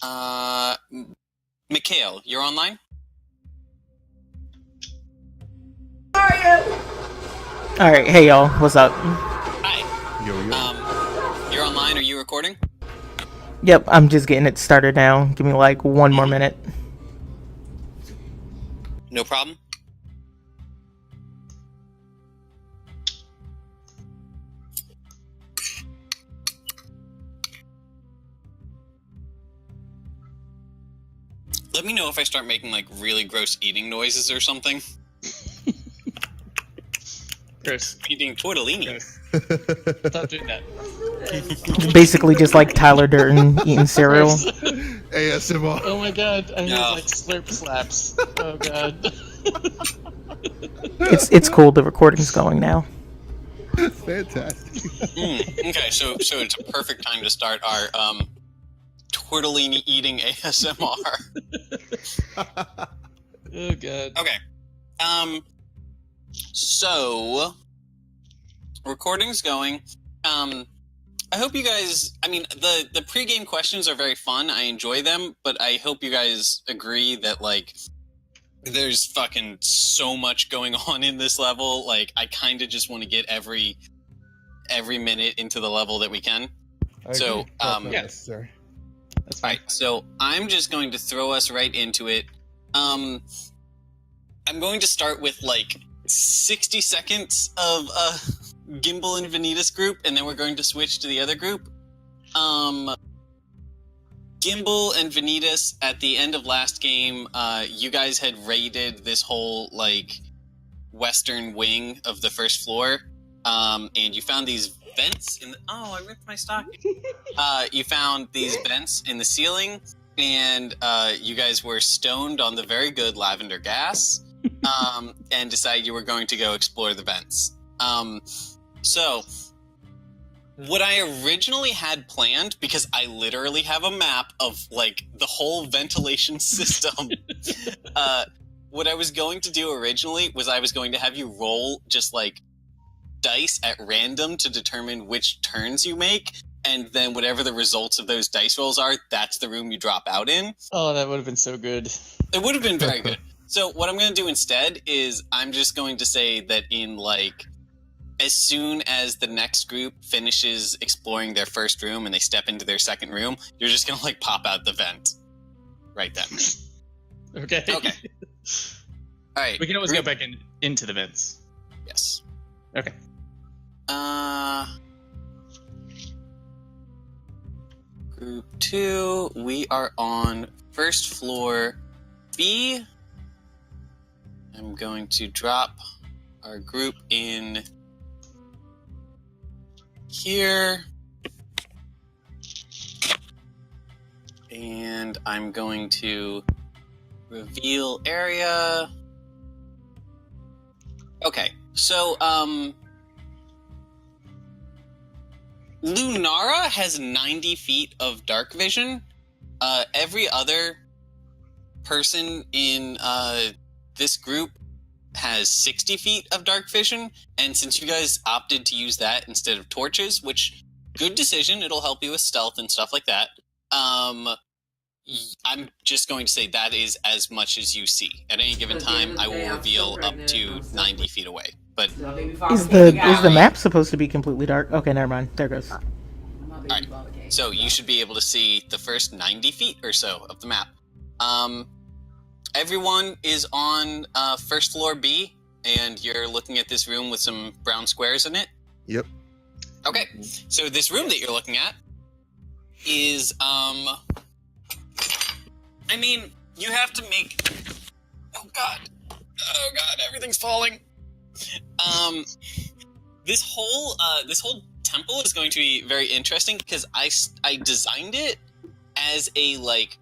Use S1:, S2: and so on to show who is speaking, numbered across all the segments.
S1: Uh, Mikhail, you're online?
S2: Alright, hey y'all, what's up?
S1: Hi. You're online, are you recording?
S2: Yep, I'm just getting it started now. Give me like one more minute.
S1: No problem. Let me know if I start making like really gross eating noises or something.
S3: Gross.
S1: Eating tortellini.
S3: Stop doing that.
S2: Basically just like Tyler Durden eating cereal.
S4: ASMR.
S3: Oh my god, I hear
S1: No.
S3: like slurp slaps. Oh god.
S2: It's cool, the recording's going now.
S4: Fantastic.
S1: Okay, so it's a perfect time to start our tortellini eating ASMR.
S3: Oh god.
S1: Okay. So recording's going. I hope you guys, I mean, the pregame questions are very fun. I enjoy them, but I hope you guys agree that, like, there's fucking so much going on in this level. Like, I kind of just want to get every minute into the level that we can. So,
S3: yes,
S4: sir.
S3: That's fine.
S1: Alright, so I'm just going to throw us right into it. I'm going to start with, like, 60 seconds of Gimbal and Vanitas group, and then we're going to switch to the other group. Gimbal and Vanitas, at the end of last game, you guys had raided this whole, like, western wing of the first floor, and you found these vents in the... Oh, I ripped my stocking. You found these vents in the ceiling, and you guys were stoned on the very good lavender gas, and decided you were going to go explore the vents. So, what I originally had planned, because I literally have a map of, like, the whole ventilation system, what I was going to do originally was I was going to have you roll just, like, dice at random to determine which turns you make, and then whatever the results of those dice rolls are, that's the room you drop out in.
S3: Oh, that would have been so good.
S1: It would have been very good. So what I'm going to do instead is I'm just going to say that in, like, as soon as the next group finishes exploring their first room and they step into their second room, you're just going to, like, pop out the vent. Right then.
S3: Okay.
S1: Okay. All right.
S3: We can always go back into the vents.
S1: Yes.
S3: Okay.
S1: Group 2, we are on first floor B. I'm going to drop our group in here. And I'm going to reveal area. Okay, so, Lunara has 90 feet of dark vision. Every other person in this group has 60 feet of dark vision, and since you guys opted to use that instead of torches, which, good decision, it'll help you with stealth and stuff like that, I'm just going to say that is as much as you see. At any given time, I will reveal up to 90 feet away. But
S2: Is the map supposed to be completely dark? Okay, never mind. There goes.
S1: Alright, so you should be able to see the first 90 feet or so of the map. Everyone is on first floor B, and you're looking at this room with some brown squares in it.
S4: Yep.
S1: Okay, so this room that you're looking at is, I mean, you have to make... Oh god, everything's falling. This whole temple is going to be very interesting because I designed it as a, like,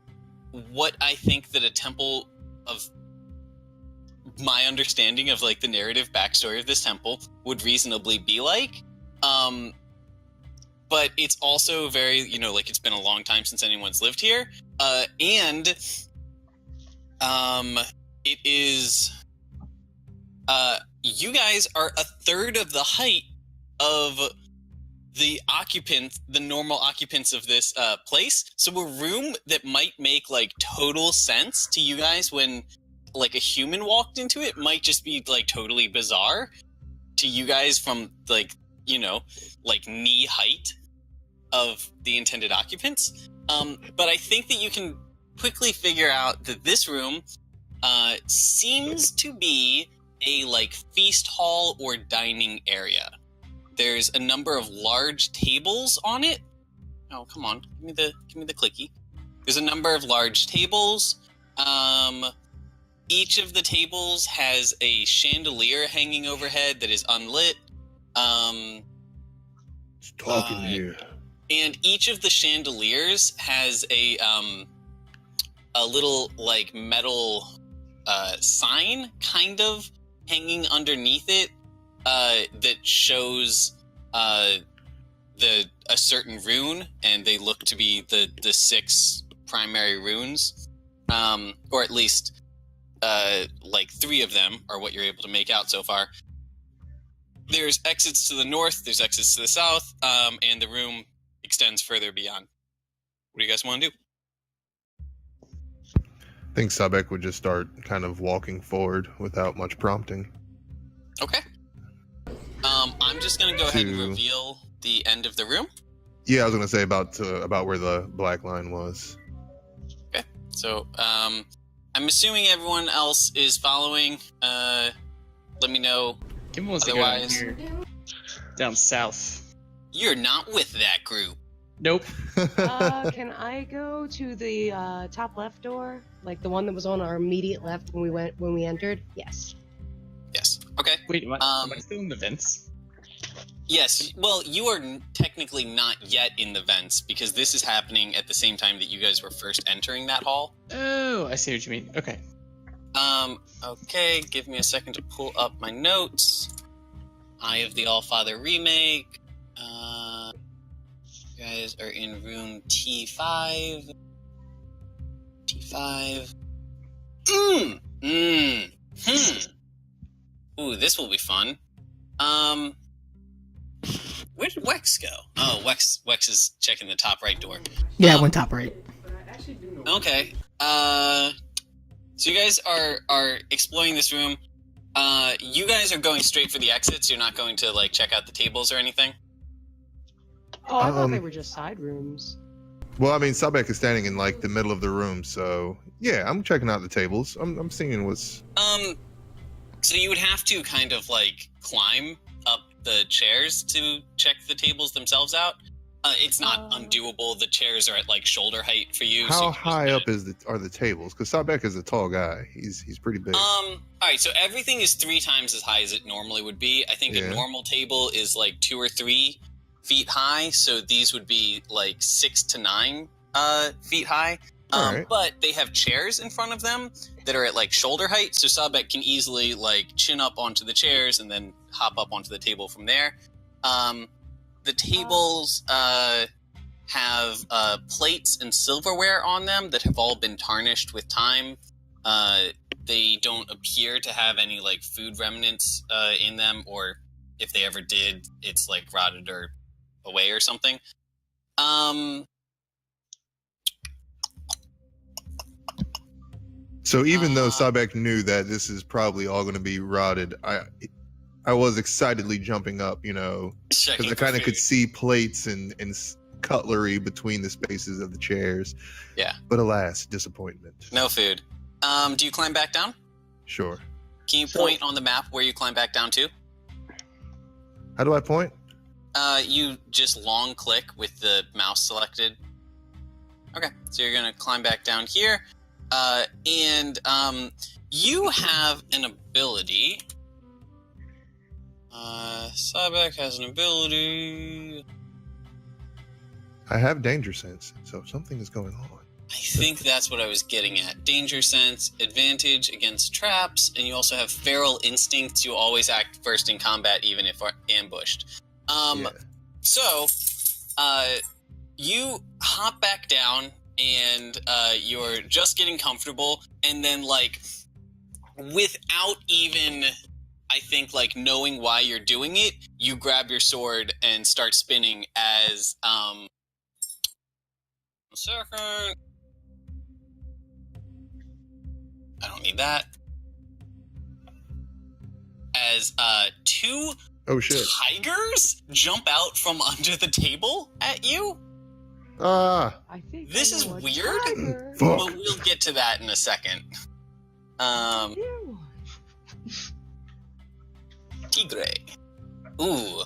S1: what I think that a temple of my understanding of, like, the narrative backstory of this temple would reasonably be like. But it's also very, you know, like, it's been a long time since anyone's lived here. And it is, you guys are a third of the height of the normal occupants of this place. So a room that might make like total sense to you guys when like a human walked into it might just be like totally bizarre to you guys from like, like knee height of the intended occupants. But I think that you can quickly figure out that this room seems to be a like feast hall or dining area. There's a number of large tables on it. Oh, come on, give me the clicky. There's a number of large tables. Each of the tables has a chandelier hanging overhead that is unlit.
S4: It's talking here.
S1: And each of the chandeliers has a little like metal sign kind of hanging underneath it that shows a certain rune, and they look to be the 6 primary runes, or at least like 3 of them are what you're able to make out so far. There's exits to the north, there's exits to the south, and the room extends further beyond. What do you guys want to do?
S4: I think Sabek would just start kind of walking forward without much prompting.
S1: Okay. I'm just gonna go ahead and reveal the end of the room.
S4: Yeah, I was gonna say about where the black line was.
S1: Okay. So, I'm assuming everyone else is following. Let me know.
S3: Kim wants to go down here. Down south.
S1: You're not with that group.
S3: Nope.
S5: Can I go to the top left door, like the one that was on our immediate left when we entered? Yes.
S1: Yes. Okay.
S3: Wait, am I still in the vents?
S1: Yes. Well, you are technically not yet in the vents because this is happening at the same time that you guys were first entering that hall.
S3: Oh, I see what you mean. Okay.
S1: Okay. Give me a second to pull up my notes. Eye of the Allfather remake. You guys are in room T5. T5. Ooh, this will be fun. Where did Wex go? Oh, Wex is checking the top right door.
S2: Yeah, I went top right.
S1: Okay. So you guys are exploring this room. You guys are going straight for the exits. You're not going to like check out the tables or anything.
S5: Oh, I thought they were just side rooms.
S4: Well, I mean, Sabek is standing in like the middle of the room, so yeah, I'm checking out the tables. I'm seeing what's.
S1: So you would have to kind of like climb up the chairs to check the tables themselves out. It's not undoable. The chairs are at like shoulder height for you.
S4: How high up are the tables? Because Sabek is a tall guy. He's pretty big.
S1: All right. So everything is 3 times as high as it normally would be. I think a normal table is like 2 or 3 feet high. So these would be like 6 to 9 feet high.
S4: Right.
S1: But they have chairs in front of them that are at like shoulder height. So Sabek can easily like chin up onto the chairs and then hop up onto the table from there. The tables have plates and silverware on them that have all been tarnished with time. They don't appear to have any like food remnants in them, or if they ever did, it's like rotted or away or something.
S4: So even though Sabek knew that this is probably all going to be rotted, I was excitedly jumping up, because I kind of could see plates and cutlery between the spaces of the chairs.
S1: Yeah.
S4: But alas, disappointment.
S1: No food. Do you climb back down?
S4: Sure.
S1: Can you point on the map where you climb back down to?
S4: How do I point?
S1: You just long click with the mouse selected. Okay, so you're gonna climb back down here. And you have an ability. Sabek has an ability.
S4: I have danger sense, so something is going on.
S1: I think that's what I was getting at. Danger sense, advantage against traps, and you also have feral instinct. You always act first in combat, even if ambushed. So, you hop back down, and you're just getting comfortable, and then, like, without even I think, like, knowing why you're doing it, you grab your sword and start spinning as, a second. I don't need that. As, two tigers jump out from under the table at you.
S5: I think
S1: this is weird,
S4: Fuck.
S1: but we'll get to that in a second. Tigre. Ooh.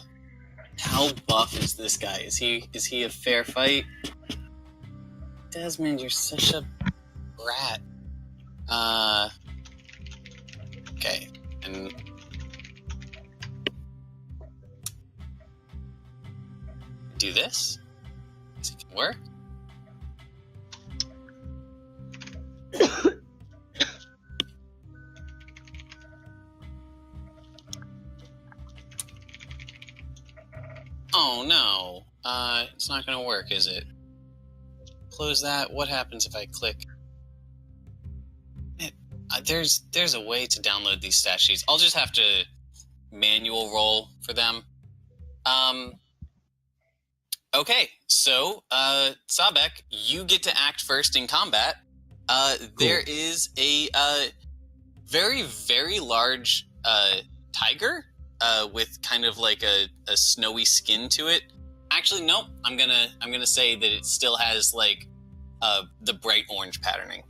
S1: How buff is this guy? Is he a fair fight? Desmond, you're such a brat. Okay. And do this. Does it work? Oh no. It's not gonna work, is it? Close that. What happens if I click? There's a way to download these stat sheets. I'll just have to manual roll for them. Okay, so Sabek, you get to act first in combat. There is a very, very large tiger with kind of like a snowy skin to it. Actually, nope. I'm gonna say that it still has like the bright orange patterning,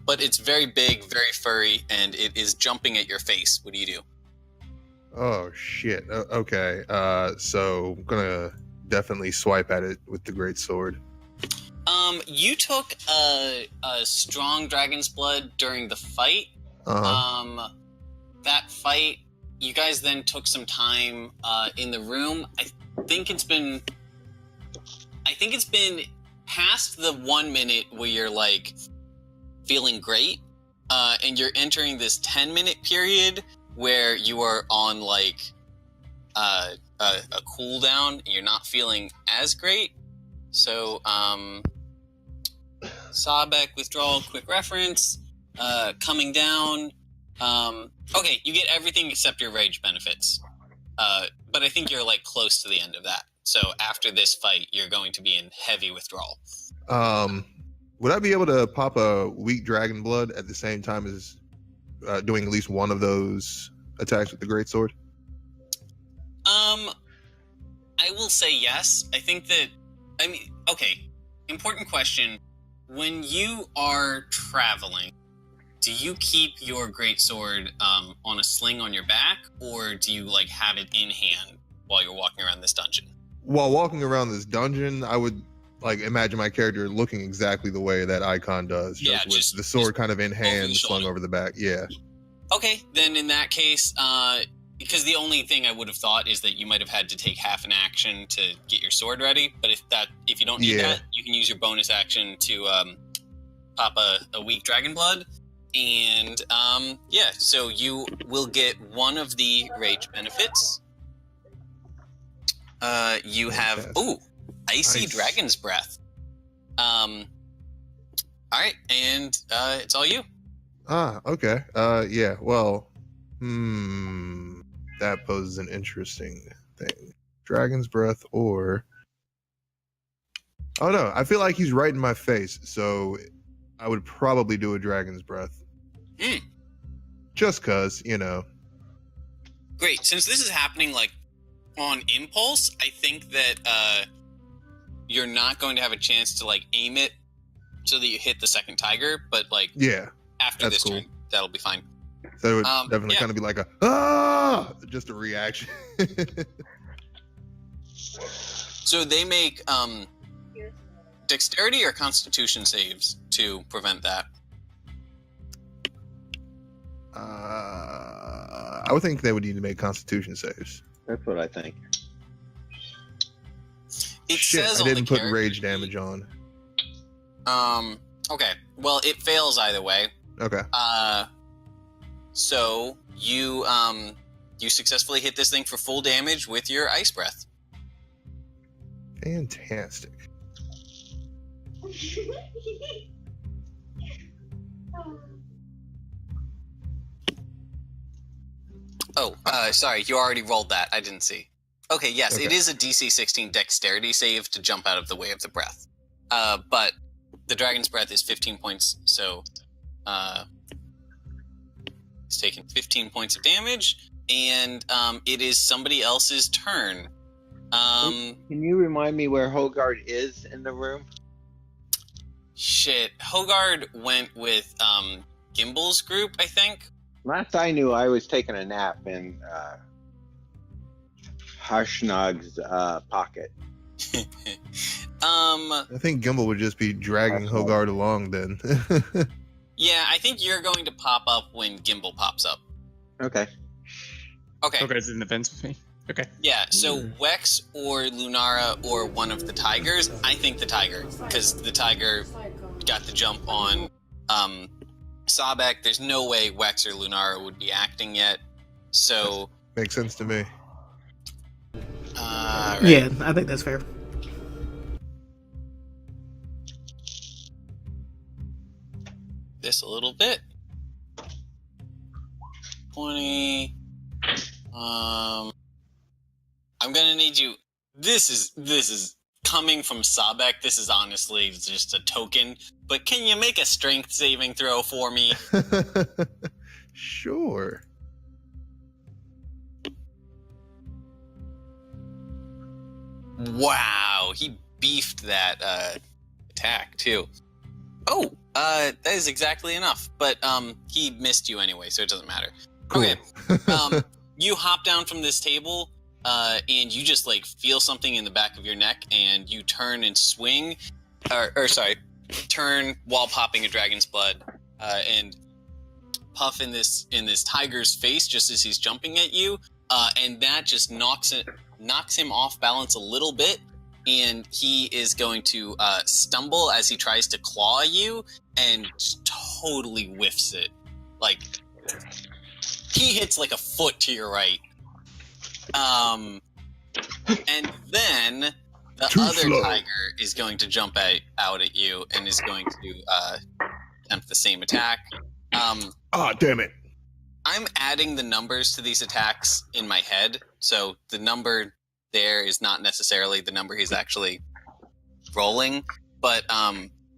S1: but it's very big, very furry, and it is jumping at your face. What do you do?
S4: Oh shit. Okay. So I'm gonna definitely swipe at it with the great sword.
S1: You took a strong dragon's blood during the fight. That fight, you guys then took some time in the room. I think it's been past the 1 minute where you're like feeling great, and you're entering this 10-minute period where you are on like a cooldown and you're not feeling as great. So Sabek, withdrawal, quick reference, coming down. Okay, you get everything except your rage benefits. But I think you're like close to the end of that. So after this fight, you're going to be in heavy withdrawal.
S4: Would I be able to pop a weak dragon blood at the same time as doing at least one of those attacks with the great sword?
S1: I will say yes. I think that, okay, important question. When you are traveling, do you keep your greatsword on a sling on your back, or do you like have it in hand while you're walking around this dungeon?
S4: While walking around this dungeon, I would like imagine my character looking exactly the way that icon does, just with the sword kind of in hand, slung over the back. Yeah.
S1: Okay, then in that case, because the only thing I would have thought is that you might have had to take half an action to get your sword ready, but if you don't need that, you can use your bonus action to pop a weak dragon blood, and so you will get one of the rage benefits. You have icy dragon's breath. All right, and it's all you.
S4: Okay. Yeah. Well, that poses an interesting thing. Dragon's breath, or oh no, I feel like he's right in my face, so I would probably do a dragon's breath. Just cause, you know.
S1: Great. Since this is happening like on impulse, I think that you're not going to have a chance to like aim it so that you hit the second tiger, but like after this turn, that'll be fine.
S4: So it would definitely kind of be like just a reaction.
S1: So they make dexterity or constitution saves to prevent that.
S4: I would think they would need to make constitution saves.
S6: That's what I think.
S1: It says
S4: I didn't put rage damage on.
S1: Okay. Well, it fails either way.
S4: Okay.
S1: So you successfully hit this thing for full damage with your ice breath.
S4: Fantastic.
S1: Sorry, you already rolled that. I didn't see. Okay, yes,
S4: Okay.
S1: It is a DC 16 dexterity save to jump out of the way of the breath. But the dragon's breath is 15 points, so he's taking 15 points of damage, and it is somebody else's turn.
S6: Can you remind me where Hogard is in the room?
S1: Shit, Hogard went with Gimbel's group, I think.
S6: Last I knew, I was taking a nap in Harshnag's pocket.
S4: I think Gimbal would just be dragging Hogard along then.
S1: Yeah, I think you're going to pop up when Gimbal pops up.
S6: Okay.
S1: Okay.
S3: Hogarth's in the vents with me. Okay.
S1: Yeah, so Wex or Lunara or one of the tigers, I think the tiger, because the tiger got the jump on Sobek. There's no way Wex or Lunara would be acting yet, so...
S4: Makes sense to me.
S1: Right.
S2: Yeah, I think that's fair.
S1: This a little bit. 20... I'm gonna need you. This is coming from Sobek. This is honestly just a token. But can you make a strength saving throw for me?
S4: Sure.
S1: Wow, he beefed that attack too. Oh, that is exactly enough. But he missed you anyway, so it doesn't matter.
S4: Cool.
S1: Okay. You hop down from this table, and you just like feel something in the back of your neck, and you turn and swing, turn while popping a dragon's blood, and puff in this tiger's face just as he's jumping at you, and that just knocks him off balance a little bit, and he is going to stumble as he tries to claw you, and just totally whiffs it, like. He hits like a foot to your right. And then the other tiger is going to jump out at you and is going to attempt the same attack.
S4: Damn it.
S1: I'm adding the numbers to these attacks in my head, so the number there is not necessarily the number he's actually rolling. But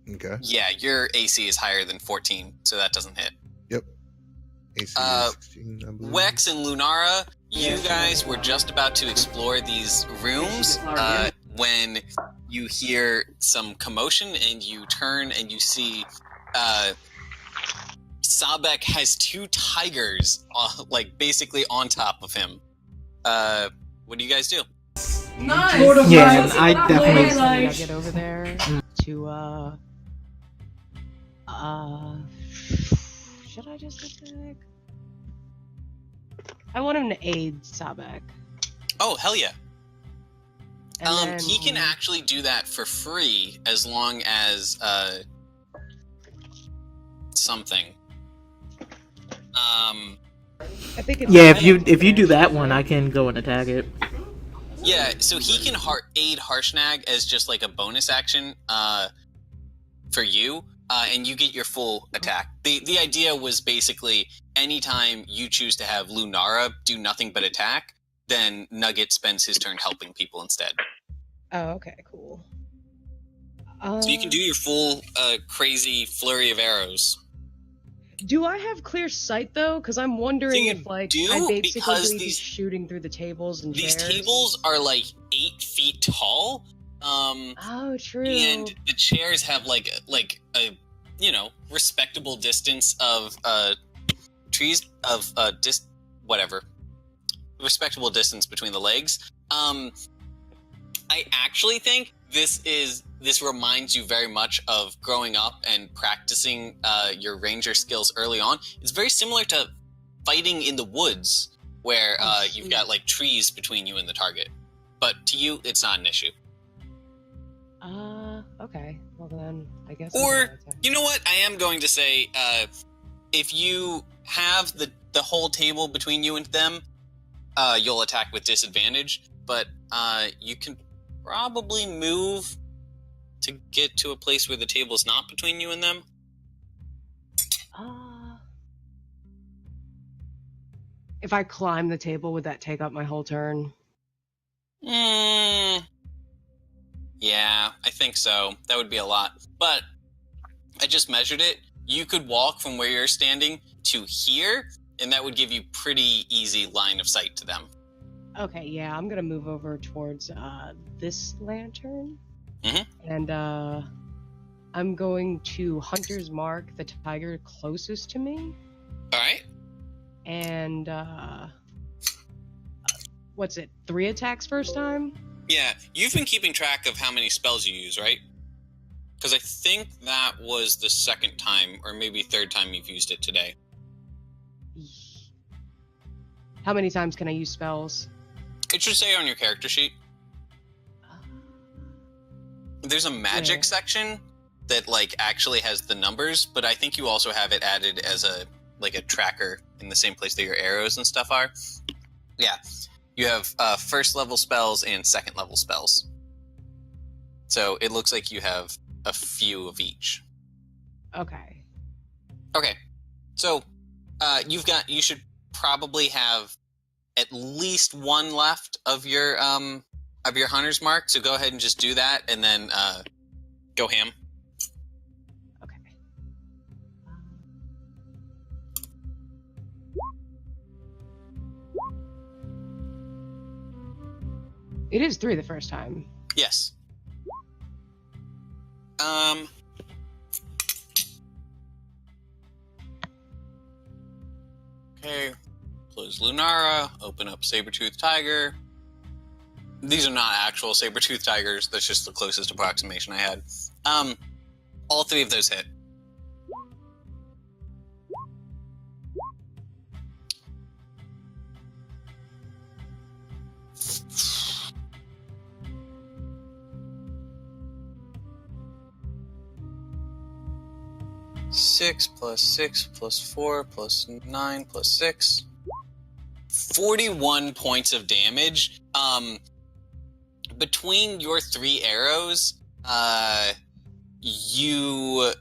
S4: Okay.
S1: yeah, your AC is higher than 14, so that doesn't hit.
S4: Yep. AC is 16, I believe.
S1: Wex and Lunara, you guys were just about to explore these rooms when you hear some commotion, and you turn and you see Sobek has two tigers, like basically on top of him. What do you guys do?
S5: Nice.
S2: Yeah, I definitely.
S5: I get over there to should I just attack? I want him to aid Sobek.
S1: Oh, hell yeah.
S5: And then,
S1: he can actually do that for free as long as something.
S5: I think it's
S2: Yeah, if you do that one, I can go and attack it.
S1: Yeah, so he can aid Harshnag as just like a bonus action for you, and you get your full attack. The idea was basically anytime you choose to have Lunara do nothing but attack, then Nugget spends his turn helping people instead.
S5: Oh, okay, cool.
S1: So you can do your full crazy flurry of arrows.
S5: Do I have clear sight though? Because I'm wondering
S1: You
S5: if like
S1: do,
S5: I basically
S1: because
S5: be
S1: these-
S5: shooting through the tables and
S1: These
S5: chairs.
S1: tables are like 8 feet tall.
S5: Oh, true.
S1: And the chairs have like a respectable distance of trees of whatever respectable distance between the legs. I actually think this reminds you very much of growing up and practicing your ranger skills early on. It's very similar to fighting in the woods where you've got like trees between you and the target. But to you, it's not an issue.
S5: Okay. Well then, I guess.
S1: Or, you know what? I am going to say, if you have the whole table between you and them, you'll attack with disadvantage. But you can probably move to get to a place where the table is not between you and them.
S5: If I climb the table, would that take up my whole turn?
S1: Yeah, I think so. That would be a lot. But I just measured it. You could walk from where you're standing to here, and that would give you pretty easy line of sight to them.
S5: Okay, yeah, I'm gonna move over towards this lantern.
S1: Mm-hmm.
S5: And I'm going to Hunter's Mark the tiger closest to me.
S1: Alright.
S5: And what's it? 3 attacks first time?
S1: Yeah, you've been keeping track of how many spells you use, right? Because I think that was the second time, or maybe third time you've used it today.
S5: How many times can I use spells?
S1: It should say on your character sheet. There's a magic section that actually has the numbers, but I think you also have it added as a tracker in the same place that your arrows and stuff are. Yeah, you have first level spells and second level spells. So it looks like you have a few of each.
S5: Okay.
S1: Okay, so you should probably have at least one left of your Hunter's Mark. So go ahead and just do that, and then go ham.
S5: Okay. It is 3 the first time.
S1: Yes. Okay. Close Lunara. Open up Saber-Tooth Tiger. These are not actual saber-toothed tigers. That's just the closest approximation I had. All 3 of those hit. Six plus 6 plus 4 plus 9 plus 6. 41 points of damage. Between your 3 arrows, your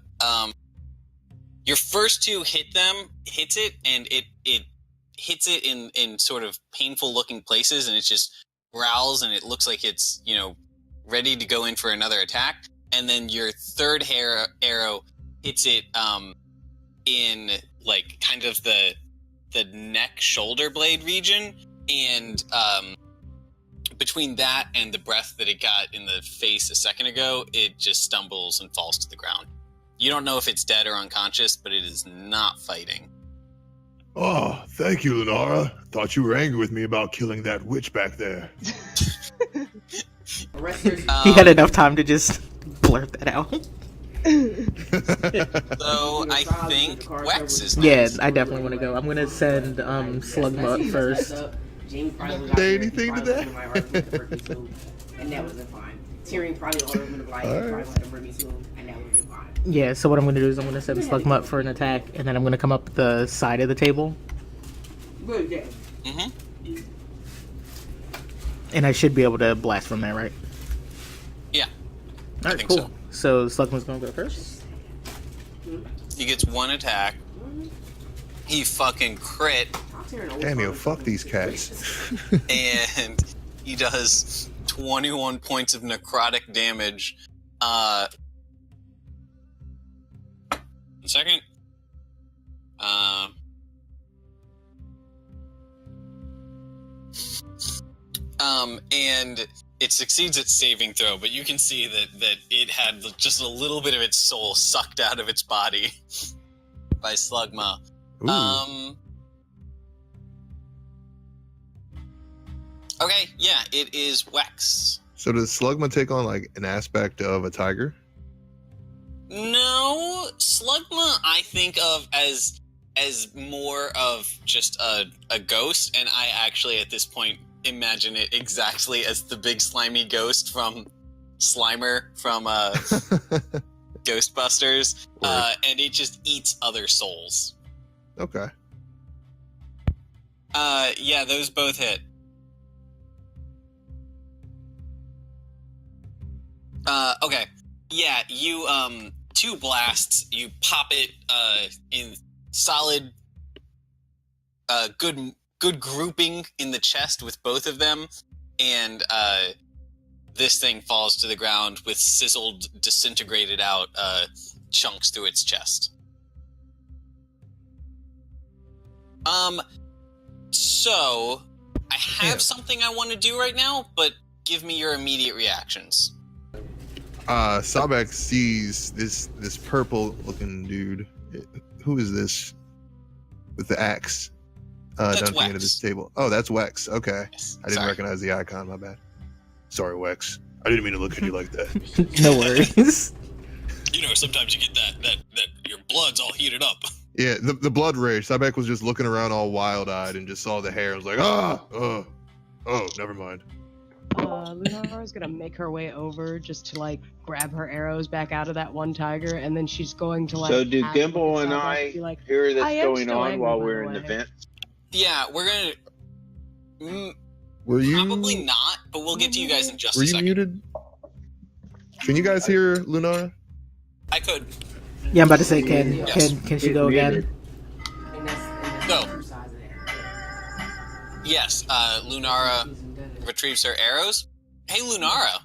S1: first 2 hits it, and it hits it in sort of painful looking places, and it just growls, and it looks like it's, ready to go in for another attack. And then your third arrow hits it in kind of the neck shoulder blade region, and between that and the breath that it got in the face a second ago, it just stumbles and falls to the ground. You don't know if it's dead or unconscious, but it is not fighting.
S4: Oh, thank you, Lunara. Thought you were angry with me about killing that witch back there.
S2: He had enough time to just blurt that out.
S1: So I think Wex is next.
S2: Yeah, I definitely want to go. I'm going to send Slugma first.
S4: Say anything to that?
S7: And that wasn't fine. Tyrion probably ordered him to probably let him bring me to him, and that would be fine.
S2: Yeah, so what I'm going to do is I'm going to send Slugma for an attack, and then I'm going to come up the side of the table.
S1: Mm-hmm.
S2: And I should be able to blast from there, right?
S1: Yeah.
S2: All right, cool. So Slugma's going to go first.
S1: He gets 1 attack. He fucking crit.
S4: Damn, yo, fuck these cats.
S1: And he does 21 points of necrotic damage. A second. And it succeeds its saving throw, but you can see that it had just a little bit of its soul sucked out of its body by Slugma.
S4: Ooh.
S1: Okay, yeah, it is Wex.
S4: So does Slugma take on an aspect of a tiger?
S1: No, Slugma I think of as more of just a ghost, and I actually at this point imagine it exactly as the big slimy ghost from Slimer from Ghostbusters, and it just eats other souls.
S4: Okay.
S1: Yeah, those both hit. Okay. Yeah, you 2 blasts, you pop it in solid good good grouping in the chest with both of them, and this thing falls to the ground with sizzled, disintegrated out chunks through its chest. So I have something I want to do right now, but give me your immediate reactions.
S4: Sabek sees this purple-looking dude. Who is this with the axe? Down at the end of this table. Oh, that's Wex. Okay,
S1: Yes.
S4: I didn't recognize the icon. My bad. Sorry, Wex. I didn't mean to look at you like that.
S2: No worries.
S1: You know, sometimes you get that your blood's all heated up.
S4: Yeah, the blood rage. Sabek was just looking around all wild-eyed and just saw the hair and was like, oh, never mind.
S5: Lunara's gonna make her way over just to like grab her arrows back out of that one tiger, and then she's going to like.
S6: So do Gimbal and I hear this going on while we're in the vent?
S1: Yeah, we're gonna.
S4: Were you
S1: Probably not, but we'll get to you guys in just a second.
S4: Were you muted? Can you guys hear Lunara?
S1: I could.
S2: Yeah, I'm about to say, can she go again?
S1: Go. Yes, Lunara retrieves her arrows. Hey, Lunara.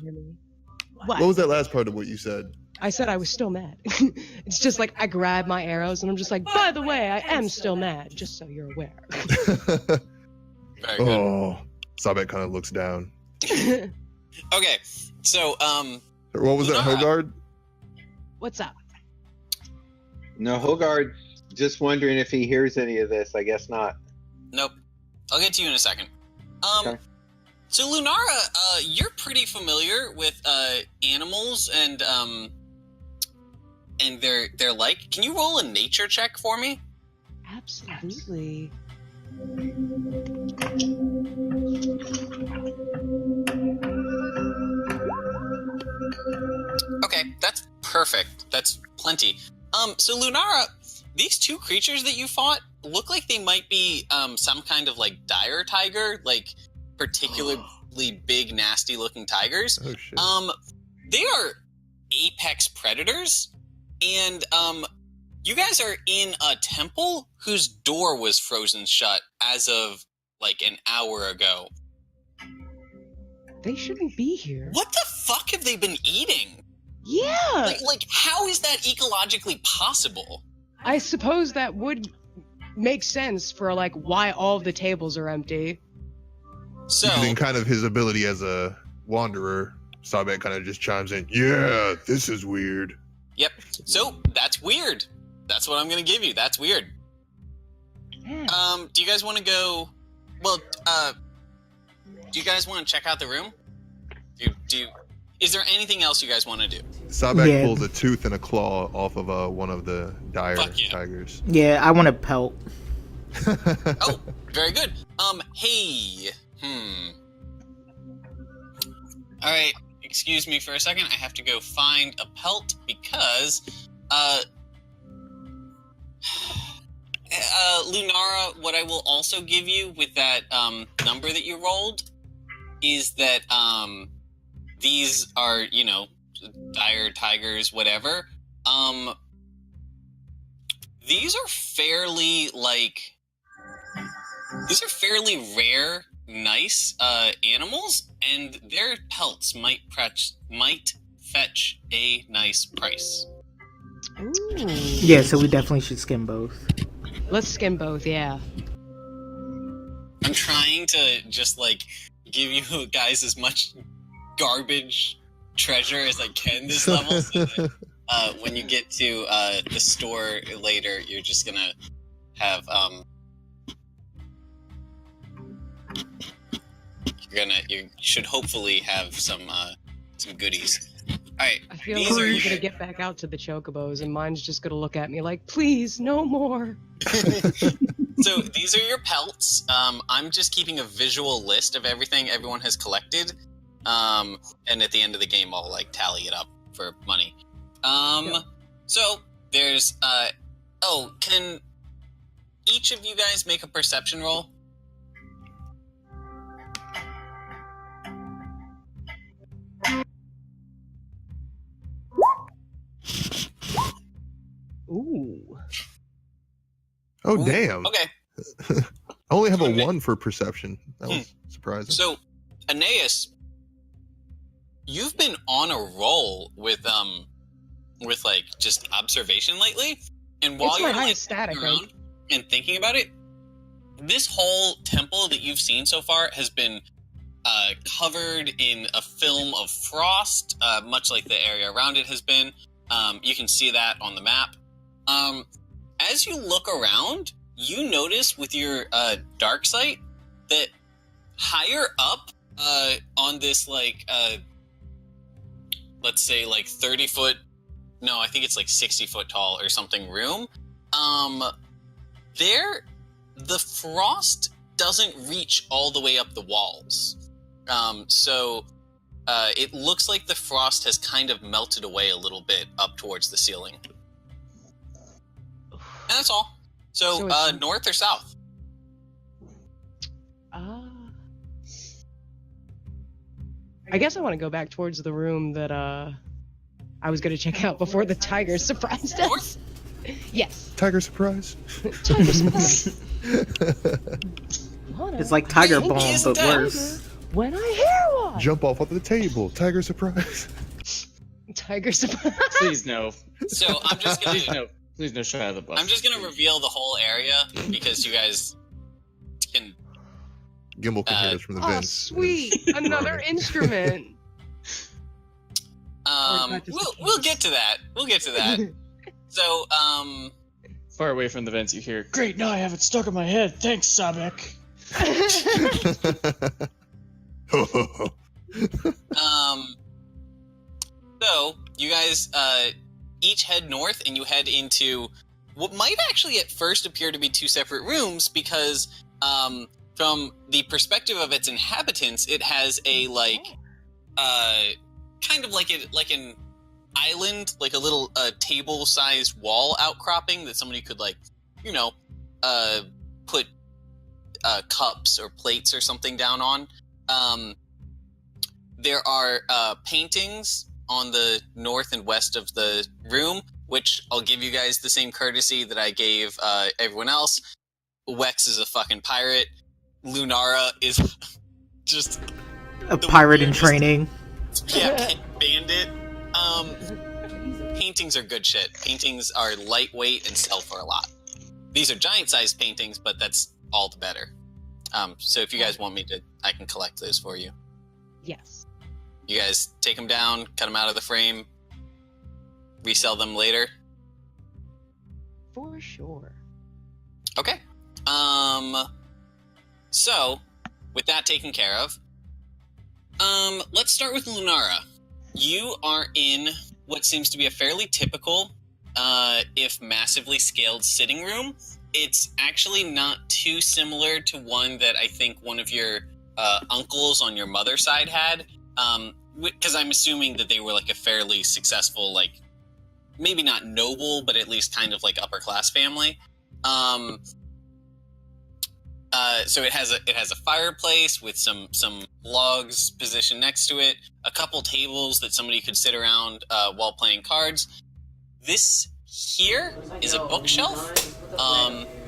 S5: What
S4: was that last part of what you said?
S5: I said I was still mad. It's just like I grab my arrows and I'm just like, by the way, I am still mad, just so you're aware.
S1: Very good.
S4: Oh, Sabek kind of looks down.
S1: Okay, so
S4: what was that, Hogard?
S5: What's up?
S6: No, Hogard, just wondering if he hears any of this. I guess not.
S1: Nope. I'll get to you in a second.
S6: Okay.
S1: So Lunara, you're pretty familiar with animals and their like. Can you roll a nature check for me?
S5: Absolutely.
S1: Okay, that's perfect. That's plenty. So Lunara, these two creatures that you fought look like they might be some kind of like dire tiger, like particularly big, nasty looking tigers.
S4: Oh, shit.
S1: They are apex predators, and you guys are in a temple whose door was frozen shut as of like an hour ago.
S5: They shouldn't be here.
S1: What the fuck have they been eating?
S5: Yeah.
S1: Like how is that ecologically possible?
S5: I suppose that would make sense for like why all of the tables are empty.
S1: So
S4: using kind of his ability as a wanderer, Sabek kind of just chimes in, yeah, this is weird.
S1: Yep. So that's weird. That's what I'm gonna give you. That's weird.
S5: Yeah.
S1: Do you guys want to go? Well, do you guys want to check out the room? Is there anything else you guys want to do?
S4: Sabek pulls a tooth and a claw off of one of the dire tigers.
S2: Yeah, I want to pelt.
S1: Oh, very good. Hey. Alright, excuse me for a second. I have to go find a pelt because, Lunara, what I will also give you with that, number that you rolled is that, these are, you know, dire tigers, whatever. These are fairly, rare, nice, animals, and their pelts might fetch a nice price.
S5: Ooh.
S2: Yeah, so we definitely should skim both.
S5: Let's skim both, yeah.
S1: I'm trying to just, give you guys as much garbage treasure as I can this level, so that when you get to the store later, you're just gonna have you should hopefully have some goodies. All right,
S5: I feel like we're gonna get back out to the chocobos, and mine's just gonna look at me like, please, no more.
S1: So these are your pelts. I'm just keeping a visual list of everything everyone has collected. And at the end of the game, I'll tally it up for money. So there's can each of you guys make a perception roll?
S5: Ooh.
S4: Oh, damn.
S1: Okay.
S4: I only have a 1 for perception. That was surprising.
S1: So, Aeneas, you've been on a roll with like just observation lately, and while
S5: It's my
S1: you're like
S5: highest stat, I
S1: around
S5: think.
S1: and thinking about it, this whole temple that you've seen so far has been covered in a film of frost, much like the area around it has been. You can see that on the map. As you look around, you notice with your dark sight that higher up on this, like, let's say, like 30-foot, no, I think it's like 60-foot tall or something room, there, the frost doesn't reach all the way up the walls. So it looks like the frost has kind of melted away a little bit up towards the ceiling. And that's all. So north or south?
S5: I guess I want to go back towards the room that I was going to check out before the tiger surprised us.
S1: North?
S5: Yes.
S4: Tiger surprise.
S5: Tiger surprise.
S2: It's like Tiger
S1: Wait,
S2: Bomb,
S1: is
S2: but
S1: that-
S2: worse.
S5: When I hear one.
S4: Jump off of the table. Tiger surprise.
S5: Tiger surprise.
S3: Please no.
S1: So I'm just gonna
S3: Please no. Please no Shia LaBeouf.
S1: I'm just gonna reveal the whole area because you guys can.
S4: Gimbal can hear us from the
S5: Oh,
S4: vents.
S5: sweet. Another instrument.
S1: We'll get to that. We'll get to that. So
S3: Far away from the vents, you hear, "Great, now I have it stuck in my head. Thanks, Sabek."
S1: So you guys each head north, and you head into what might actually at first appear to be two separate rooms, because from the perspective of its inhabitants, it has a kind of like an island, like a little table-sized wall outcropping that somebody could put cups or plates or something down on. There are paintings on the north and west of the room, which I'll give you guys the same courtesy that I gave everyone else. Wex is a fucking pirate. Lunara is just
S2: a pirate in training.
S1: Yeah, bandit. Paintings are good shit. Paintings are lightweight and sell for a lot. These are giant-sized paintings, but that's all the better. So if you guys want me to, I can collect those for you.
S5: Yes.
S1: You guys take them down, cut them out of the frame, resell them later.
S5: For sure.
S1: Okay. So, with that taken care of, let's start with Lunara. You are in what seems to be a fairly typical, if massively scaled sitting room. It's actually not too similar to one that I think one of your uncles on your mother's side had, because I'm assuming that they were like a fairly successful, like, maybe not noble, but at least kind of like upper class family. So it has a fireplace with some logs positioned next to it, a couple tables that somebody could sit around while playing cards. This here is a bookshelf,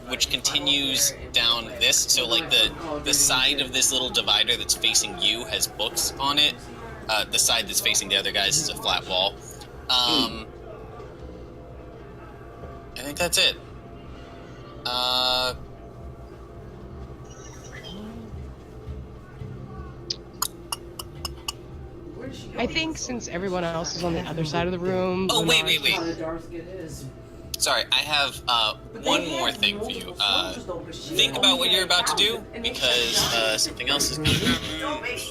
S1: which continues down this. So like the side of this little divider that's facing you has books on it. The side that's facing the other guys is a flat wall. I think that's it.
S5: I think since everyone else is on the other side of the room.
S1: Oh, wait.
S7: How the dark skin is.
S1: Sorry, I have one more thing for you. Think about what you're about to do, because something else is going to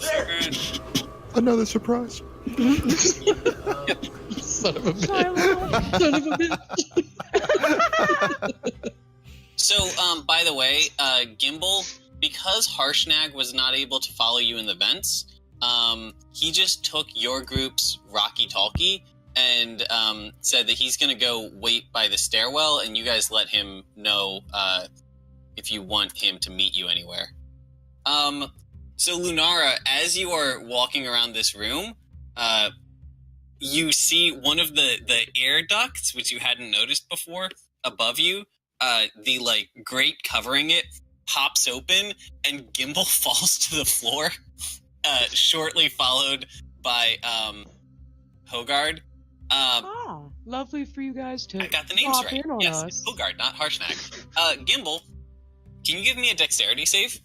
S1: happen.
S4: Another surprise.
S3: Son of a bitch. Son of a bitch.
S1: So, by the way, Gimbal, because Harshnag was not able to follow you in the vents, he just took your group's walkie-talkie and said that he's going to go wait by the stairwell, and you guys let him know if you want him to meet you anywhere. So Lunara, as you are walking around this room, you see one of the air ducts, which you hadn't noticed before, above you. The grate covering it pops open and Gimbal falls to the floor, shortly followed by Hogard.
S5: Lovely for you guys to
S1: I got the names
S5: pop
S1: right.
S5: in on
S1: Yes,
S5: us.
S1: Hogard, not Harshnag. Gimbal, can you give me a dexterity save?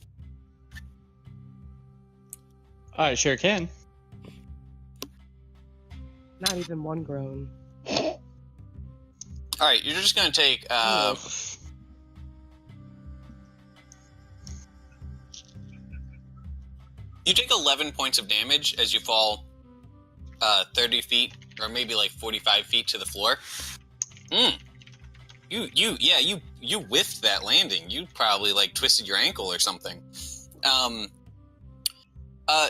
S3: I sure can.
S5: Not even one groan.
S1: All right, you're just gonna take. You take 11 points of damage as you fall 30 feet, or maybe like 45 feet to the floor. You whiffed that landing. You probably like twisted your ankle or something.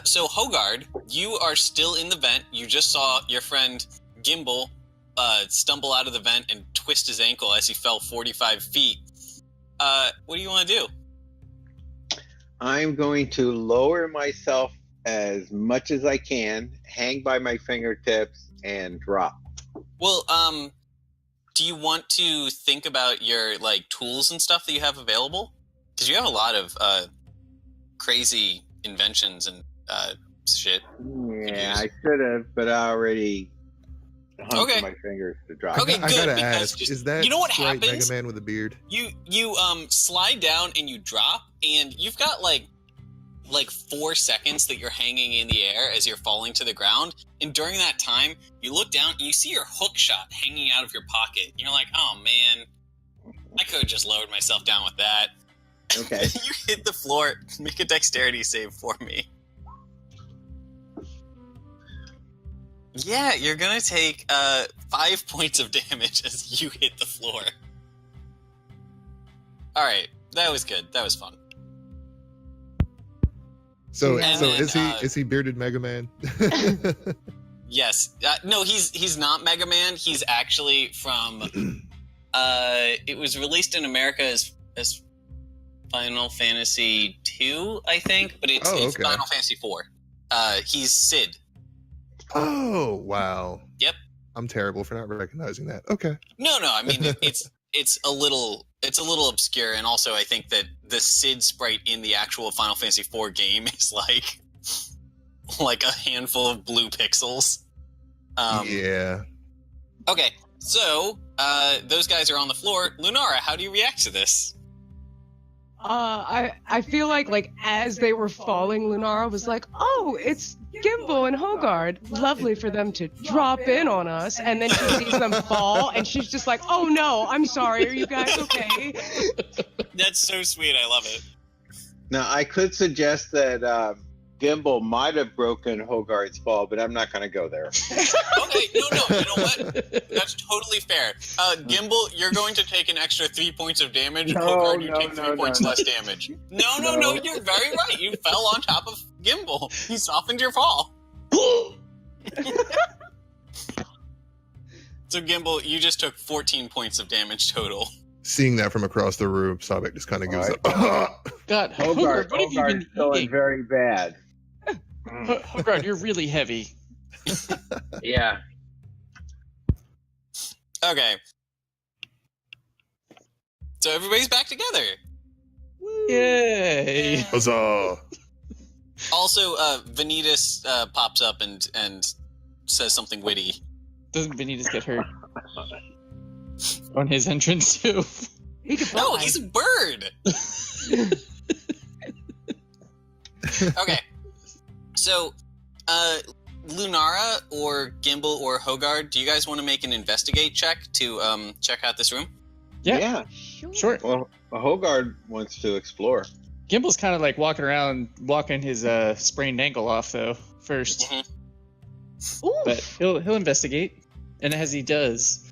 S1: So Hogard, you are still in the vent. You just saw your friend Gimbal stumble out of the vent and twist his ankle as he fell 45 feet. What do you want to do?
S6: I'm going to lower myself as much as I can, hang by my fingertips, and drop.
S1: Well, do you want to think about your like tools and stuff that you have available? Because you have a lot of crazy inventions and shit.
S6: Yeah, I should have, but I already hung
S1: Okay.
S6: to my fingers to drop.
S1: Okay,
S4: I
S1: good,
S4: gotta
S1: because
S4: ask,
S1: just-
S4: is that
S1: you know what
S4: Sprite
S1: happens?
S4: Mega Man with a beard?
S1: You slide down and you drop, and you've got like 4 seconds that you're hanging in the air as you're falling to the ground. And during that time, you look down and you see your hook shot hanging out of your pocket. And you're like, oh man, I could have just lowered myself down with that.
S6: Okay.
S1: You hit the floor. Make a dexterity save for me. Yeah, you're gonna take 5 points of damage as you hit the floor. Alright, that was good. That was fun.
S4: So,
S1: And
S4: so
S1: then,
S4: is he bearded Mega Man?
S1: Yes. No, he's not Mega Man. He's actually from it was released in America as Final Fantasy 2, I think, but it's
S4: okay.
S1: Final Fantasy 4. He's Sid.
S4: Oh wow.
S1: Yep.
S4: I'm terrible for not recognizing that. Okay.
S1: No, I mean it's a little obscure, and also I think that the Sid sprite in the actual Final Fantasy 4 game is like a handful of blue pixels.
S4: Yeah.
S1: Okay, so those guys are on the floor. Lunara, how do you react to this?
S5: I feel like as they were falling, Lunara was like, "Oh, it's Gimbal and Hogard. Lovely for them to drop in on us." And then she sees them fall, and she's just like, "Oh no, I'm sorry. Are you guys okay?"
S1: That's so sweet. I love it.
S6: Now, I could suggest that Gimbal might have broken Hogard's fall, but I'm not going to go there.
S1: Okay, no, you know what? That's totally fair. Gimbal, you're going to take an extra 3 points of damage.
S6: No,
S1: Hogard, you
S6: no,
S1: take 3
S6: no,
S1: points
S6: no.
S1: less damage. No, you're very right. You fell on top of Gimbal. He softened your fall. So Gimbal, you just took 14 points of damage total.
S4: Seeing that from across the room, Sobek just kind of gives
S6: Alright.
S4: up.
S3: God,
S6: Hogard,
S3: what have you
S6: Hogard's
S3: been
S6: feeling
S3: eating?
S6: very bad.
S3: Hogard, you're really heavy.
S6: Yeah.
S1: Okay. So everybody's back together.
S3: Yay!
S4: Huzzah!
S1: Also, Vanitas pops up and says something witty.
S3: Doesn't Vanitas get hurt on his entrance too?
S5: He could
S1: No,
S5: fly.
S1: he's a bird. Okay. So, Lunara or Gimbal or Hogard, do you guys want to make an investigate check to check out this room?
S3: Yeah. Sure.
S6: Well, Hogard wants to explore.
S3: Gimbal's kind of like walking his sprained ankle off though first,
S1: Mhm.
S5: Oof.
S3: but he'll investigate, and as he does,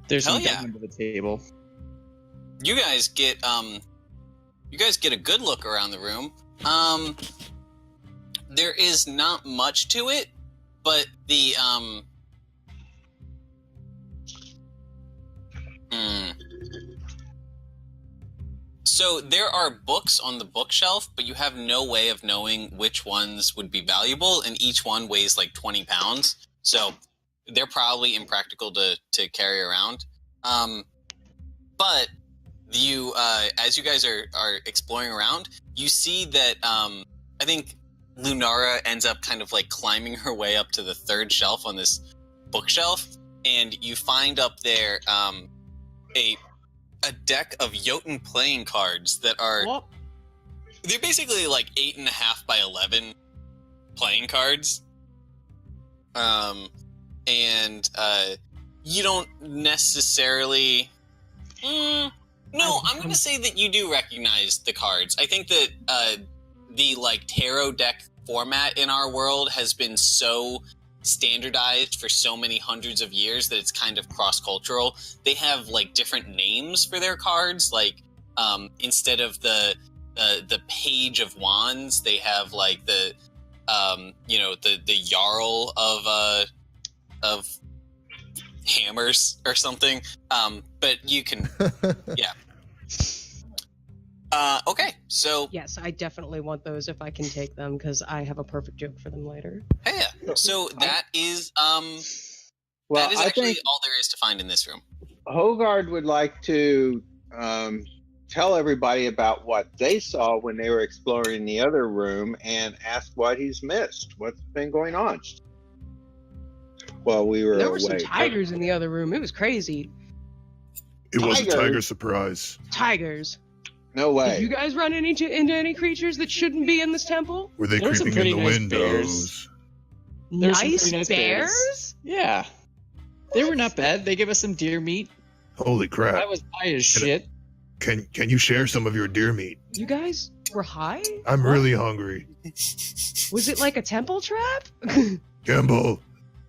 S3: there's
S1: Hell
S3: some
S1: yeah.
S3: down under the table.
S1: You guys get a good look around the room. There is not much to it, but the So there are books on the bookshelf, but you have no way of knowing which ones would be valuable, and each one weighs like 20 pounds. So they're probably impractical to carry around. But you as you guys are exploring around, you see that I think Lunara ends up kind of like climbing her way up to the third shelf on this bookshelf, and you find up there a deck of Jotun playing cards that are
S5: What?
S1: they're basically like 8.5 by 11 playing cards. And you don't necessarily. No, I'm going to say that you do recognize the cards. I think that the like tarot deck format in our world has been so standardized for so many hundreds of years that it's kind of cross-cultural. They have like different names for their cards. Like instead of the page of wands, they have like the the Jarl of hammers or something. But you can, yeah. Okay, so
S5: Yes, I definitely want those if I can take them, because I have a perfect joke for them later.
S1: yeah. So that is
S6: Well,
S1: that is
S6: I
S1: actually
S6: think
S1: all there is to find in this room.
S6: Hogard would like to tell everybody about what they saw when they were exploring the other room and ask what he's missed. What's been going on while we were
S5: There
S6: away?
S5: were some tigers in the other room. It was crazy.
S4: It was a
S6: Tiger.
S4: tiger surprise.
S5: Tigers.
S6: No way.
S5: Did you guys run into any creatures that shouldn't be in this temple?
S4: Were they
S3: There were some
S4: creeping in the
S3: pretty nice
S4: windows?
S3: There were some
S5: Nice
S3: pretty nice
S5: bears?
S3: bears. Yeah. They were not bad. They gave us some deer meat.
S4: Holy crap!
S3: I was high as shit.
S4: Can you share some of your deer meat?
S5: You guys were high?
S4: I'm really hungry.
S5: Was it like a temple trap?
S4: Gamble.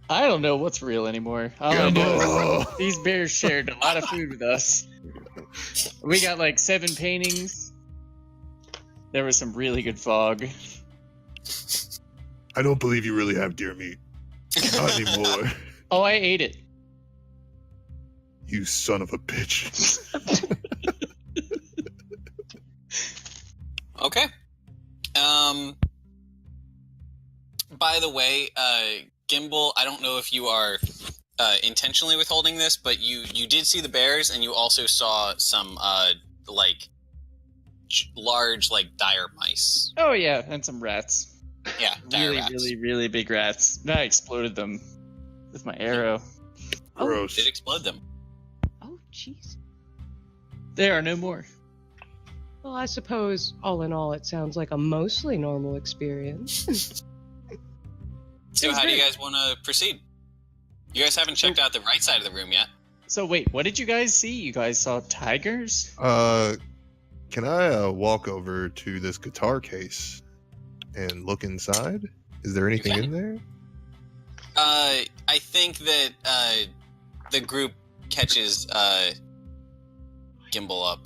S3: I don't know what's real anymore. All I know
S4: Gamble.
S3: is these bears shared a lot of food with us. We got like 7 paintings. There was some really good fog.
S4: I don't believe you really have deer meat. Not anymore.
S3: Oh, I ate it.
S4: You son of a bitch.
S1: Okay. By the way, Gimbal, I don't know if you are intentionally withholding this, but you did see the bears, and you also saw some large dire mice.
S3: Oh yeah, and some rats.
S1: Yeah, dire
S3: Really,
S1: rats.
S3: really, really big rats. And I exploded them with my arrow.
S4: Gross.
S1: Did explode them.
S5: Oh, jeez.
S3: There are no more.
S5: Well, I suppose, all in all, it sounds like a mostly normal experience.
S1: So how do you guys want to proceed? You guys haven't checked out the right side of the room yet.
S3: So wait, what did you guys see? You guys saw tigers?
S4: Can I walk over to this guitar case and look inside? Is there anything in there?
S1: I think that the group catches Gimbal up.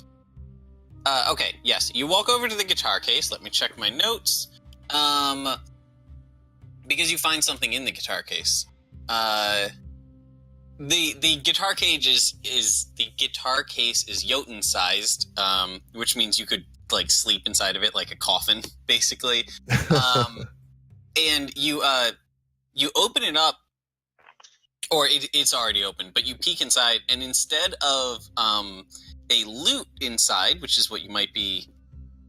S1: Okay, yes. You walk over to the guitar case. Let me check my notes. Because you find something in the guitar case. The guitar cage is Jotun sized, which means you could like sleep inside of it like a coffin, basically. And you open it up, or it's already open, but you peek inside, and instead of a loot inside, which is what you might be,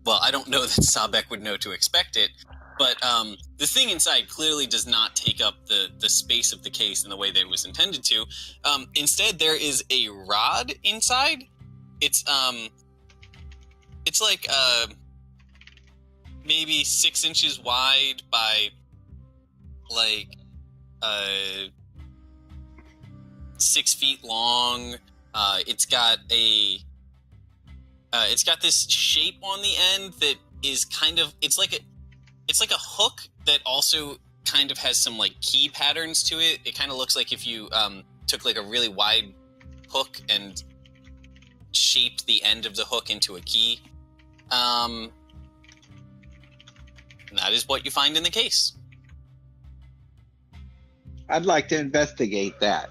S1: well, I don't know that Sabek would know to expect it, but the thing inside clearly does not take up the space of the case in the way that it was intended to. Instead, there is a rod inside. It's like maybe 6 inches wide by like 6 feet long. It's got this shape on the end that is kind of it's like a hook that also kind of has some like key patterns to it. It kind of looks like if you took like a really wide hook and shaped the end of the hook into a key. And that is what you find in the case.
S6: I'd like to investigate that.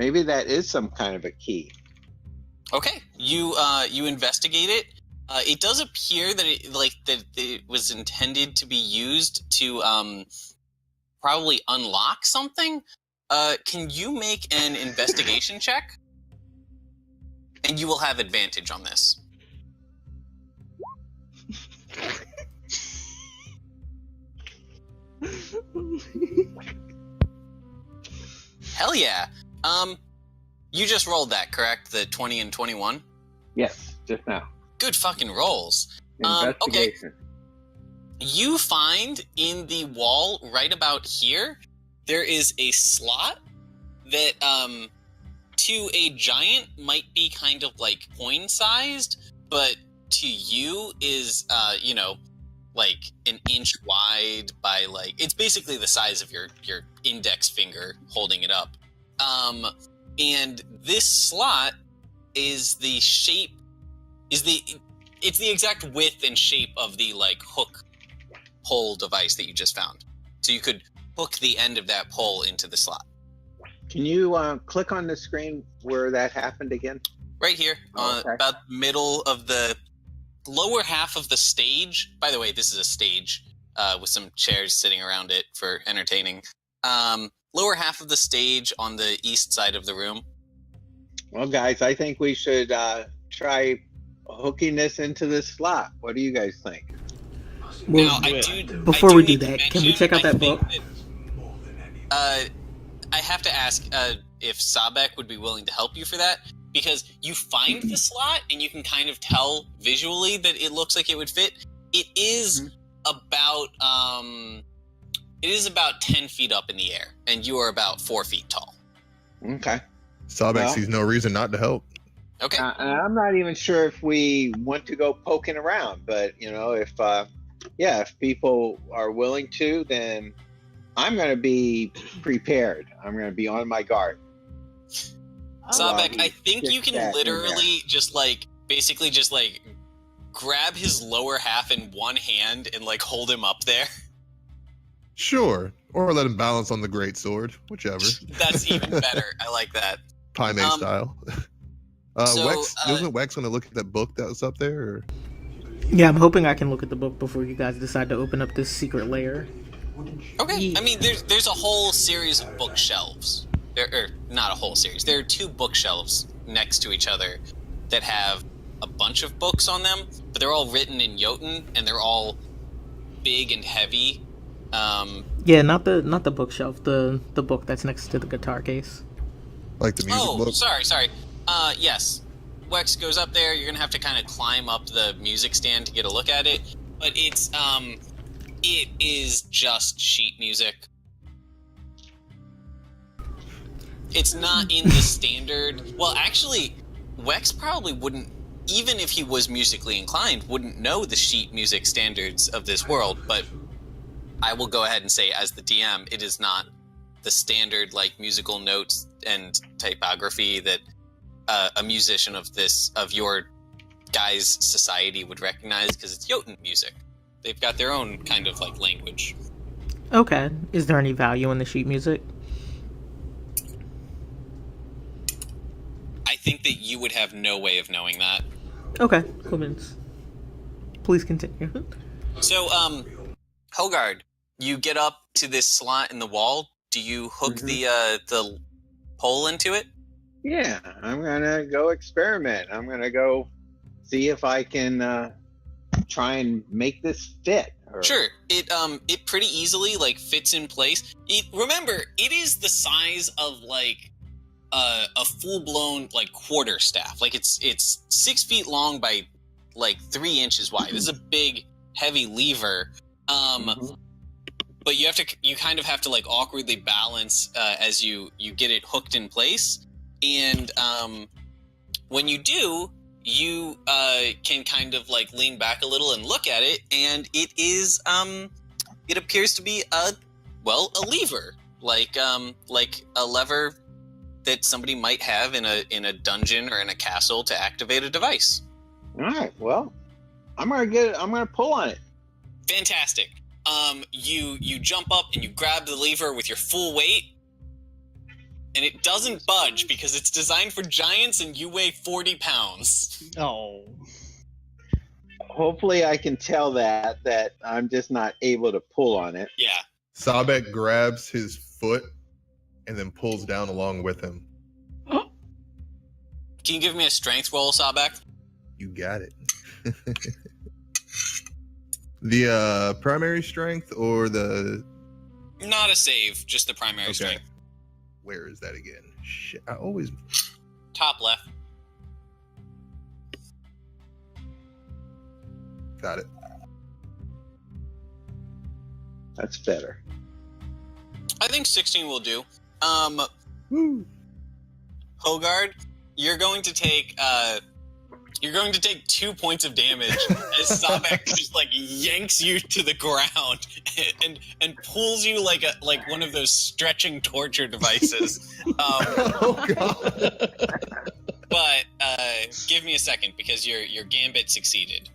S6: Maybe that is some kind of a key?
S1: Okay, you investigate it. It does appear that it was intended to be used to probably unlock something. Can you make an investigation check? And you will have advantage on this. Hell yeah. You just rolled that, correct? The 20 and 21?
S6: Yes, just now.
S1: Good fucking rolls.
S6: Investigation.
S1: Okay. You find in the wall right about here, there is a slot that, to a giant might be kind of like coin-sized, but to you is, like an inch wide by like, it's basically the size of your index finger holding it up. And this slot is the shape, it's the exact width and shape of the like hook pole device that you just found. So you could hook the end of that pole into the slot.
S6: Can you click on the screen where that happened again?
S1: Right here,
S6: Okay.
S1: about middle of the lower half of the stage. By the way, this is a stage with some chairs sitting around it for entertaining. Lower half of the stage on the east side of the room.
S6: Well, guys, I think we should try hooking this into this slot. What do you guys think?
S2: Well,
S1: Now,
S2: before
S1: I
S2: we do
S1: need to
S2: that, can we
S1: mention,
S2: check out
S1: I
S2: that
S1: think
S2: book?
S1: I have to ask if Sabek would be willing to help you for that, because you find the slot and you can kind of tell visually that it looks like it would fit. It is about 10 feet up in the air, and you are about 4 feet tall.
S6: Okay.
S4: Sabek sees no reason not to help.
S1: Okay.
S6: And I'm not even sure if we want to go poking around, but if people are willing to, then I'm going to be prepared. I'm going to be on my guard.
S1: Sabek, I think you
S6: Get
S1: can
S6: that in
S1: literally just grab his lower half in one hand and like hold him up there.
S4: Sure. Or let him balance on the great sword, whichever.
S1: That's even better. I like that.
S4: Pie May style.
S1: So,
S4: Wex, wasn't Wex going to look at that book that was up there? Or?
S2: Yeah, I'm hoping I can look at the book before you guys decide to open up this secret lair.
S1: Okay. I mean, there's a whole series of bookshelves. Not a whole series. There are 2 bookshelves next to each other that have a bunch of books on them, but they're all written in Jotun, and they're all big and heavy.
S2: Yeah, not the bookshelf. The book that's next to the guitar case.
S4: Like the music book?
S1: Sorry. Yes. Wex goes up there. You're gonna have to kind of climb up the music stand to get a look at it, but it is just sheet music. It's not in the standard. Well, actually, Wex probably wouldn't, even if he was musically inclined, wouldn't know the sheet music standards of this world, but I will go ahead and say, as the DM, it is not the standard, like, musical notes and typography that a musician of your guys' society would recognize, because it's Jotun music. They've got their own kind of, like, language.
S2: Okay. Is there any value in the sheet music?
S1: I think that you would have no way of knowing that.
S2: Okay, comments. Please continue.
S1: So, Hogard, you get up to this slot in the wall. Do you hook the pole into it?
S6: Yeah, I'm going to go experiment. I'm going to go see if I can try and make this fit.
S1: Sure. It pretty easily, like, fits in place. Remember, it is the size of, like, a full-blown, like, quarterstaff. Like, it's 6 feet long by, like, 3 inches wide. This is a big, heavy lever. But you kind of have to, like, awkwardly balance as you get it hooked in place. And when you do, you can kind of, like, lean back a little and look at it, and it is it appears to be a lever, like a lever that somebody might have in a dungeon or in a castle to activate a device.
S6: All right. Well, I'm gonna pull on it.
S1: Fantastic. You jump up and you grab the lever with your full weight, and it doesn't budge because it's designed for giants and you weigh 40 pounds.
S3: Oh.
S6: Hopefully I can tell that I'm just not able to pull on it.
S1: Yeah.
S4: Sabek grabs his foot and then pulls down along with him.
S1: Can you give me a strength roll, Sabak?
S4: You got it. The primary strength or the...
S1: Not a save, just the primary strength.
S4: Where is that again? Shit, I always...
S1: Top left.
S4: Got it.
S6: That's better.
S1: I think 16 will do.
S4: Woo.
S1: Hogard, you're going to take 2 points of damage as Sabek just like yanks you to the ground and pulls you like one of those stretching torture devices.
S4: Oh god.
S1: But give me a second because your gambit succeeded.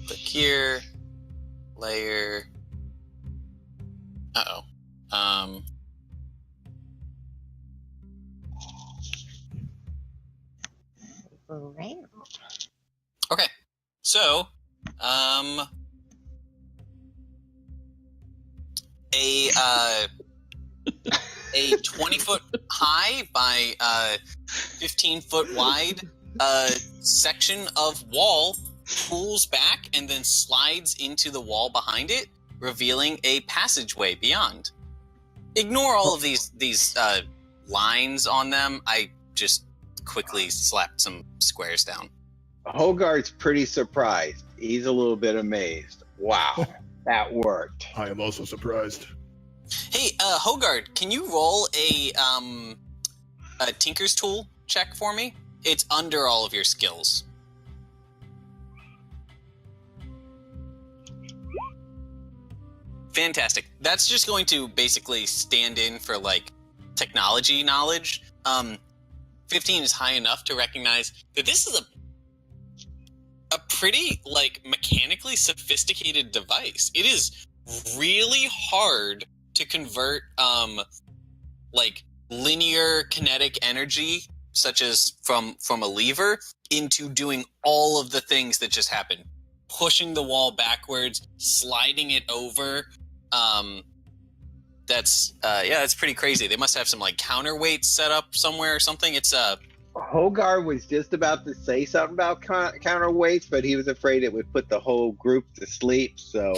S1: Click here, layer. Okay, so a 20-foot high by 15-foot wide section of wall pulls back and then slides into the wall behind it, revealing a passageway beyond. Ignore all of these lines on them. I just quickly slapped some squares down.
S6: Hogarth's pretty surprised. He's a little bit amazed. Wow, that worked.
S4: I am also surprised.
S1: Hey, Hogard, can you roll a Tinker's Tool check for me? It's under all of your skills. Fantastic. That's just going to basically stand in for, like, technology knowledge. 15 is high enough to recognize that this is a pretty, like, mechanically sophisticated device. It is really hard to convert, like, linear kinetic energy, such as from a lever, into doing all of the things that just happened. Pushing the wall backwards, sliding it over. That's pretty crazy. They must have some like counterweights set up somewhere or something. It's
S6: Hogarth was just about to say something about counterweights, but he was afraid it would put the whole group to sleep, so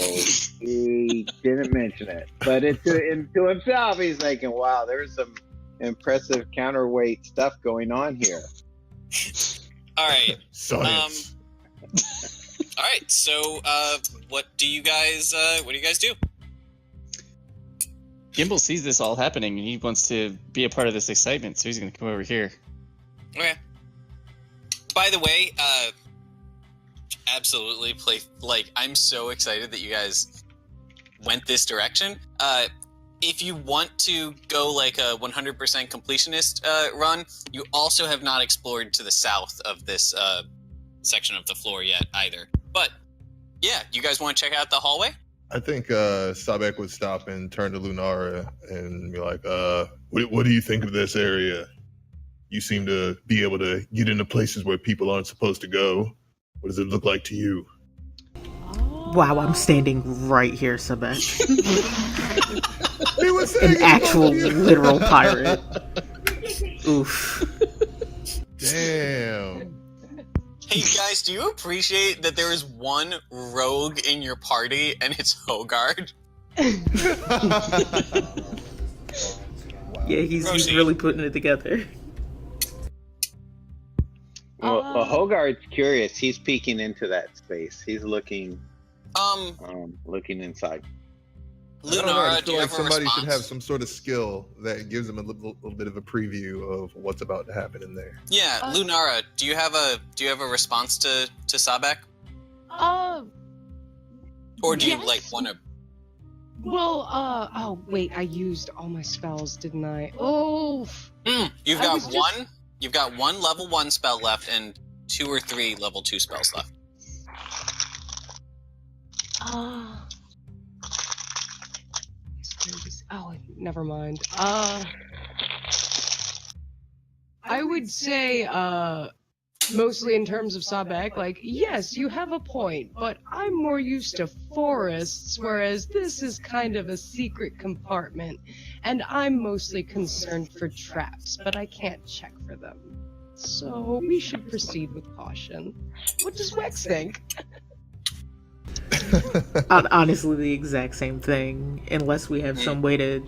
S6: he didn't mention it. But to himself, he's thinking, "Wow, there's some impressive counterweight stuff going on here."
S1: All right.
S4: Science.
S1: All right. So, what do you guys do?
S3: Gimbal sees this all happening and he wants to be a part of this excitement, so he's going to come over here.
S1: Okay. By the way, absolutely I'm so excited that you guys went this direction. If you want to go like a 100% completionist run, you also have not explored to the south of this section of the floor yet either. But yeah, you guys want to check out the hallway?
S4: I think Sabek would stop and turn to Lunara and be like, what do you think of this area? You seem to be able to get into places where people aren't supposed to go. What does it look like to you?
S2: Wow, I'm standing right here, Sabek.
S4: He was saying
S2: An actual literal pirate. Oof.
S4: Damn.
S1: Hey guys, do you appreciate that there is one rogue in your party and it's Hogard?
S2: Yeah, he's really putting it together.
S6: Well, Hogarth's curious. He's peeking into that space. He's looking inside.
S1: Lunara,
S4: I feel like somebody should have some sort of skill that gives them a little bit of a preview of what's about to happen in there.
S1: Yeah, Lunara, do you have a response to Sabek? Or do you want to?
S5: Well, oh wait, I used all my spells, didn't I? Oh.
S1: You've got one level 1 spell left and 2 or 3 level 2 spells left.
S5: Oh, never mind. I would say, mostly in terms of Sabek, like, yes, you have a point, but I'm more used to forests, whereas this is kind of a secret compartment, and I'm mostly concerned for traps, but I can't check for them. So we should proceed with caution. What does Wex think?
S2: Honestly, the exact same thing. Unless we have some way to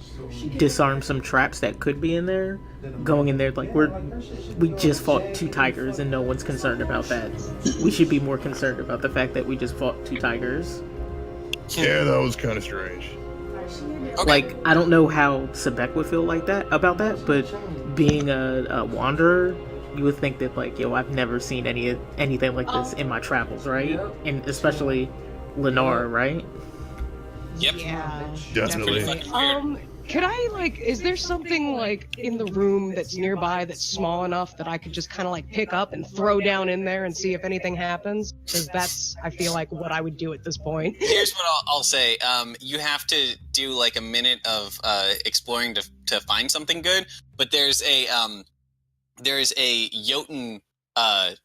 S2: disarm some traps that could be in there. Going in there, like, we just fought 2 tigers and no one's concerned about that. We should be more concerned about the fact that we just fought 2 tigers.
S4: Yeah, that was kind of strange.
S1: Okay.
S2: Like, I don't know how Sebek would feel like that about that, but being a wanderer, you would think that, like, yo, I've never seen anything like this in my travels, right? And especially Lenore, right?
S1: Yep.
S5: Yeah,
S4: Definitely.
S5: Could I, like, is there something, like, in the room that's nearby that's small enough that I could just kind of, like, pick up and throw down in there and see if anything happens? Because that's, I feel like, what I would do at this point.
S1: Here's what I'll say. You have to do, like, a minute of exploring to find something good, but there's a Jotun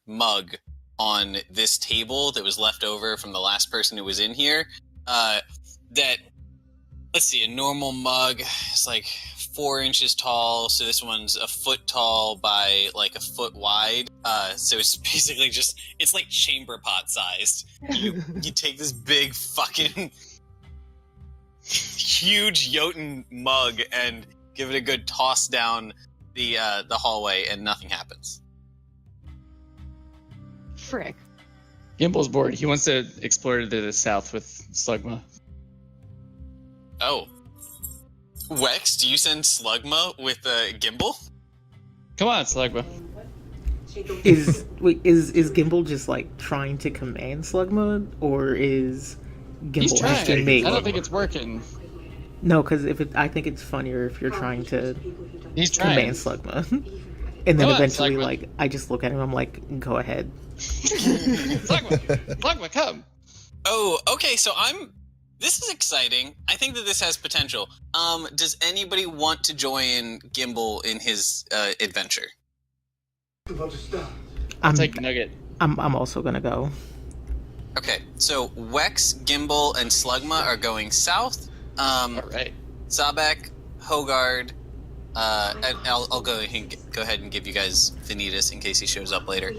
S1: mug on this table that was left over from the last person who was in here. That, let's see, a normal mug is like 4 inches tall, so this one's a foot tall by like a foot wide. So it's basically just, it's like chamber pot sized. You take this big fucking huge Jotun mug and give it a good toss down the hallway, and nothing happens.
S5: Frick.
S3: Gimble's bored. He wants to explore to the south with Slugma.
S1: Oh. Wex, do you send Slugma with Gimbal?
S3: Come on, Slugma.
S2: Is Gimbal just, like, trying to command Slugma, or is
S3: He's
S2: Gimbal
S3: trying.
S2: asking me?
S3: I don't think it's working.
S2: No, because I think it's funnier if you're trying to
S3: He's trying.
S2: command Slugma. And then
S3: Come on,
S2: eventually,
S3: Slugma.
S2: like, I just look at him, I'm like, go ahead.
S3: Slugma, come.
S1: Oh, okay, so this is exciting. I think that this has potential. Does anybody want to join Gimbal in his adventure?
S3: I'll take Nugget.
S2: I'm also gonna go.
S1: Okay, so Wex, Gimbal, and Slugma are going south.
S3: All right.
S1: Zabek, Hogard, and I'll go ahead and give you guys Vanitas in case he shows up later.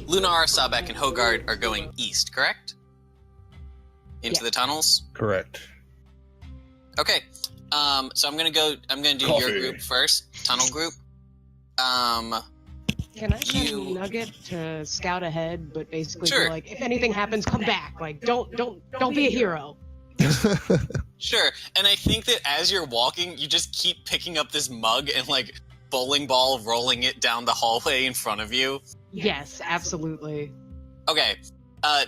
S1: Lunar, Sabek, and Hogard are going east, correct? Into the tunnels?
S4: Correct.
S1: Okay. So I'm gonna do your group first, tunnel group.
S5: Can I send Nugget to scout ahead, but basically
S1: Sure.
S5: be like, if anything happens, come back. Like, don't be a hero.
S1: Sure. And I think that as you're walking, you just keep picking up this mug and like bowling ball rolling it down the hallway in front of you.
S5: Yes, absolutely.
S1: Okay.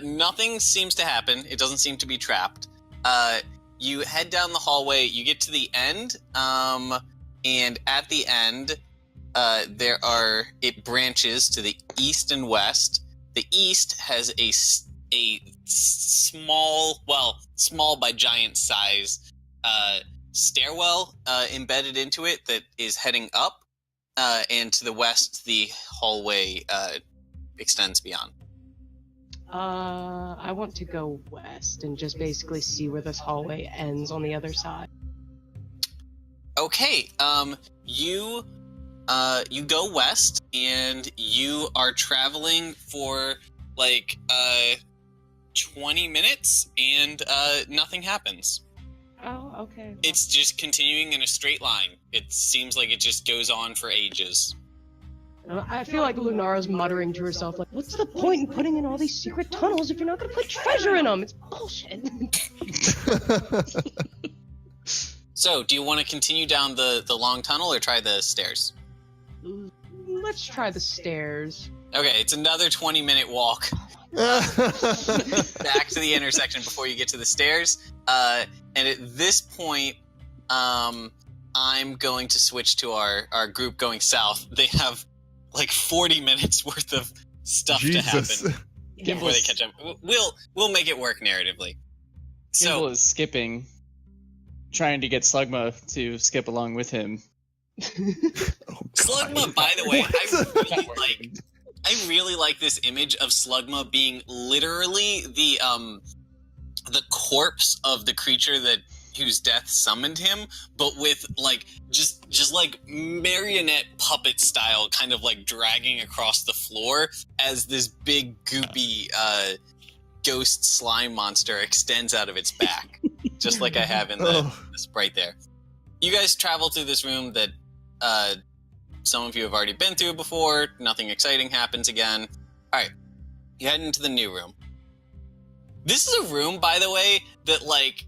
S1: Nothing seems to happen. It doesn't seem to be trapped. You head down the hallway. You get to the end. And at the end, it branches to the east and west. The east has a small by giant size, stairwell embedded into it that is heading up. And to the west, the hallway extends beyond.
S5: I want to go west and just basically see where this hallway ends on the other side.
S1: Okay, you go west, and you are traveling for, 20 minutes, and nothing happens.
S5: Oh, okay.
S1: It's just continuing in a straight line. It seems like it just goes on for ages.
S5: I feel like Lunara's muttering to herself, like, what's the point in putting in all these secret tunnels if you're not going to put treasure in them? It's bullshit.
S1: So, do you want to continue down the long tunnel or try the stairs?
S5: Let's try the stairs.
S1: Okay, it's another 20-minute walk back to the intersection before you get to the stairs. And at this point, I'm going to switch to our group going south. They have 40 minutes worth of stuff to happen before they catch up. We'll make it work narratively.
S3: Gimbal is skipping, trying to get Slugma to skip along with him.
S1: Slugma, by the way, I really like this image of Slugma being literally the corpse of the creature whose death summoned him, but with like just like marionette puppet style, kind of like dragging across the floor as this big goopy ghost slime monster extends out of its back, just like I have in the sprite there. You guys travel through this room that some of you have already been through before. Nothing exciting happens again. All right, you head into the new room. This is a room, by the way, that like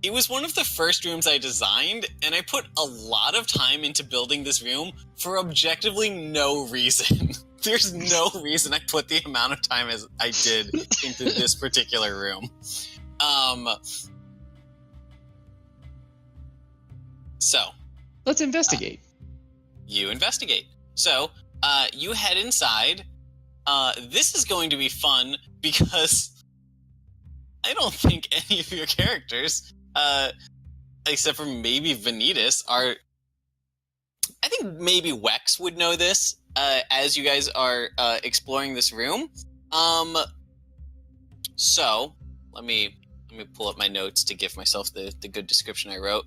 S1: it was one of the first rooms I designed, and I put a lot of time into building this room for objectively no reason. There's no reason I put the amount of time as I did into this particular room. So,
S3: let's investigate.
S1: You investigate. So, you head inside. This is going to be fun because I don't think any of your characters, except for maybe Vanitas, are... I think maybe Wex would know this, as you guys are exploring this room. So, let me pull up my notes to give myself the good description I wrote.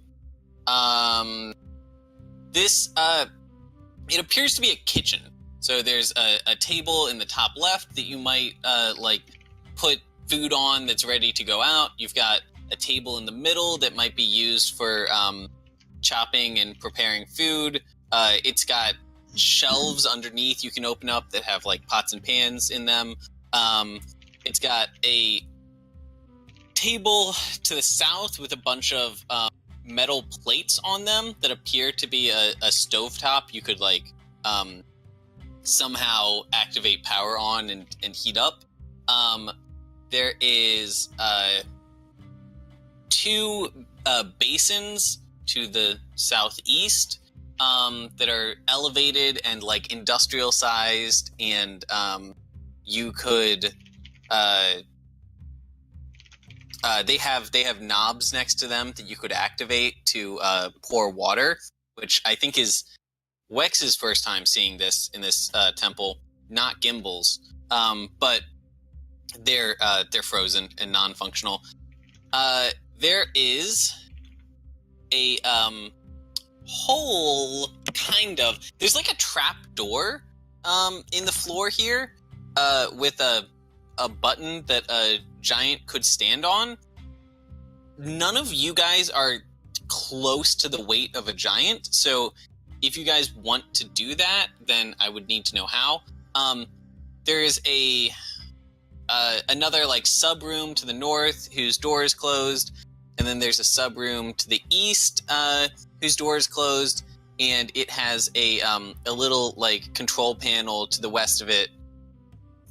S1: It appears to be a kitchen. So there's a table in the top left that you might like put food on that's ready to go out. You've got a table in the middle that might be used for chopping and preparing food. It's got shelves underneath you can open up that have like pots and pans in them. It's got a table to the south with a bunch of metal plates on them that appear to be a stovetop you could like somehow activate power on and heat up. There is two basins to the southeast that are elevated and like industrial sized, and you could they have knobs next to them that you could activate to pour water, which I think is Wex's first time seeing this in this temple, not Gimble's. But they're frozen and non-functional. There is a hole, kind of. There's like a trap door in the floor here with a button that a giant could stand on. None of you guys are close to the weight of a giant, so if you guys want to do that, then I would need to know how. There is another like sub room to the north whose door is closed, and then there's a sub room to the east whose door is closed, and it has a little like control panel to the west of it.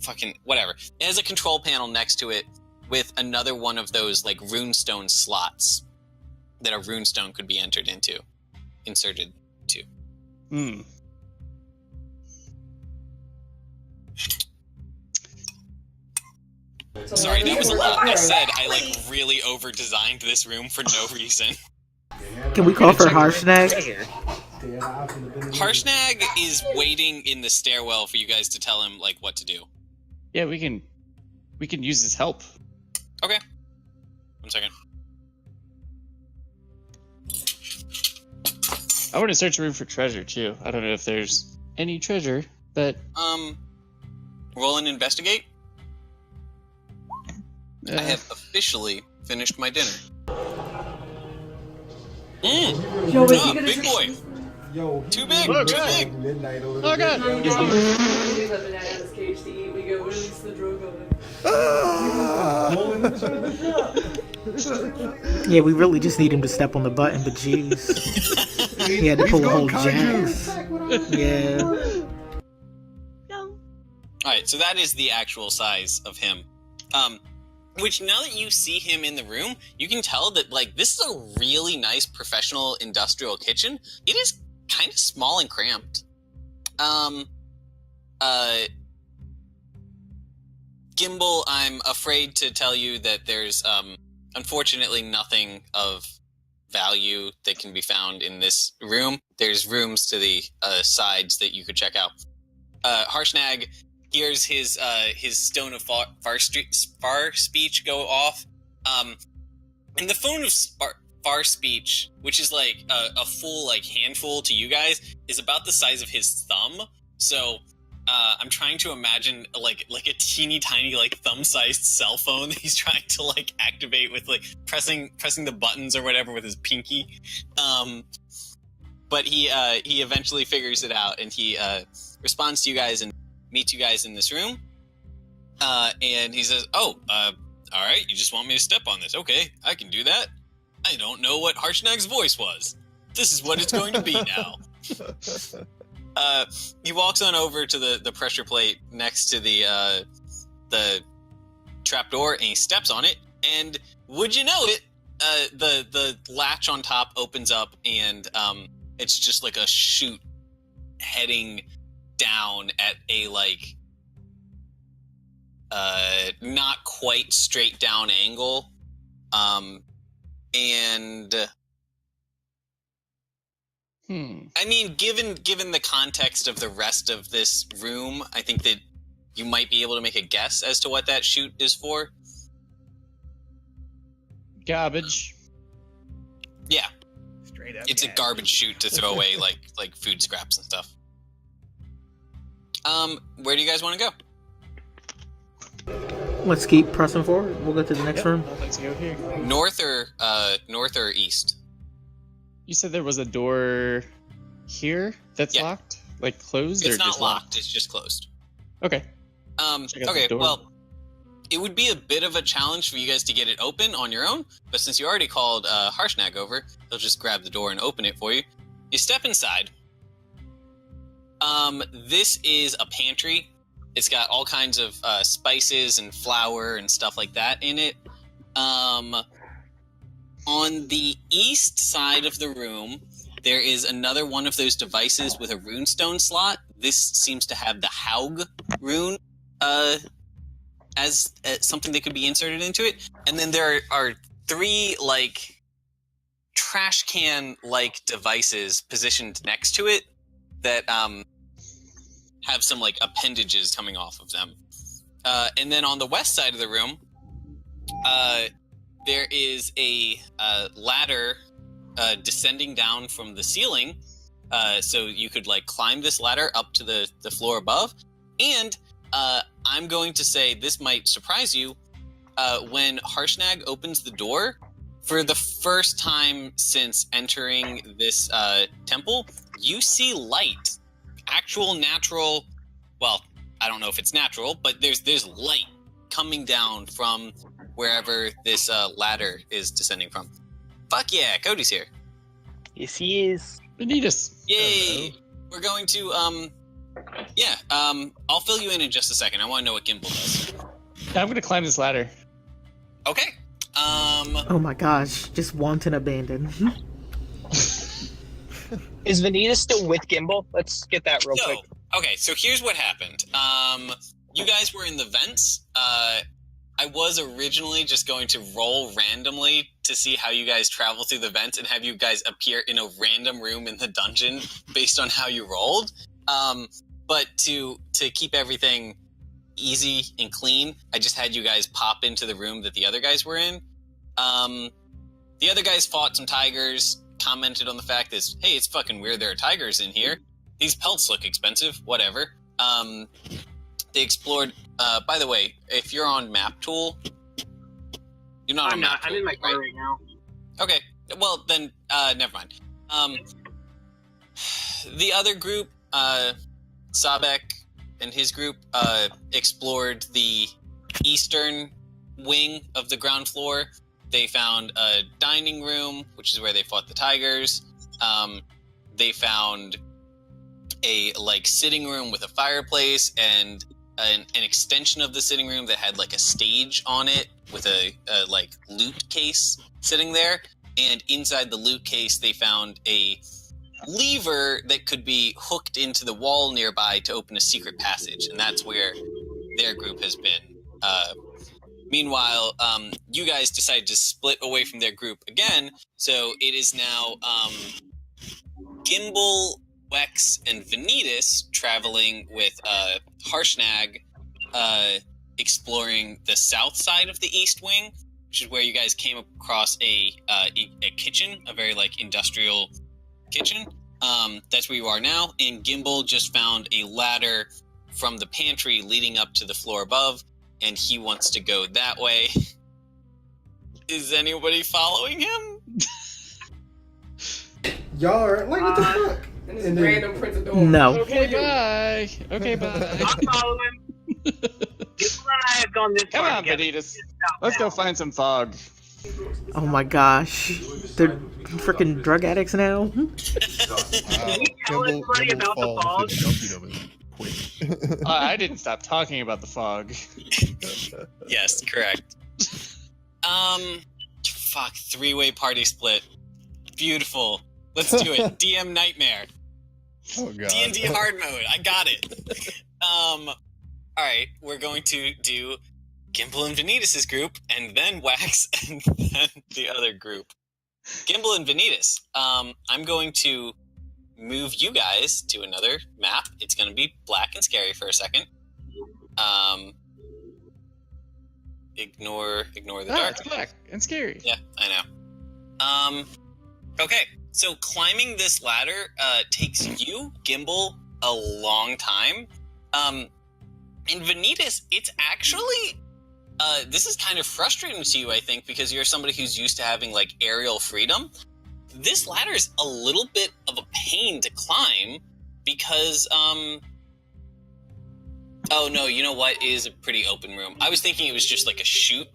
S1: Fucking whatever. It has a control panel next to it with another one of those like runestone slots that a runestone could be inserted to.
S3: Hmm.
S1: Sorry, that was a lot. I said I like really over-designed this room for no reason.
S2: Can we call for Harshnag?
S1: Harshnag is waiting in the stairwell for you guys to tell him like what to do.
S3: Yeah, we can use his help.
S1: Okay. 1 second.
S3: I want to search a room for treasure too. I don't know if there's any treasure, but
S1: roll and investigate. I have officially finished my dinner.
S7: Yo,
S1: big boy.
S8: Yo,
S1: Too big. Too big.
S8: Midnight over
S3: Oh god!
S7: He's nothing out of his cage to eat. We go, release the Drogo.
S2: Yeah, we really just need him to step on the button, but jeez. He had to pull a whole Jax. Yeah.
S1: Alright, so that is the actual size of him. Which, now that you see him in the room, you can tell that, like, this is a really nice professional industrial kitchen. It is kind of small and cramped. Gimbal, I'm afraid to tell you that there's, unfortunately nothing of value that can be found in this room. There's rooms to the sides that you could check out. Harshnag hears his stone of far speech go off. And the phone of far speech, which is like a full like handful to you guys, is about the size of his thumb. So I'm trying to imagine like a teeny tiny like thumb-sized cell phone that he's trying to like activate with like pressing the buttons or whatever with his pinky. But he eventually figures it out, and he responds to you guys and meets you guys in this room. And he says, "Oh, all right, you just want me to step on this? Okay, I can do that. I don't know what Harshnag's voice was. This is what it's going to be now." He walks on over to the pressure plate next to the trapdoor, and he steps on it. And would you know it, the latch on top opens up, and it's just like a chute heading down at a like not quite straight down angle. I mean, given the context of the rest of this room, I think that you might be able to make a guess as to what that chute is for.
S3: Garbage.
S1: Yeah.
S8: Straight up.
S1: It's a garbage chute to throw away like food scraps and stuff. Where do you guys want to go?
S2: Let's keep pressing forward. We'll go to the next room.
S3: Let's go here.
S1: North or east?
S3: You said there was a door here that's locked? Like closed?
S1: It's
S3: or
S1: not
S3: just
S1: locked, it's just closed.
S3: Okay.
S1: Okay, well, it would be a bit of a challenge for you guys to get it open on your own, but since you already called Harshnag over, he'll just grab the door and open it for you. You step inside. This is a pantry. It's got all kinds of spices and flour and stuff like that in it. On the east side of the room, there is another one of those devices with a runestone slot. This seems to have the Haug rune as something that could be inserted into it. And then there are three like trash can like devices positioned next to it that have some like appendages coming off of them. And then on the west side of the room, there is a ladder descending down from the ceiling, so you could like climb this ladder up to the floor above. And I'm going to say this might surprise you. When Harshnag opens the door, for the first time since entering this temple, you see light. Actual natural, well, I don't know if it's natural, but there's light coming down from wherever this ladder is descending from. Fuck yeah, Cody's here.
S8: Yes, he is.
S3: Vanitas.
S1: Yay! Hello. We're going to, I'll fill you in just a second. I want to know what Gimbal does.
S3: I'm going to climb this ladder.
S1: Okay.
S2: Oh my gosh, just wanton abandon.
S8: Is Vanitas still with Gimbal? Let's get that real quick.
S1: Okay, so here's what happened. You guys were in the vents. I was originally just going to roll randomly to see how you guys travel through the vents and have you guys appear in a random room in the dungeon based on how you rolled. But to keep everything easy and clean, I just had you guys pop into the room that the other guys were in. The other guys fought some tigers, commented on the fact that, hey, it's fucking weird there are tigers in here. These pelts look expensive, whatever. They explored. By the way, if you're on Map Tool, you're not on Map Tool.
S9: I'm in my car right now.
S1: Okay, well then, never mind. The other group, Sabek and his group, explored the eastern wing of the ground floor. They found a dining room, which is where they fought the tigers. They found a like sitting room with a fireplace and an extension of the sitting room that had like a stage on it with a like loot case sitting there. And inside the loot case, they found a lever that could be hooked into the wall nearby to open a secret passage. And that's where their group has been Meanwhile, you guys decide to split away from their group again, so it is now Gimbal, Wex, and Vanitas traveling with Harshnag, exploring the south side of the East Wing, which is where you guys came across a kitchen, a very like industrial kitchen. That's where you are now, and Gimbal just found a ladder from the pantry leading up to the floor above, and he wants to go that way. Is anybody following him?
S9: Y'all are like, what the fuck?
S7: And this random Prince of Dawn.
S2: No.
S3: Okay, bye. Okay, bye.
S10: I'm following. People and I have gone this
S3: Come
S10: far
S3: on,
S10: together.
S3: Vanitas. Let's go find some fog.
S2: Oh my gosh. They're freaking drug addicts now?
S4: Wow.
S10: tell everybody about the fog?
S3: I didn't stop talking about the fog.
S1: Yes, correct. Fuck, 3-way party split. Beautiful. Let's do it. DM Nightmare.
S4: Oh god.
S1: D&D hard mode. I got it. Alright, we're going to do Gimbal and Vanitas' group, and then Wax, and then the other group. Gimbal and Vanitas. I'm going to move you guys to another map. It's going to be black and scary for a second. Ignore the dark.
S3: It's black and scary.
S1: Yeah, I know. Okay, so climbing this ladder takes you, Gimbal, a long time. And Vanitas, it's actually this is kind of frustrating to you, I think, because you're somebody who's used to having like aerial freedom. This ladder is a little bit of a pain to climb because oh no, you know what? It is a pretty open room. I was thinking it was just like a chute,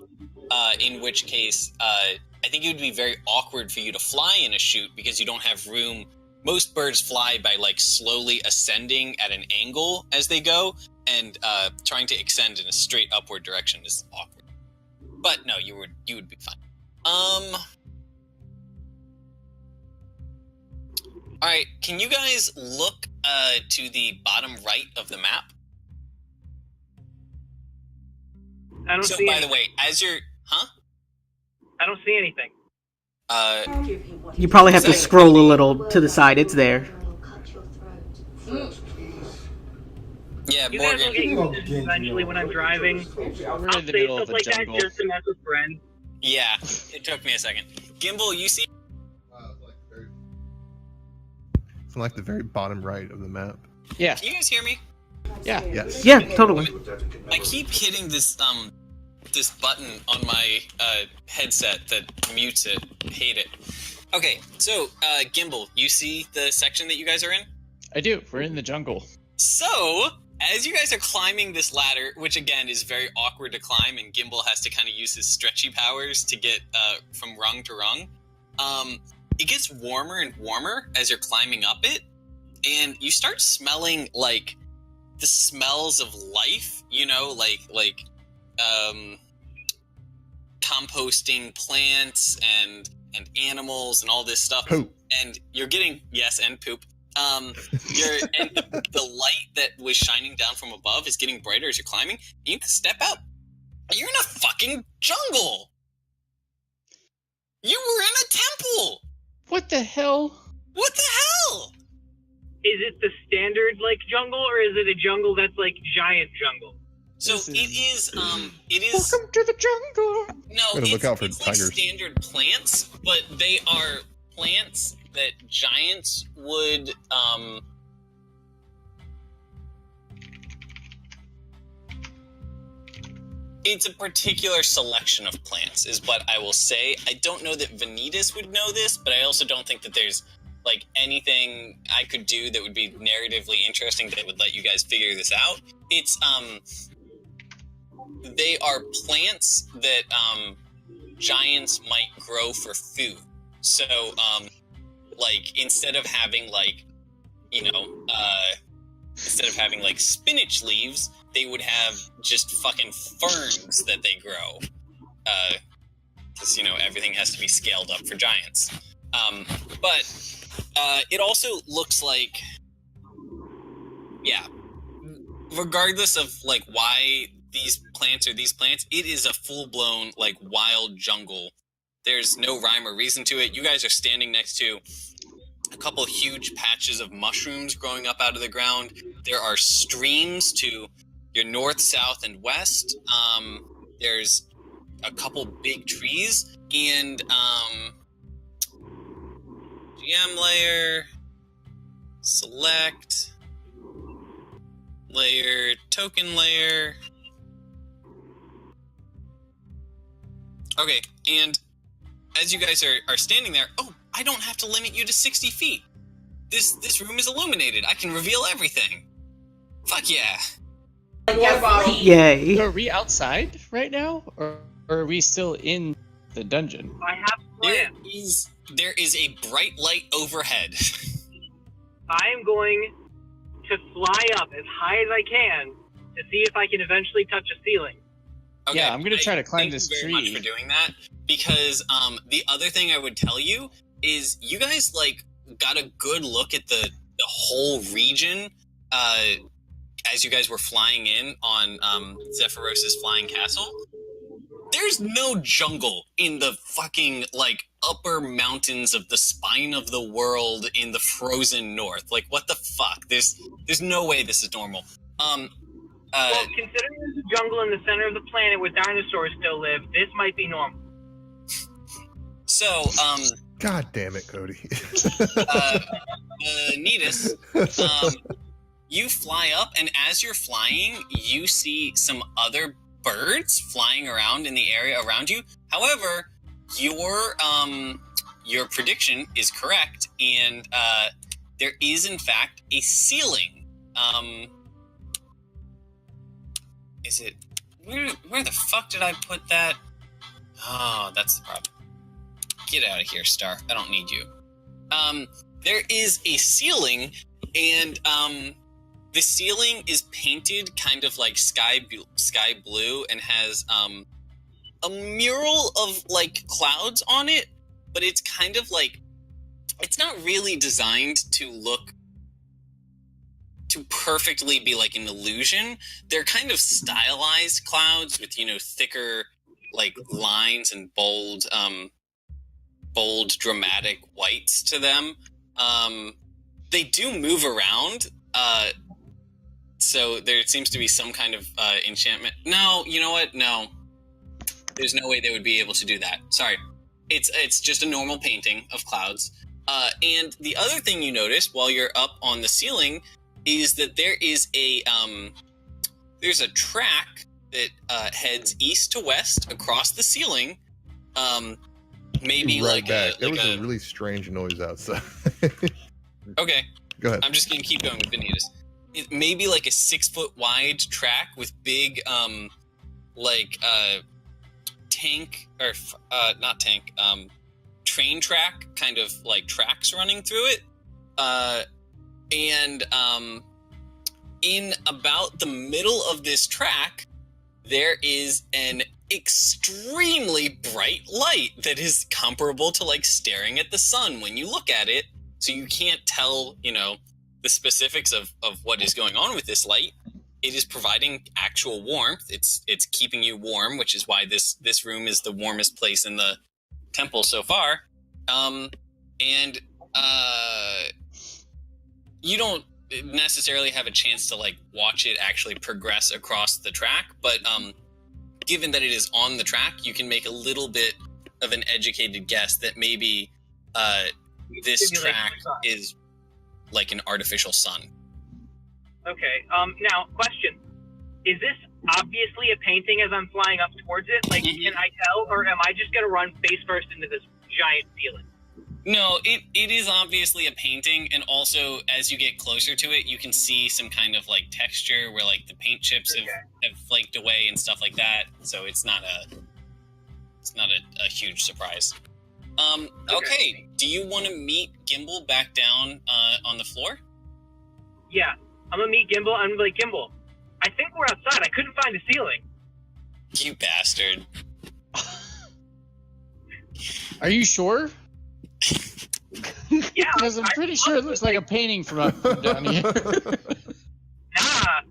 S1: in which case I think it would be very awkward for you to fly in a chute because you don't have room. Most birds fly by like slowly ascending at an angle as they go, and trying to extend in a straight upward direction is awkward. But no, you would be fine. All right, can you guys look to the bottom right of the map?
S10: I don't
S1: So,
S10: see
S1: by
S10: anything.
S1: the way, as you're,
S10: I don't see anything.
S2: You probably have to scroll a little to the side. It's there.
S1: Yeah,
S10: You guys will get
S1: Morgan.
S10: used to this eventually when I'm driving.
S3: We're
S10: I'll
S3: in the
S10: say
S3: middle
S10: stuff
S3: of a
S10: like
S3: jungle.
S10: that just to mess with friends.
S1: Yeah, it took me a second. Gimbal, you see?
S4: From like the very bottom right of the map.
S3: Yeah,
S1: Can you guys hear me?
S3: yeah.
S4: Yes.
S2: Yeah, totally.
S1: I keep hitting this this button on my headset that mutes it. Hate it. Okay, so Gimbal, you see the section that you guys are in?
S3: I do. We're in the jungle.
S1: So, as you guys are climbing this ladder, which again is very awkward to climb, and Gimbal has to kind of use his stretchy powers to get from rung to rung, it gets warmer and warmer as you're climbing up it, and you start smelling like the smells of life, you know, like composting plants and animals and all this stuff.
S4: Poop.
S1: And you're getting, yes, and poop. You're and the light that was shining down from above is getting brighter as you're climbing. You can step out. You're in a fucking jungle. You were in a temple.
S3: What the hell?
S1: What the hell?
S10: Is it the standard like jungle, or is it a jungle that's like giant jungle?
S1: So
S3: This
S1: it is.
S3: Welcome to the jungle.
S1: No,
S4: Gotta look out for
S1: it's like
S4: tigers.
S1: standard plants, but they are plants that giants would It's a particular selection of plants, is what I will say. I don't know that Vanitas would know this, but I also don't think that there's like anything I could do that would be narratively interesting that would let you guys figure this out. It's they are plants that giants might grow for food. So like instead of having like, you know, instead of having like spinach leaves, they would have just fucking ferns that they grow. Because, you know, everything has to be scaled up for giants. But it also looks like, yeah, regardless of like why these plants are these plants. It is a full-blown, like, wild jungle. There's no rhyme or reason to it. You guys are standing next to a couple huge patches of mushrooms growing up out of the ground. There are streams to your north, south, and west. There's a couple big trees, and GM layer, select, layer, token layer. Okay, and as you guys are standing there, I don't have to limit you to 60 feet. This room is illuminated. I can reveal everything. Fuck yeah.
S2: Yay.
S3: Are we outside right now, or are we still in the dungeon?
S10: I have a plan.
S1: There is a bright light overhead.
S10: I am going to fly up as high as I can to see if I can eventually touch a ceiling.
S1: Okay,
S3: yeah, I'm gonna try to climb this tree.
S1: Thank you very much for doing that, because the other thing I would tell you is you guys like got a good look at the whole region as you guys were flying in on Zephyros's flying castle. There's no jungle in the fucking like upper mountains of the spine of the world in the frozen north. Like, what the fuck? There's no way this is normal.
S10: Well, considering there's a jungle in the center of the planet where dinosaurs still live, this might be normal.
S1: So,
S4: God damn it, Cody.
S1: Neatus, you fly up, and as you're flying, you see some other birds flying around in the area around you. However, your prediction is correct, and there is, in fact, a ceiling. Is it... Where the fuck did I put that? Oh, that's the problem. Get out of here, Star. I don't need you. There is a ceiling, and the ceiling is painted kind of like sky blue and has a mural of like clouds on it, but it's kind of like, it's not really designed to look to perfectly be like an illusion. They're kind of stylized clouds with, thicker like lines and bold dramatic whites to them. They do move around, so there seems to be some kind of enchantment. No, you know what? No. There's no way they would be able to do that. Sorry. It's just a normal painting of clouds. And the other thing you notice while you're up on the ceiling is that there is there's a track that heads east to west across the ceiling. Maybe
S4: right
S1: like
S4: back. There was a really strange noise outside.
S1: Okay.
S4: Go ahead.
S1: I'm just gonna keep going with Vanitas. It may be like a 6-foot wide track with big tank or not tank train track kind of like tracks running through it, and in about the middle of this track there is an extremely bright light that is comparable to like staring at the sun when you look at it, so you can't tell the specifics of what is going on with this light. It is providing actual warmth. It's keeping you warm, which is why this room is the warmest place in the temple so far. And you don't necessarily have a chance to like watch it actually progress across the track, but given that it is on the track, you can make a little bit of an educated guess that maybe this track is like an artificial sun.
S10: Okay, now, question. Is this obviously a painting as I'm flying up towards it? Like, can I tell, or am I just going to run face first into this giant ceiling?
S1: No, it is obviously a painting, and also, as you get closer to it, you can see some kind of, like, texture where, like, the paint chips have flaked away and stuff like that, so it's not a huge surprise. Okay, do you want to meet Gimbal back down on the floor?
S10: Yeah. I'm gonna meet Gimbal. I'm gonna be like, Gimbal, I think we're outside. I couldn't find the ceiling.
S1: You bastard.
S3: Are you sure?
S10: Yeah.
S3: Because I'm pretty sure it looks like a painting from down here.
S10: Nah.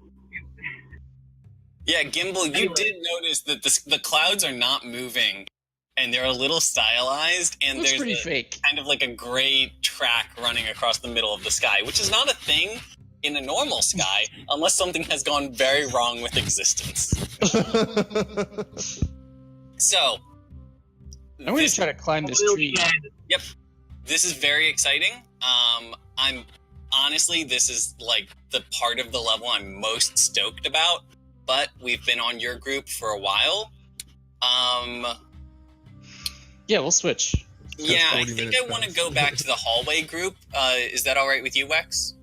S1: Yeah, Yeah, Gimbal, you did notice that the clouds are not moving, and they're a little stylized, and
S3: Looks
S1: there's
S3: pretty fake.
S1: kind of like a gray track running across the middle of the sky, which is not a thing in a normal sky unless something has gone very wrong with existence. So,
S3: I'm going to try to climb this tree.
S1: Yep, this is very exciting. Honestly, this is like the part of the level I'm most stoked about, but we've been on your group for a while.
S3: Yeah, we'll switch.
S1: Yeah, I think I want to go back to the hallway group. Is that all right with you, Wex?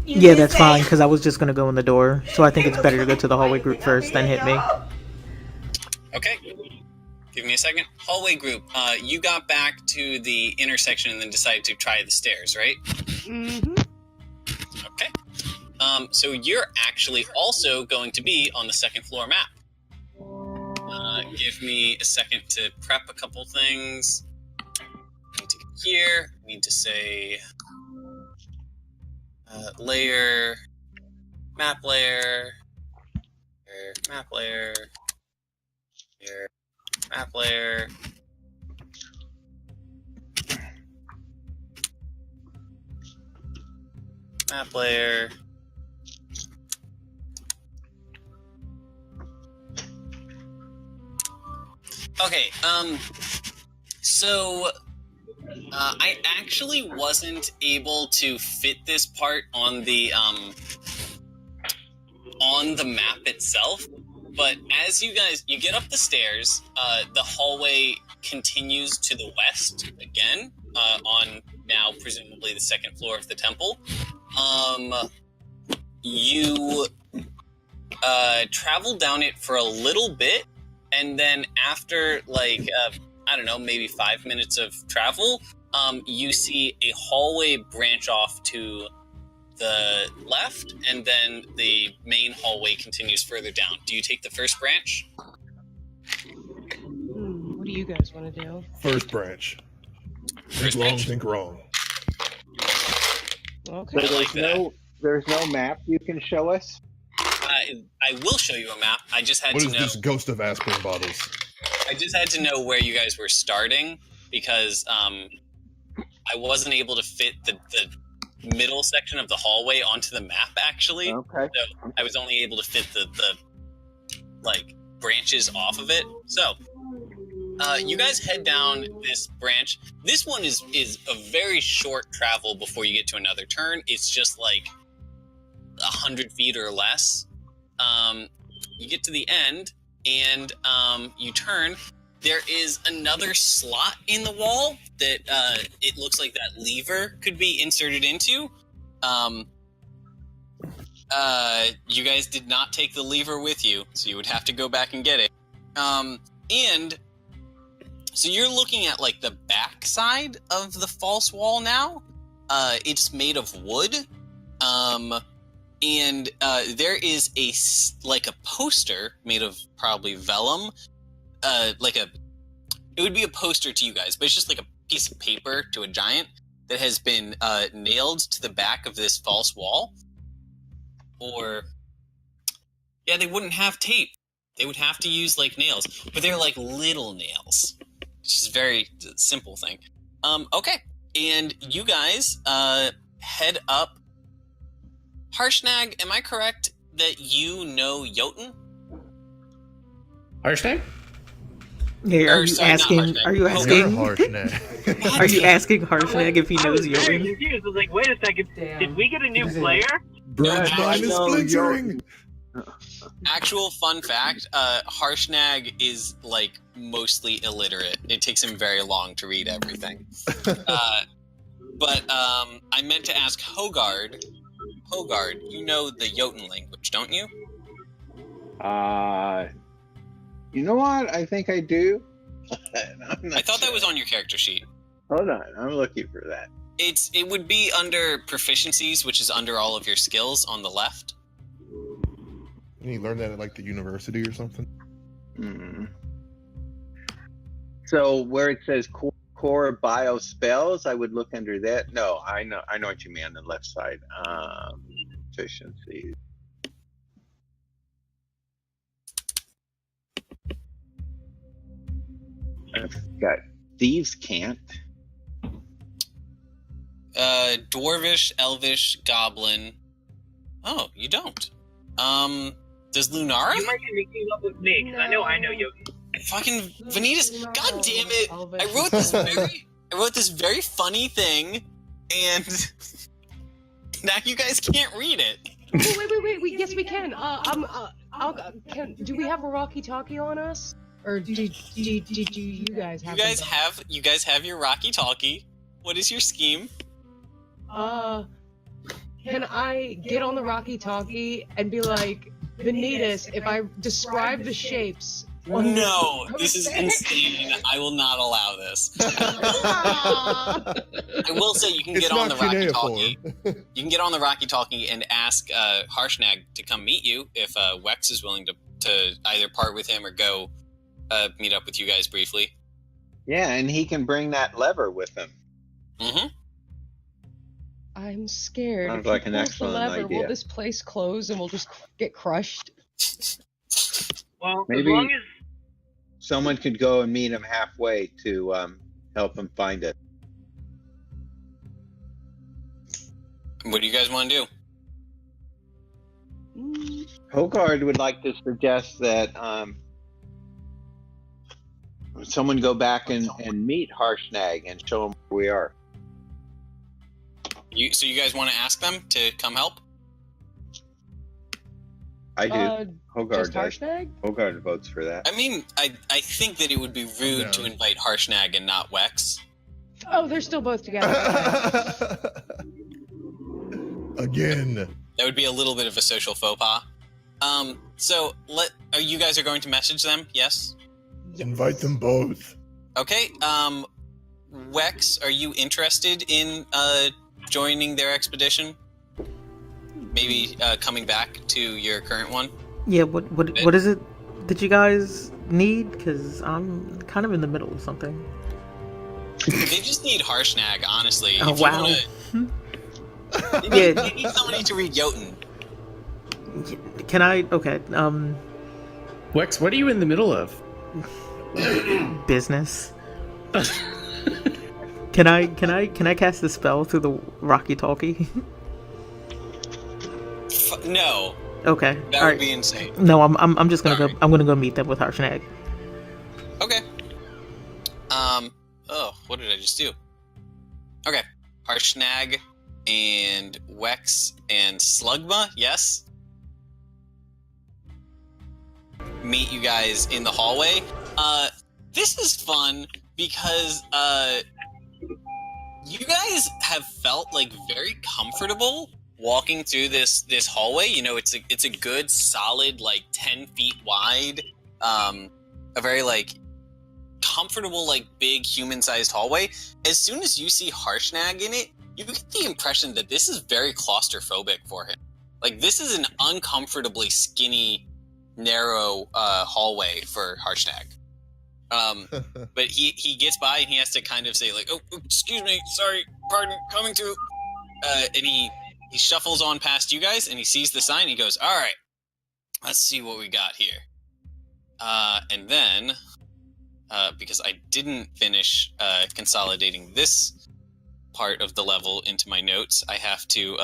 S2: Yeah, that's fine, because I was just going to go in the door. So I think it's better to go to the hallway group first, then hit me.
S1: Okay. Give me a second. Hallway group, you got back to the intersection and then decided to try the stairs, right?
S5: Mm-hmm.
S1: Okay. So you're actually also going to be on the second floor map. Give me a second to prep a couple things. Need to get here. Need to say layer, map layer, map layer, map layer. Map layer. Okay, so I actually wasn't able to fit this part on the map itself, but as you get up the stairs, the hallway continues to the west again, on now presumably the second floor of the temple. You travel down it for a little bit, and then after like I don't know, maybe 5 minutes of travel, you see a hallway branch off to the left, and then the main hallway continues further down. Do you take the first branch?
S5: What do you guys want to do?
S11: First branch. Think wrong.
S5: Okay.
S6: So there's no map you can show us?
S1: I will show you a map. I just had
S11: What
S1: to
S11: is
S1: know.
S11: this ghost of aspirin bottles?
S1: I just had to know where you guys were starting, because I wasn't able to fit the middle section of the hallway onto the map, actually.
S6: Okay.
S1: So I was only able to fit the like branches off of it. So you guys head down this branch. This one is a very short travel before you get to another turn. It's just like 100 feet or less. You get to the end, and you turn. There is another slot in the wall that it looks like that lever could be inserted into. You guys did not take the lever with you, so you would have to go back and get it. And so you're looking at like the back side of the false wall now. It's made of wood. And there is a poster made of probably vellum. It would be a poster to you guys, but it's just like a piece of paper to a giant that has been nailed to the back of this false wall. Or, yeah, they wouldn't have tape. They would have to use like nails, but they're like little nails, which is a very simple thing. Okay, and you guys head up. Harshnag, am I correct that you know Jotun?
S2: Harshnag? Yeah, are you asking? Are you asking
S4: Harshnag?
S2: Are you asking Harshnag if he knows
S10: I was very
S2: Jotun?
S10: confused. I was like, wait a second. Did we get a new player?
S11: Branch line is splintering.
S1: Actual fun fact, Harshnag is like mostly illiterate. It takes him very long to read everything. But I meant to ask Hogard. Hogard, you know the Jotun language, don't you?
S6: You know what? I think I do.
S1: I thought that was on your character sheet.
S6: Hold on, I'm looking for that.
S1: It would be under proficiencies, which is under all of your skills on the left.
S4: You learned that at like the university or something?
S6: So where it says core bio spells, I would look under that. No, I know what you mean on the left side. Efficiency. I've got thieves can't.
S1: Dwarvish, Elvish, Goblin. Oh, you don't. Does Lunara?
S10: You might be mixing up with me, because I know you.
S1: Fucking Vanitas! God damn it! I wrote this very funny thing, and now you guys can't read it.
S5: Wait. Yes, we can. Do we have a walkie-talkie on us? Or did you guys have?
S1: You guys have your walkie-talkie. What is your scheme?
S5: Can I get on the walkie-talkie and be like, Vanitas, if I describe the shapes?
S1: No, this is insane. I will not allow this. I will say you can get on the walkie-talkie. You can get on the walkie-talkie and ask Harshnag to come meet you if Wex is willing to either part with him or go meet up with you guys briefly.
S6: Yeah, and he can bring that lever with him.
S1: Mm-hmm.
S5: I'm scared.
S6: Sounds like an excellent idea.
S5: Will this place close and we'll just get crushed?
S10: Well,
S6: maybe
S10: as long as
S6: someone could go and meet him halfway to help him find it.
S1: What do you guys want to do?
S6: Hogard would like to suggest that someone go back and meet Harshnag and show him where we are.
S1: So you guys want to ask them to come help?
S6: I do. Hogard does.
S5: Harshnag?
S6: Hogard votes for that.
S1: I mean, I think that it would be rude to invite Harshnag and not Wex.
S5: Oh, they're still both together.
S11: Again.
S1: That would be a little bit of a social faux pas. So you guys are going to message them? Yes?
S11: Invite them both.
S1: Okay. Wex, are you interested in joining their expedition? Maybe coming back to your current one?
S2: Yeah, what is it that you guys need? Because I'm kind of in the middle of something.
S1: They just need Harshnag, honestly.
S2: Oh,
S1: if
S2: wow.
S1: They need somebody to read Jotun.
S2: Can I? Okay.
S3: Wex, what are you in the middle of?
S2: Business. Can I cast the spell through the walkie-talkie?
S1: No.
S2: Okay.
S1: That would be insane.
S2: No, I'm just gonna go. I'm gonna go meet them with Harshnag.
S1: Okay. Oh, what did I just do? Okay. Harshnag and Wex and Slugma, yes? Meet you guys in the hallway. This is fun because, you guys have felt, like, very comfortable walking through this hallway. You know, it's a good, solid, like, 10 feet wide, a very, like, comfortable, like, big human-sized hallway. As soon as you see Harshnag in it, you get the impression that this is very claustrophobic for him. Like, this is an uncomfortably skinny, narrow hallway for Harshnag. But he gets by and he has to kind of say, like, oh, excuse me, sorry, pardon, coming to... and he shuffles on past you guys, and he sees the sign, and he goes, all right, let's see what we got here. And then, because I didn't finish consolidating this part of the level into my notes, I have to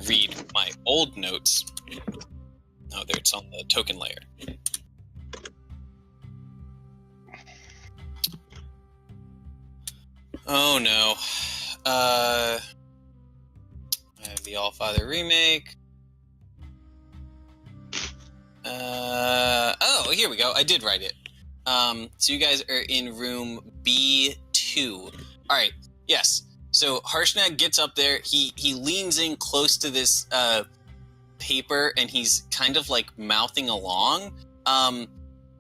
S1: read my old notes. Oh, there, it's on the token layer. Oh no. I have the Allfather remake. Oh, here we go. I did write it. So you guys are in room B2. Alright, yes. So Harshnag gets up there, he leans in close to this paper, and he's kind of like mouthing along.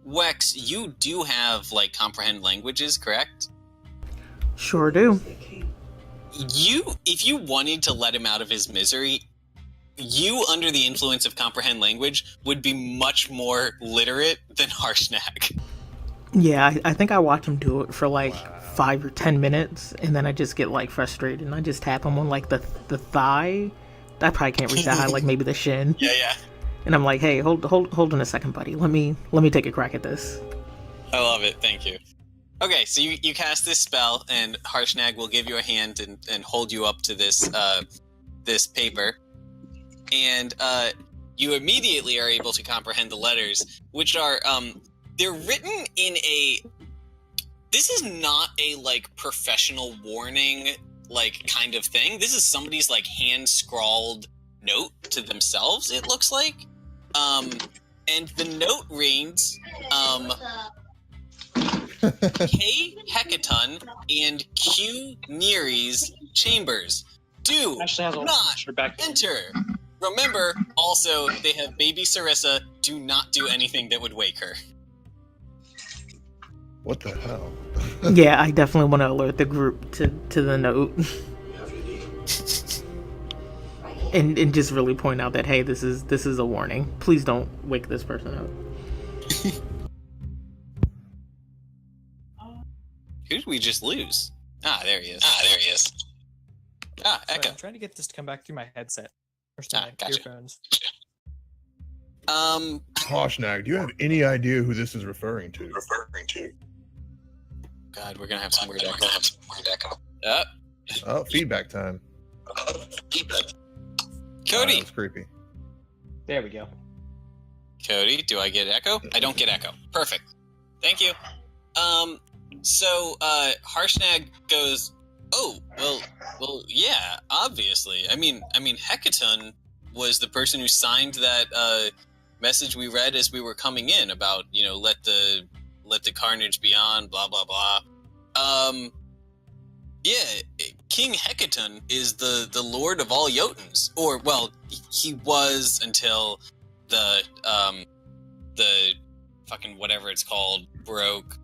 S1: Wex, you do have like comprehend languages, correct?
S2: Sure do.
S1: If you wanted to let him out of his misery, you, under the influence of comprehend language, would be much more literate than Harshnag.
S2: Yeah, I think I watch him do it for like 5 or 10 minutes, and then I just get like frustrated, and I just tap him on like the thigh. I probably can't reach that high, like maybe the shin.
S1: Yeah.
S2: And I'm like, hey, hold on a second, buddy. Let me take a crack at this.
S1: I love it. Thank you. Okay, so you cast this spell, and Harshnag will give you a hand and hold you up to this this paper, and you immediately are able to comprehend the letters, which are they're written in a. This is not a like professional warning like kind of thing. This is somebody's like hand scrawled note to themselves. It looks like, and the note reads, K. Hecaton and Q. Nere's chambers. Do not enter. Remember, also, they have baby Sarissa. Do not do anything that would wake her.
S4: What the hell?
S2: Yeah, I definitely want to alert the group to the note. and just really point out that, hey, this is a warning. Please don't wake this person up.
S1: Who did we just lose? There he is. Echo.
S12: Sorry, I'm trying to get this to come back through my headset. Or my
S1: gotcha.
S12: earphones.
S11: Harshnag, do you have any idea who this is referring to?
S1: God, we're gonna have some weird echo.
S4: Oh, feedback time.
S1: Cody.
S4: That's creepy.
S3: There we go.
S1: Cody, do I get echo? I don't get echo. Perfect. Thank you. So Harshnag goes, oh, well, yeah, obviously. I mean, Hecaton was the person who signed that message we read as we were coming in about, let the carnage be on, blah blah blah. Yeah, King Hecaton is the lord of all Jotuns, or well, he was until the fucking whatever it's called broke.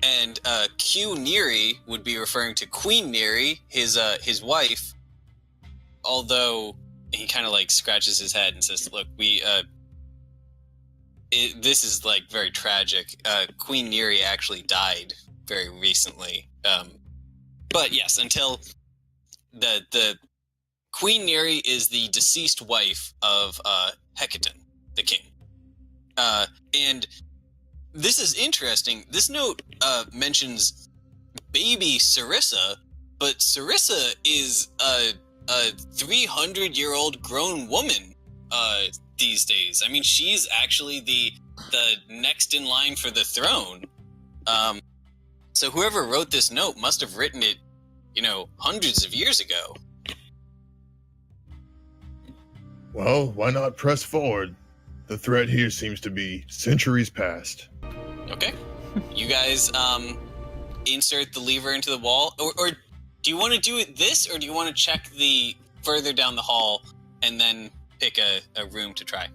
S1: And Q Neri would be referring to Queen Neri, his wife. Although he kind of like scratches his head and says, "Look, this is like very tragic. Queen Neri actually died very recently. But yes, until the Queen Neri is the deceased wife of Hecaton, the king. And this is interesting. This note mentions baby Sarissa, but Sarissa is a 300-year-old grown woman these days. I mean, she's actually the next in line for the throne. So whoever wrote this note must have written it, hundreds of years ago.
S11: Well, why not press forward? The threat here seems to be centuries past.
S1: Okay. You guys insert the lever into the wall, or do you want to do it this, or do you want to check the further down the hall and then pick a room to try?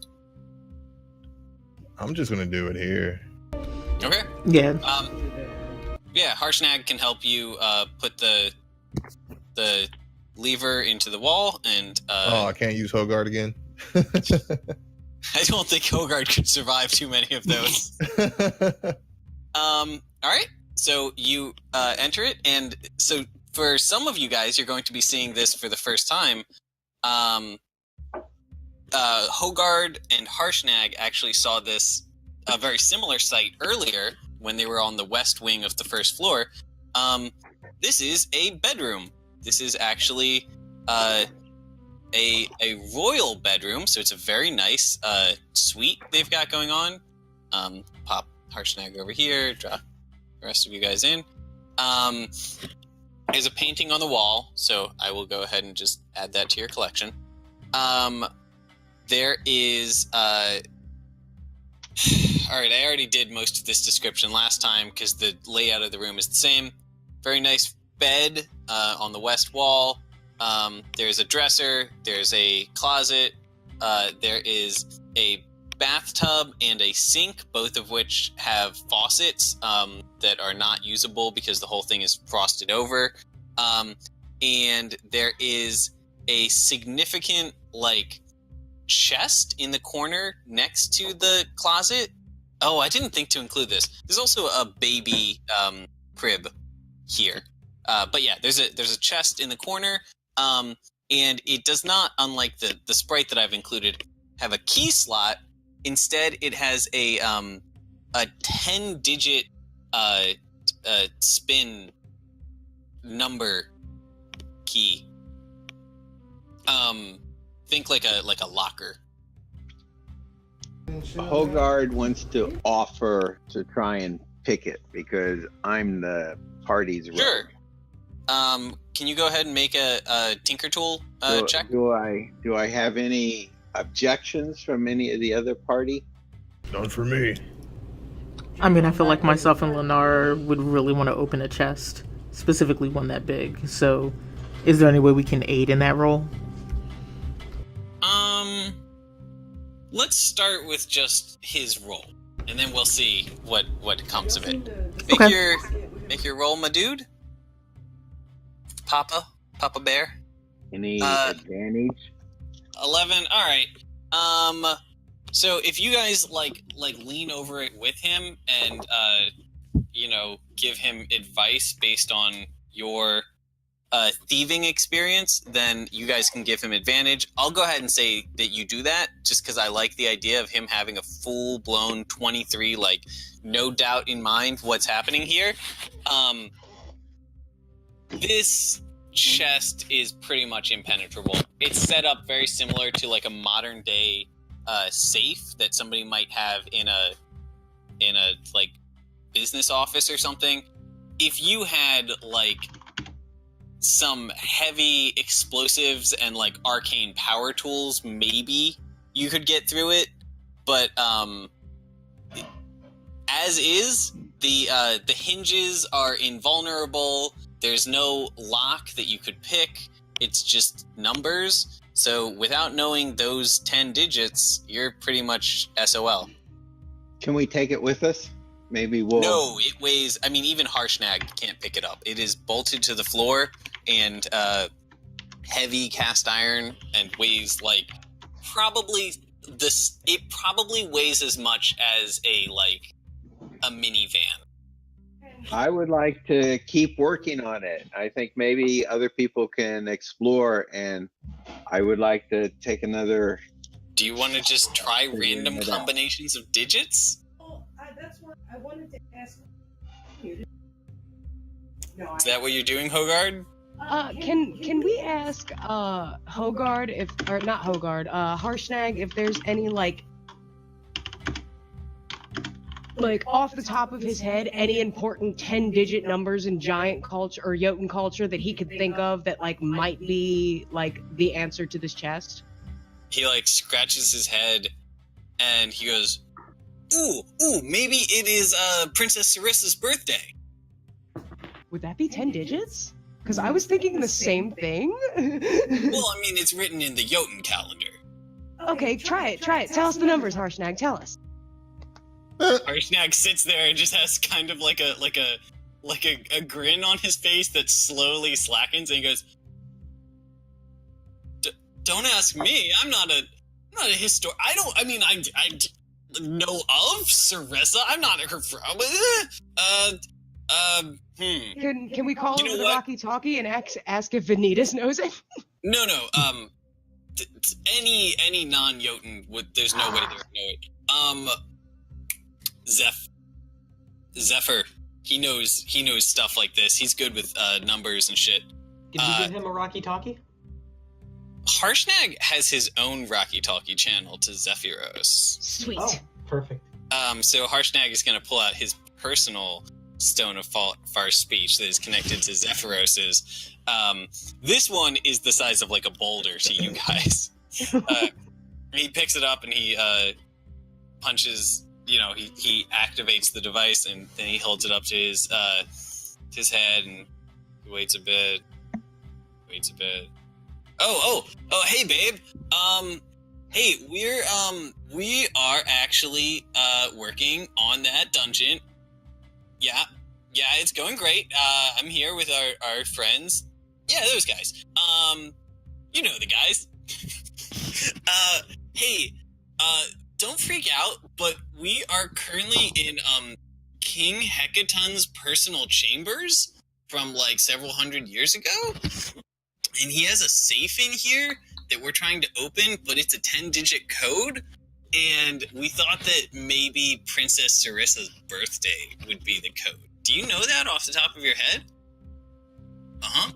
S4: I'm just gonna do it here.
S1: Okay.
S2: Yeah.
S1: Yeah, Harshnag can help you put the lever into the wall, and
S4: I can't use Hogard again.
S1: I don't think Hogard could survive too many of those. All right, so you enter it, and so for some of you guys, you're going to be seeing this for the first time. Hogard and Harshnag actually saw this a very similar sight earlier when they were on the west wing of the first floor. This is a bedroom. This is actually a royal bedroom, so it's a very nice suite they've got going on. Pop Harshnag over here, drop the rest of you guys in. There's a painting on the wall, so I will go ahead and just add that to your collection. There is all right, I already did most of this description last time because the layout of the room is the same. Very nice bed on the west wall. There's a dresser. There's a closet. There is a bathtub and a sink, both of which have faucets that are not usable because the whole thing is frosted over. And there is a significant, chest in the corner next to the closet. Oh, I didn't think to include this. There's also a baby crib here. But yeah, there's a chest in the corner. And it does not, unlike the sprite that I've included, have a key slot. Instead, it has a a 10-digit spin number key. Think like a locker.
S6: Hogard wants to offer to try and pick it because I'm the party's rep.
S1: Sure. Can you go ahead and make a Tinker Tool check?
S6: Do I have any objections from any of the other party?
S11: None for me.
S2: I mean, I feel like myself and Lennar would really want to open a chest, specifically one that big. So, is there any way we can aid in that role?
S1: Let's start with just his roll, and then we'll see what comes of it. Make your roll, my dude. Papa Bear.
S6: Any advantage?
S1: 11. All right. So if you guys like lean over it with him and give him advice based on your thieving experience, then you guys can give him advantage. I'll go ahead and say that you do that just because I like the idea of him having a full-blown 23, like, no doubt in mind what's happening here. This chest is pretty much impenetrable. It's set up very similar to like a modern day safe that somebody might have in a like business office or something. If you had like some heavy explosives and like arcane power tools, maybe you could get through it, but as is, the hinges are invulnerable. There's no lock that you could pick. It's just numbers. So without knowing those 10 digits, you're pretty much SOL.
S6: Can we take it with us? Maybe we'll...
S1: No, it weighs... I mean, even Harshnag can't pick it up. It is bolted to the floor and heavy cast iron and weighs like probably this. It probably weighs as much as a minivan.
S6: I would like to keep working on it. I think maybe other people can explore, and I would like to take another...
S1: Do you want to just try random combinations of digits?
S7: That's what I wanted to ask.
S1: Is that what you're doing, Hogard?
S5: Can we ask Hogard Harshnag if there's any like off the top of his head any important 10-digit numbers in giant culture or Jotun culture that he could think of that like might be like the answer to this chest?
S1: He like scratches his head and he goes, Ooh, maybe it is Princess Sarissa's birthday.
S5: Would that be 10 digits? Because I was thinking the same thing.
S1: Well, I mean, it's written in the Jotun calendar.
S5: Okay, try it. Tell us the numbers, Harshnag. Tell us.
S1: Harshnag sits there and just has kind of like a grin on his face that slowly slackens, and he goes, "Don't ask me. I'm not a historian. I know of Sarissa. I'm not her friend.
S5: Can we call over the walkie-talkie and ask if Vanitas knows it?
S1: No. Any non-Jotun would. There's no way they would know it. Zephyr. He knows stuff like this. He's good with numbers and shit.
S12: Did we give him a walkie-talkie?
S1: Harshnag has his own walkie-talkie channel to Zephyros.
S5: Sweet.
S12: Oh, perfect.
S1: So Harshnag is going to pull out his personal Stone of Far Speech that is connected to Zephyros's. This one is the size of like a boulder to you guys. He picks it up and he punches. He activates the device and then he holds it up to his head and he waits a bit. Oh, hey babe. Hey, we are actually working on that dungeon. Yeah, it's going great. I'm here with our friends. Yeah, those guys. You know the guys. Hey, don't freak out, but we are currently in King Hecaton's personal chambers from like several hundred years ago. And he has a safe in here that we're trying to open, but it's a 10-digit code. And we thought that maybe Princess Sarissa's birthday would be the code. Do you know that off the top of your head? Uh-huh.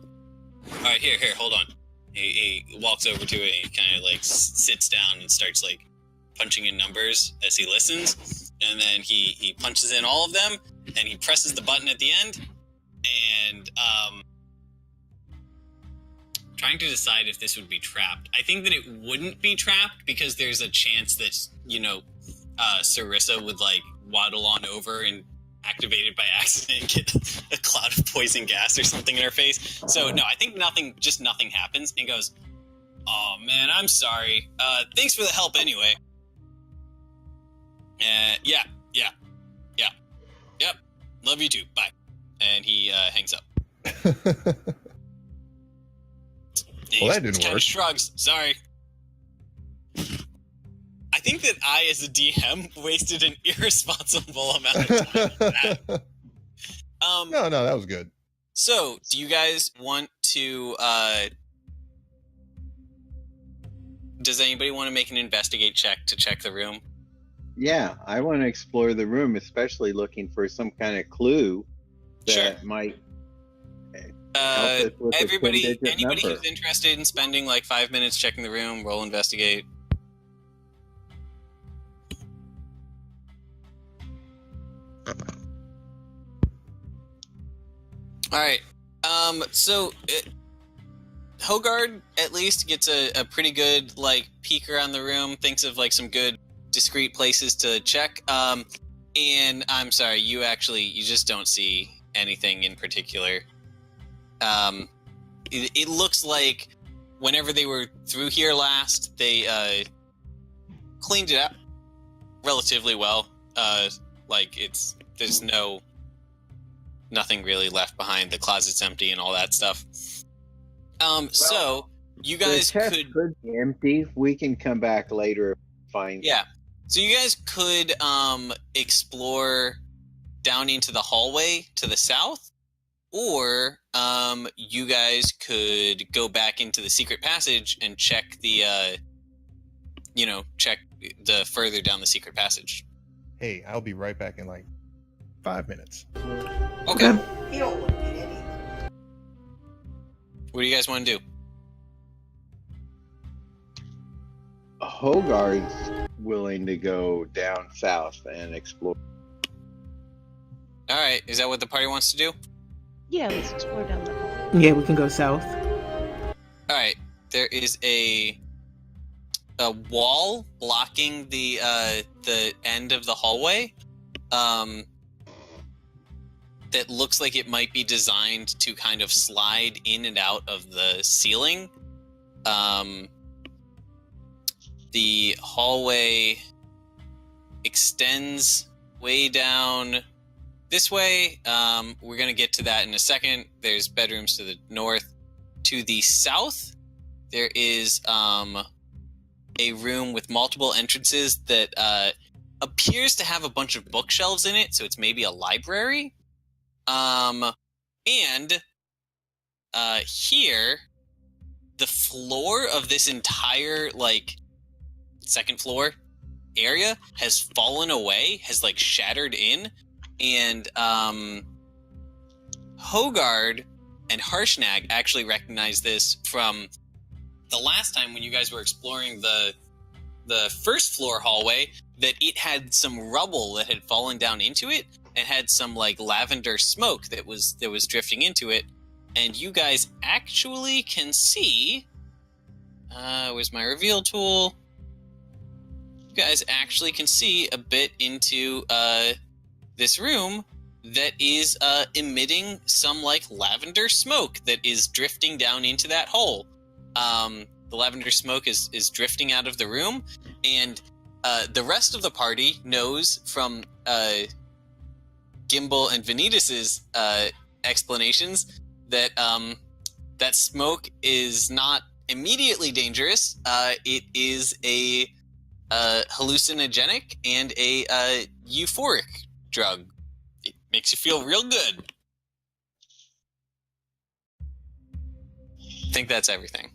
S1: All right, here, hold on. He walks over to it and he kind of like sits down and starts like punching in numbers as he listens. And then he punches in all of them and he presses the button at the end. And trying to decide if this would be trapped. I think that it wouldn't be trapped because there's a chance that, Sarissa would like waddle on over and activate it by accident and get a cloud of poison gas or something in her face. So no, I think nothing happens and goes, "Oh man, I'm sorry. Thanks for the help anyway." Yeah. Yep. Love you too. Bye. And he hangs up.
S4: Well, that didn't work.
S1: Shrugs. Sorry. I think that I, as a DM, wasted an irresponsible amount of time on that.
S4: No, that was good.
S1: So, do you guys want to? Does anybody want to make an investigate check to check the room?
S6: Yeah, I want to explore the room, especially looking for some kind of clue that might.
S1: Anybody who's interested in spending like 5 minutes checking the room, roll investigate. All right. Hogard at least gets a pretty good like peek around the room, thinks of like some good discrete places to check. And I'm sorry, you just don't see anything in particular. It looks like whenever they were through here last, they cleaned it up relatively well. There's nothing really left behind. The closet's empty and all that stuff. So you guys could
S6: be empty. We can come back later and find.
S1: Yeah. So you guys could explore down into the hallway to the south. Or you guys could go back into the secret passage and check check the further down the secret passage.
S4: Hey, I'll be right back in like 5 minutes.
S1: Okay.
S7: He don't want to get anything.
S1: What do you guys want to do?
S6: Hogard's willing to go down south and explore.
S1: All right. Is that what the party wants to do?
S5: Yeah, let's explore down the hall.
S2: Yeah, we can go south.
S1: All right. There is a wall blocking the end of the hallway. That looks like it might be designed to kind of slide in and out of the ceiling. The hallway extends way down this way. We're going to get to that in a second. There's bedrooms to the north. To the south, there is a room with multiple entrances that appears to have a bunch of bookshelves in it, so it's maybe a library. Here, the floor of this entire, second floor area has fallen away, has, shattered in, and, Hogard and Harshnag actually recognized this from the last time when you guys were exploring the first floor hallway, that it had some rubble that had fallen down into it and had some lavender smoke that was drifting into it. And you guys actually can see, where's my reveal tool? You guys actually can see a bit into this room that is emitting some lavender smoke that is drifting down into that hole. The lavender smoke is drifting out of the room, and the rest of the party knows from Gimbal and Vanitas's explanations that that smoke is not immediately dangerous. It is a hallucinogenic and a euphoric drug. It makes you feel real good. I think that's everything.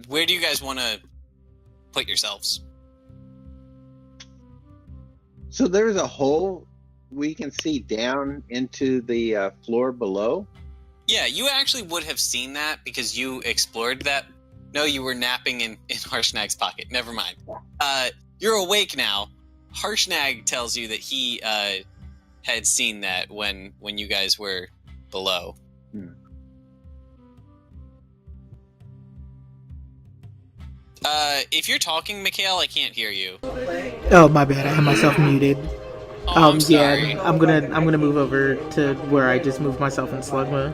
S1: Where do you guys want to put yourselves?
S6: So there's a hole we can see down into the floor below?
S1: Yeah, you actually would have seen that because you explored that. No, you were napping in Harshnag's pocket. Never mind. You're awake now. Harshnag tells you that he had seen that when you guys were below. If you're talking, Mikhail, I can't hear you.
S2: Oh, my bad. I have myself muted.
S1: Oh, I'm sorry.
S2: I'm gonna move over to where I just moved myself in slug mode.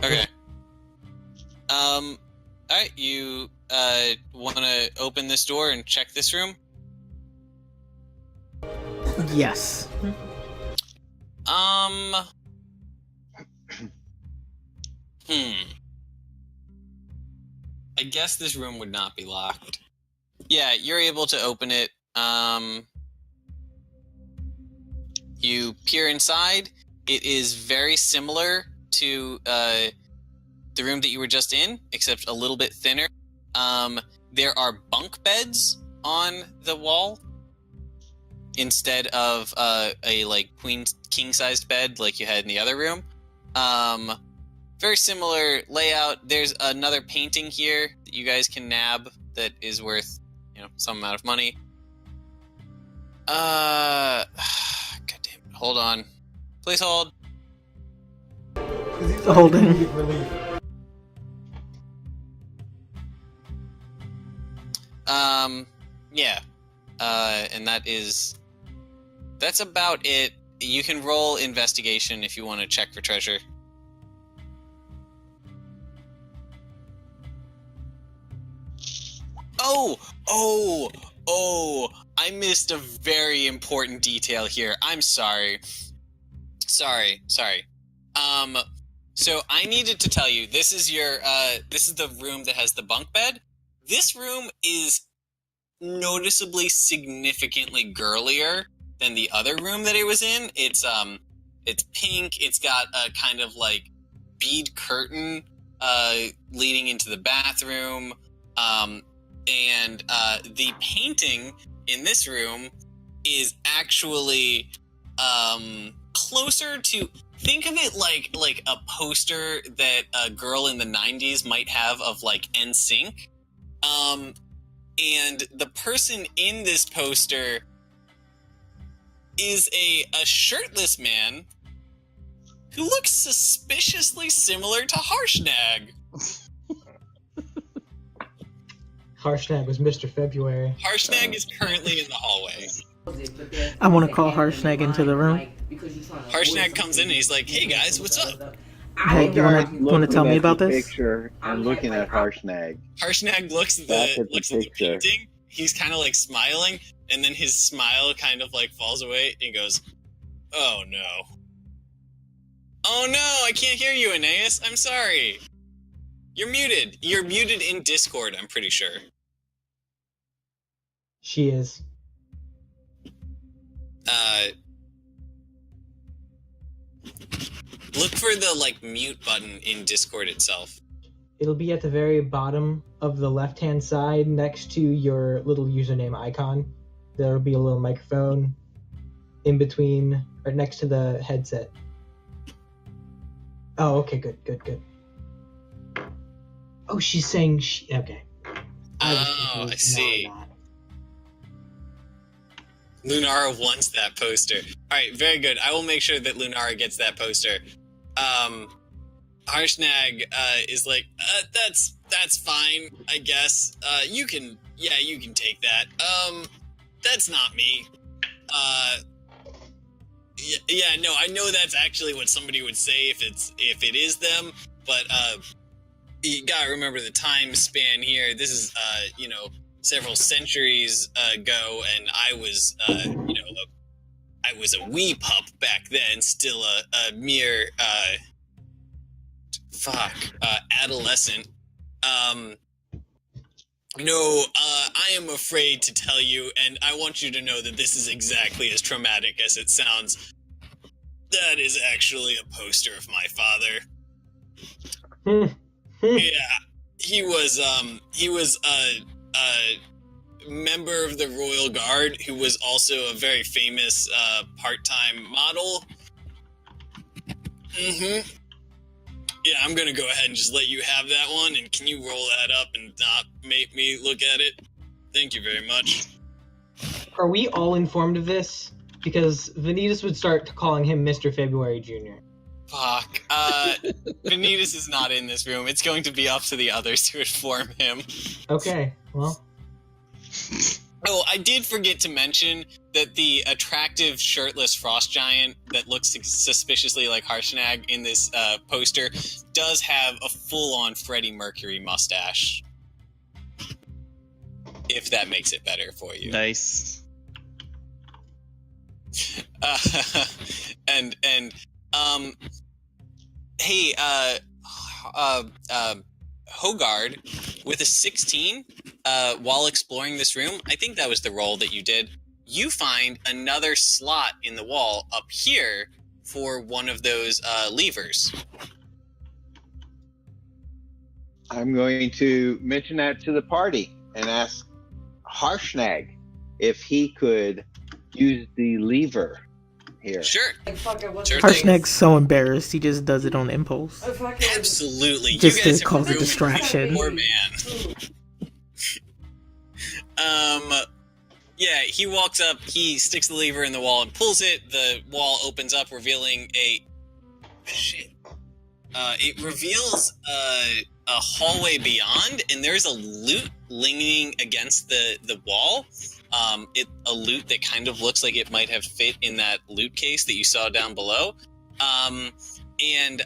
S1: Okay. Alright, you want to open this door and check this room?
S2: Yes.
S1: I guess this room would not be locked. Yeah, you're able to open it. You peer inside. It is very similar to the room that you were just in, except a little bit thinner. There are bunk beds on the wall instead of a like king-sized bed like you had in the other room. Very similar layout. There's another painting here that you guys can nab that is worth, some amount of money. God damn it. Hold on. Please hold.
S2: Holding.
S1: Yeah. And that's about it. You can roll investigation if you want to check for treasure. Oh, I missed a very important detail here. I'm sorry. Sorry. So I needed to tell you, this is the room that has the bunk bed. This room is noticeably significantly girlier than the other room that it was in. It's pink. It's got a kind of like bead curtain leading into the bathroom. And the painting in this room is actually closer to, think of it like a poster that a girl in the 90s might have of like NSYNC. And the person in this poster is a shirtless man who looks suspiciously similar to Harshnag.
S12: Harshnag was Mr. February.
S1: Harshnag is currently in the hallway.
S2: I want to call Harshnag into the room.
S1: Harshnag comes in and he's like, "Hey guys, what's up?"
S2: Hey, you want to tell me about this?
S6: Picture and looking at Harshnag.
S1: Harshnag looks at the painting. He's kind of like smiling, and then his smile kind of like falls away, and he goes, "Oh no. Oh no, I can't hear you, Aeneas. I'm sorry. You're muted. You're muted in Discord, I'm pretty sure."
S12: She is.
S1: Look for the like mute button in Discord itself.
S12: It'll be at the very bottom of the left-hand side next to your little username icon. There'll be a little microphone in between or next to the headset. Oh, okay, good. Oh, she's saying okay.
S1: I see. Lunara wants that poster. Alright, very good. I will make sure that Lunara gets that poster. Harshnag is like, that's fine, I guess. You can take that. That's not me. No, I know that's actually what somebody would say if it is them, but you gotta remember the time span here. This is several centuries ago, and I was I was a wee pup back then, still a mere adolescent. I am afraid to tell you, and I want you to know that this is exactly as traumatic as it sounds. That is actually a poster of my father. He was a member of the Royal Guard who was also a very famous part-time model. Mm-hmm. Yeah, I'm gonna go ahead and just let you have that one, and can you roll that up and not make me look at it? Thank you very much.
S12: Are we all informed of this? Because Vanitas would start calling him Mr. February Jr.
S1: Fuck. Vanitas is not in this room. It's going to be up to the others to inform him.
S12: Okay, well.
S1: Oh, I did forget to mention that the attractive shirtless frost giant that looks suspiciously like Harshnag in this poster does have a full-on Freddie Mercury mustache. If that makes it better for you.
S3: Nice.
S1: Hey, Hogard, with a 16, while exploring this room, I think that was the roll that you did, you find another slot in the wall up here for one of those levers.
S6: I'm going to mention that to the party and ask Harshnag if he could use the lever here.
S1: Sure.
S2: Harshnag's so embarrassed, he just does it on impulse.
S1: Absolutely.
S2: Just
S1: you guys
S2: to cause a
S1: have ruined
S2: distraction.
S1: Poor man. Yeah, he walks up, he sticks the lever in the wall and pulls it. The wall opens up, revealing it reveals a hallway beyond, and there's a loot leaning against the wall. A loot that kind of looks like it might have fit in that loot case that you saw down below. And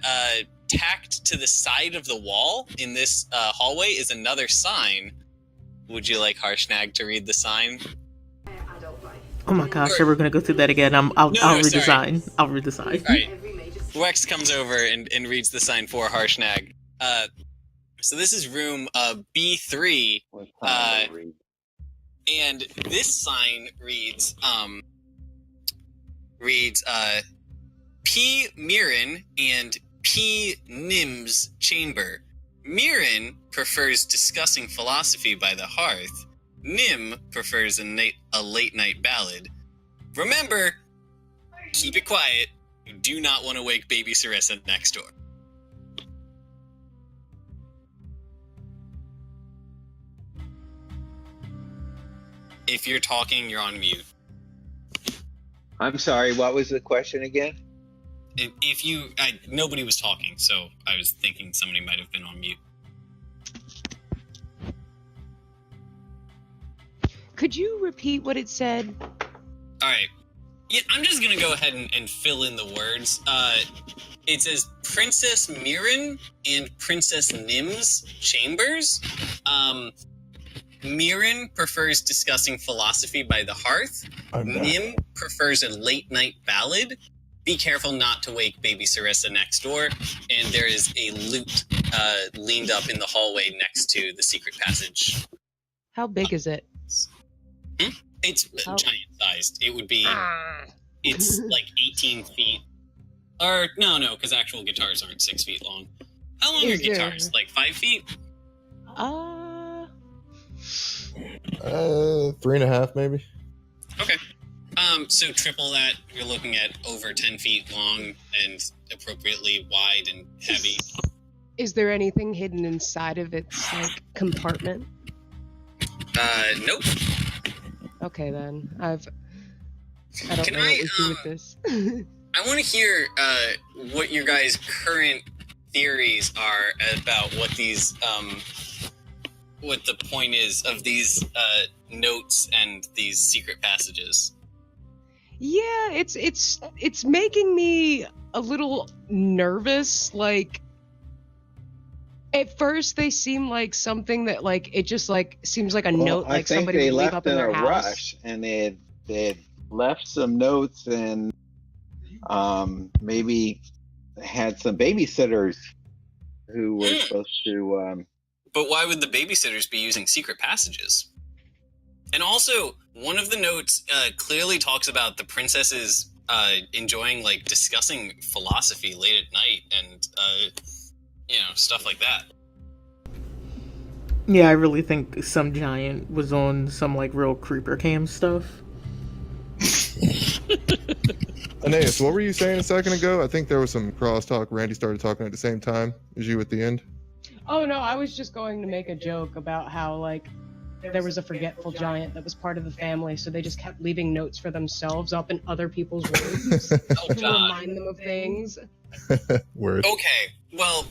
S1: tacked to the side of the wall in this hallway is another sign. Would you like Harshnag to read the sign?
S2: Oh my gosh, we're gonna go through that again. I'll read the
S1: sorry.
S2: sign. I'll read the sign.
S1: All right. Wex comes over and reads the sign for Harshnag. So this is room B3. And this sign reads P. Mirren and P. Nim's chamber. Mirren prefers discussing philosophy by the hearth. Nim prefers a late night ballad. Remember, keep it quiet. You do not want to wake baby Sarissa next door. If you're talking, you're on mute.
S6: I'm sorry, what was the question again?
S1: Nobody was talking, so I was thinking somebody might have been on mute.
S5: Could you repeat what it said?
S1: All right. Yeah, I'm just going to go ahead and fill in the words. It says Princess Mirren and Princess Nim's chambers. Mirren prefers discussing philosophy by the hearth. Nim prefers a late night ballad. Be careful not to wake baby Sarissa next door. And there is a loot leaned up in the hallway next to the secret passage.
S5: How big is it?
S1: It's giant sized. It would be. It's like 18 feet. Or no, because actual guitars aren't 6 feet long. How long are guitars? Like 5 feet?
S4: 3.5 maybe.
S1: Okay. So triple that, you're looking at over 10 feet long and appropriately wide and heavy.
S5: Is there anything hidden inside of its compartment?
S1: Nope.
S5: Okay then. I don't know what we do with this.
S1: I want to hear what your guys' current theories are about what these what the point is of these notes and these secret passages.
S5: Yeah, it's making me a little nervous. Like, at first they seem like something that it just seems like a note somebody would leave up in their house.
S6: Rush, and they had left some notes and maybe had some babysitters who were supposed to.
S1: But why would the babysitters be using secret passages? And also, one of the notes clearly talks about the princesses enjoying discussing philosophy late at night and stuff like that.
S2: Yeah, I really think some giant was on some like real creeper cam stuff.
S4: Aeneas, what were you saying a second ago? I think there was some crosstalk. Randy started talking at the same time as you at the end.
S5: Oh no, I was just going to make a joke about how like there was a forgetful giant that was part of the family, so they just kept leaving notes for themselves up in other people's rooms to remind them of things.
S4: Word.
S1: Okay, well,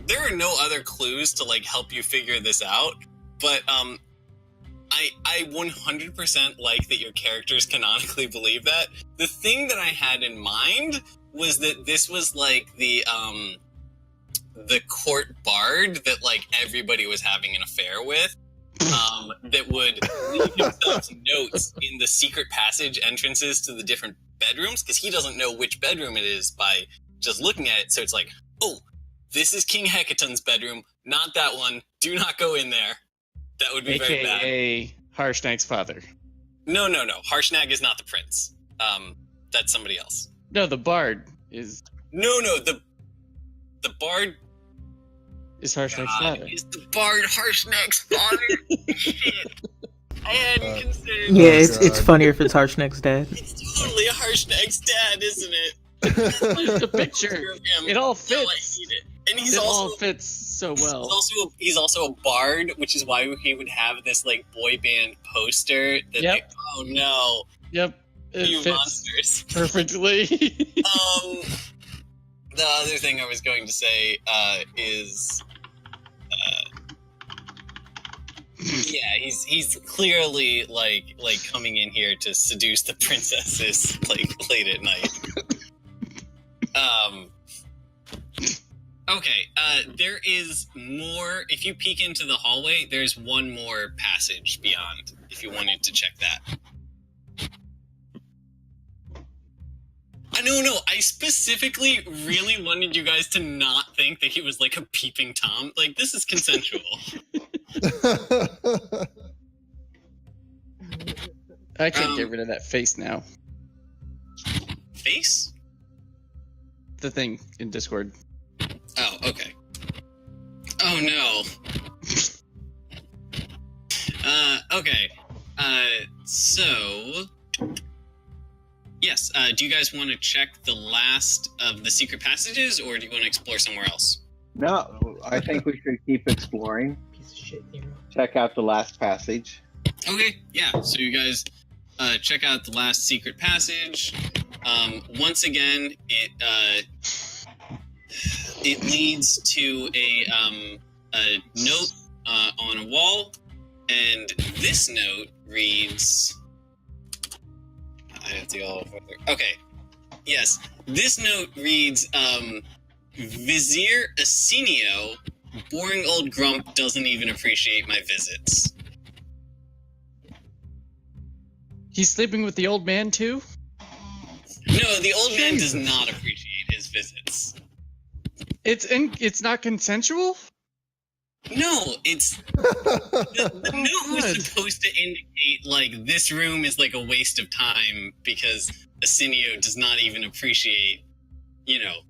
S1: there are no other clues to like help you figure this out, but I 100% like that your characters canonically believe that. The thing that I had in mind was that this was like the court bard that like everybody was having an affair with, that would leave himself notes in the secret passage entrances to the different bedrooms, because he doesn't know which bedroom it is by just looking at it. So it's like, oh, this is King Hecaton's bedroom, not that one. Do not go in there. That would be very bad.
S3: AKA Harshnag's father.
S1: No. Harshnag is not the prince. That's somebody else.
S3: No, the bard is.
S1: No, the bard
S3: is Harshnag's father.
S1: Is the bard Harshnag's father? Shit. I hadn't considered.
S2: Yeah, it's funnier if it's Harshnag's dad.
S1: It's totally Harshnag's dad, isn't it?
S3: The picture. It all fits.
S1: No, I hate it. And
S3: it all fits so well.
S1: He's also a bard, which is why he would have this like boy band poster. That
S3: Yep.
S1: like, oh no.
S3: Yep. It
S1: You
S3: fits
S1: monsters.
S3: perfectly.
S1: The other thing I was going to say is, yeah, he's clearly like coming in here to seduce the princesses like late at night. Okay, there is more. If you peek into the hallway, there's one more passage beyond, if you wanted to check that. No, I specifically really wanted you guys to not think that he was like a peeping Tom. Like, this is consensual.
S3: I can't get rid of that face now.
S1: Face?
S3: The thing in Discord.
S1: Oh, okay. Oh no. Okay. So yes, do you guys want to check the last of the secret passages, or do you want to explore somewhere else?
S6: No, I think we should keep exploring.
S12: Piece of shit, Nero.
S6: Check out the last passage.
S1: Okay, yeah. So you guys check out the last secret passage. Once again, it leads to a note on a wall, and this note reads. I have to go over there. Okay. Yes. This note reads, Vizier Asenio, boring old grump doesn't even appreciate my visits.
S3: He's sleeping with the old man too?
S1: No, the old man does not appreciate his visits.
S3: It's not consensual?
S1: No, it's the note was supposed to indicate like this room is like a waste of time because Asenio does not even appreciate, you know,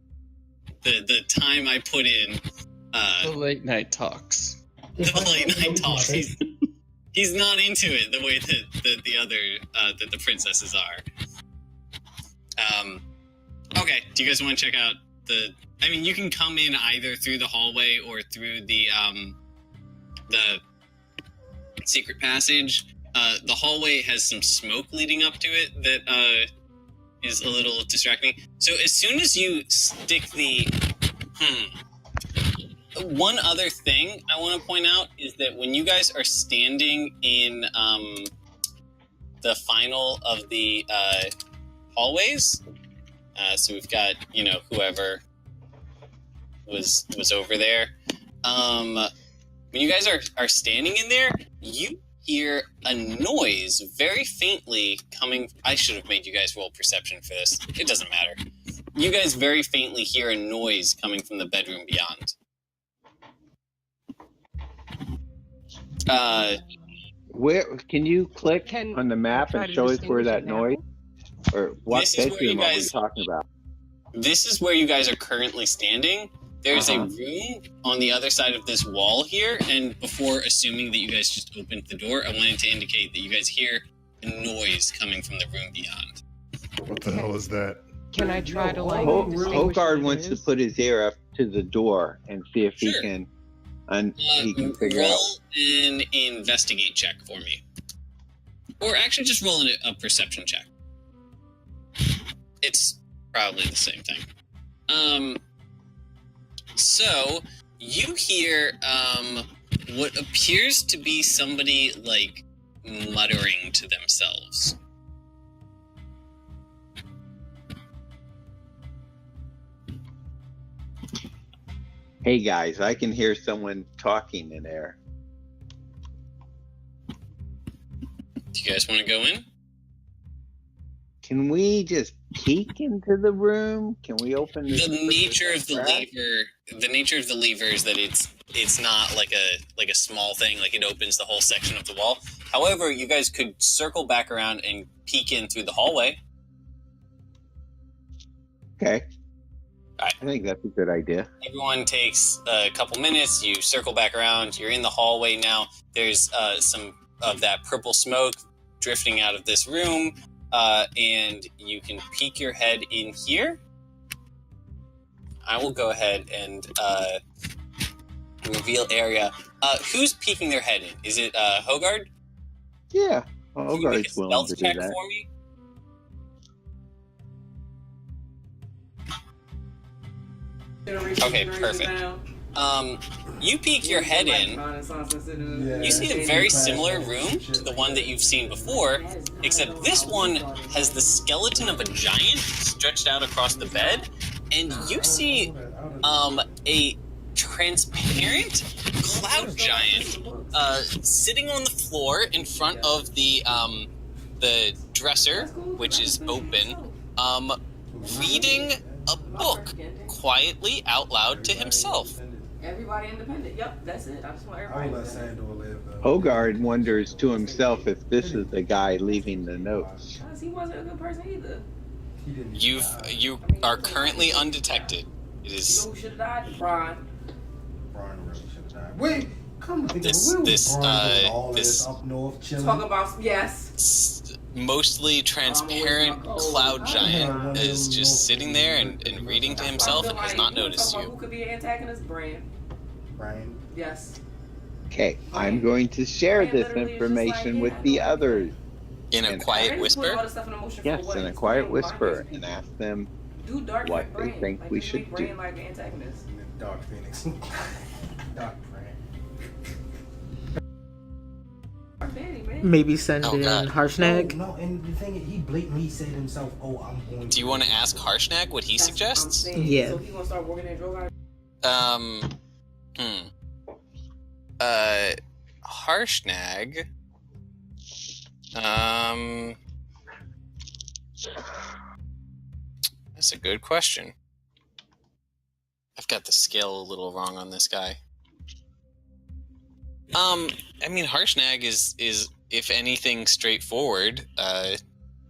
S1: the time I put in.
S3: The late night talks.
S1: The late night talks. He's not into it the way that the other that the princesses are. Okay, do you guys want to check out the? I mean, you can come in either through the hallway or through the secret passage. The hallway has some smoke leading up to it that is a little distracting. So as soon as you stick the one other thing I want to point out is that when you guys are standing in the final of the hallways, so we've got, you know, whoever was over there. When you guys are standing in there, you hear a noise very faintly coming. I should have made you guys roll perception for this. It doesn't matter. You guys very faintly hear a noise coming from the bedroom beyond.
S6: Where can you click on the map and show us where that noise, or what bedroom are we talking about?
S1: This is where you guys are currently standing. There's a room on the other side of this wall here, and before assuming that you guys just opened the door, I wanted to indicate that you guys hear a noise coming from the room beyond.
S11: What the hell is that?
S5: Can I try to like?
S6: Hogard wants to put his ear up to the door and see if
S1: Sure.
S6: he can figure out.
S1: Roll an investigate check for me. Or actually just roll a perception check. It's probably the same thing. So, you hear, what appears to be somebody, like, muttering to themselves.
S6: Hey guys, I can hear someone talking in there.
S1: Do you guys want to go in?
S6: Can we just peek into the room? Can we open the
S1: nature of the lever? The nature of the lever is that it's not like a small thing, like it opens the whole section of the wall. However, you guys could circle back around and peek in through the hallway.
S6: Okay.
S1: Right.
S6: I think that's a good idea.
S1: Everyone takes a couple minutes. You circle back around. You're in the hallway now. There's some of that purple smoke drifting out of this room, and you can peek your head in here. I will go ahead and reveal area. Who's peeking their head in? Is it Hogard?
S6: Yeah,
S1: Can you make a
S6: Hogarth's willing
S1: stealth
S6: to do
S1: check
S6: that.
S1: for me? Okay, perfect. You peek your head in. You see a very similar room to the one that you've seen before, except this one has the skeleton of a giant stretched out across the bed, and you see a transparent cloud giant sitting on the floor in front of the dresser, which is open, reading a book quietly out loud to himself.
S7: Everybody independent. Yep, that's it. I just want everybody.
S6: Hogard wonders to himself if this is the guy leaving the notes.
S7: He wasn't a good person either.
S1: You are currently undetected. It is.
S7: You know who should have died? Brian.
S9: Brian really should have died. Wait, come to think of
S1: This
S9: it,
S1: this
S9: this up north chilling.
S7: Talking about yes.
S1: Mostly transparent cloud giant is just sitting there and reading to himself and has not noticed
S7: Who
S1: you.
S7: could be an antagonist? Brian.
S9: Brian.
S7: Yes.
S6: Okay, I'm going to share this information with the others.
S1: In a quiet whisper?
S6: Yes, in a quiet whisper, and ask them
S7: Do dark
S6: what
S7: like
S6: they
S7: Brian.
S6: think
S7: Like,
S6: we
S7: just
S6: should
S7: make Brian
S6: do.
S7: like an antagonist.
S9: Dark Phoenix. Dark Brian.
S2: Maybe send in
S1: God.
S2: Harshnag.
S9: No, and the thing is, he blatantly said himself, "Oh, I'm going."
S1: Do you want to ask Harshnag what he suggests?
S2: Yeah.
S7: So he gonna start working at Drogon?
S1: Harshnag. That's a good question. I've got the scale a little wrong on this guy. I mean, Harshnag is if anything straightforward.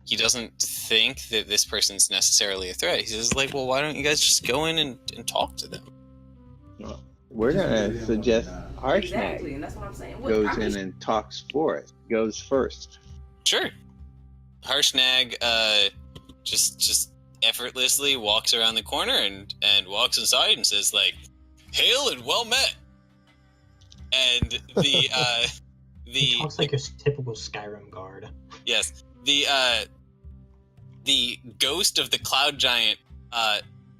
S1: He doesn't think that this person's necessarily a threat. He says, like, well, why don't you guys just go in and talk to them?
S6: We're gonna suggest
S7: Exactly,
S6: Harshnag
S7: and that's what I'm saying.
S6: goes in and talks for us. Goes first.
S1: Sure. Harshnag just effortlessly walks around the corner and walks inside and says, like, "Hail and well met." And the
S12: He talks like a typical Skyrim guard.
S1: yes, the ghost of the cloud giant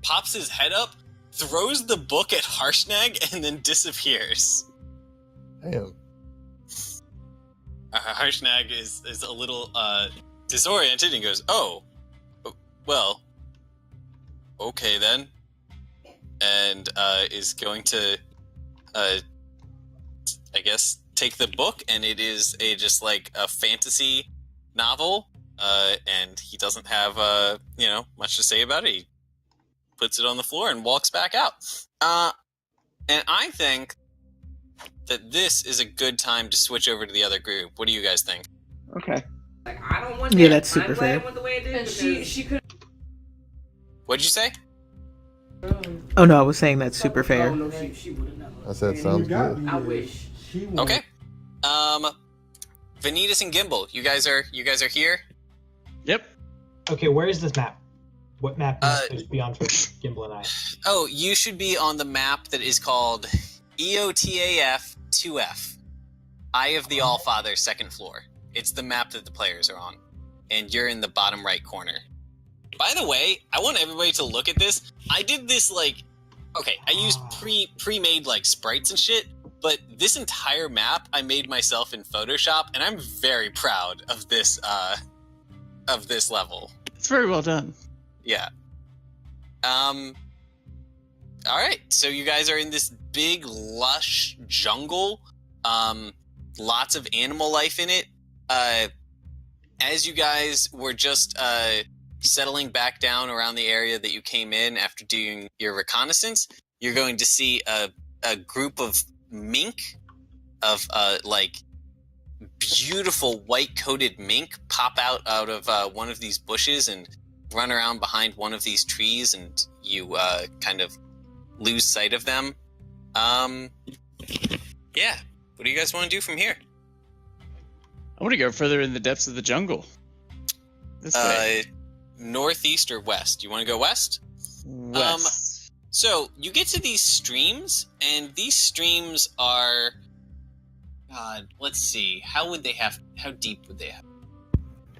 S1: pops his head up, throws the book at Harshnag, and then disappears.
S11: Damn.
S1: Harshnag is a little disoriented and goes, "Oh, well, okay then," and is going to, I guess, take the book, and it is just like a fantasy novel, and he doesn't have much to say about it. He puts it on the floor and walks back out. And I think that this is a good time to switch over to the other group. What do you guys think?
S6: Okay.
S7: Like, I don't want
S2: Yeah,
S7: that.
S2: that's super
S7: I'm glad
S2: fair.
S7: it went the way it did. And she could.
S1: What'd you say?
S2: Oh no, I was saying that's super fair.
S7: Oh no, she would have never.
S4: I said sounds good.
S7: I wish.
S1: Okay. Vanitas and Gimbal, you guys are here.
S3: Yep.
S12: Okay, where is this map? What map is supposed to be on for Gimbal and I?
S1: Oh, you should be on the map that is called EOTAF 2F. Eye of the Allfather, second floor. It's the map that the players are on. And you're in the bottom right corner. By the way, I want everybody to look at this. I did this I used pre-made sprites and shit, but this entire map I made myself in Photoshop, and I'm very proud of this level.
S3: It's very well done.
S1: Yeah. All right. So you guys are in this big, lush jungle. Lots of animal life in it. As you guys were just settling back down around the area that you came in after doing your reconnaissance, you're going to see a group of mink, of beautiful white-coated mink, pop out of one of these bushes and run around behind one of these trees, and you kind of lose sight of them. Yeah. What do you guys want to do from here?
S3: I want to go further in the depths of the jungle. This way.
S1: Northeast or west? You want to go west?
S3: West.
S1: So you get to these streams, and these streams are... God, let's see. How deep would they have?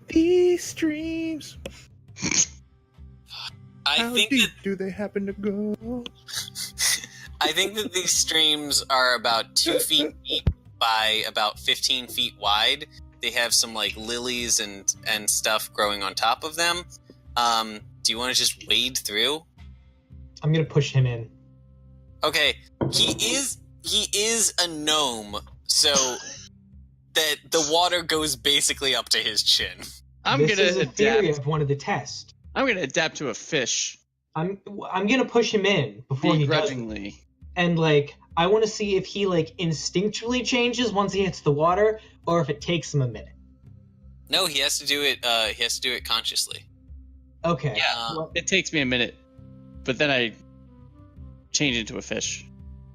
S4: These streams.
S1: How
S4: deep do they happen to go?
S1: I think that these streams are about 2 feet deep by about 15 feet wide. They have some lilies and stuff growing on top of them. Do you want to just wade through?
S12: I'm gonna push him in.
S1: Okay, he is a gnome, so that the water goes basically up to his chin.
S12: This is a theory I've wanted to test.
S3: I'm gonna adapt to a fish.
S12: I'm gonna push him in before he does.
S3: Begrudgingly.
S12: And I want to see if he instinctually changes once he hits the water, or if it takes him a minute.
S1: No, he has to do it. He has to do it consciously.
S12: Okay.
S1: Yeah.
S3: It takes me a minute, but then I change into a fish.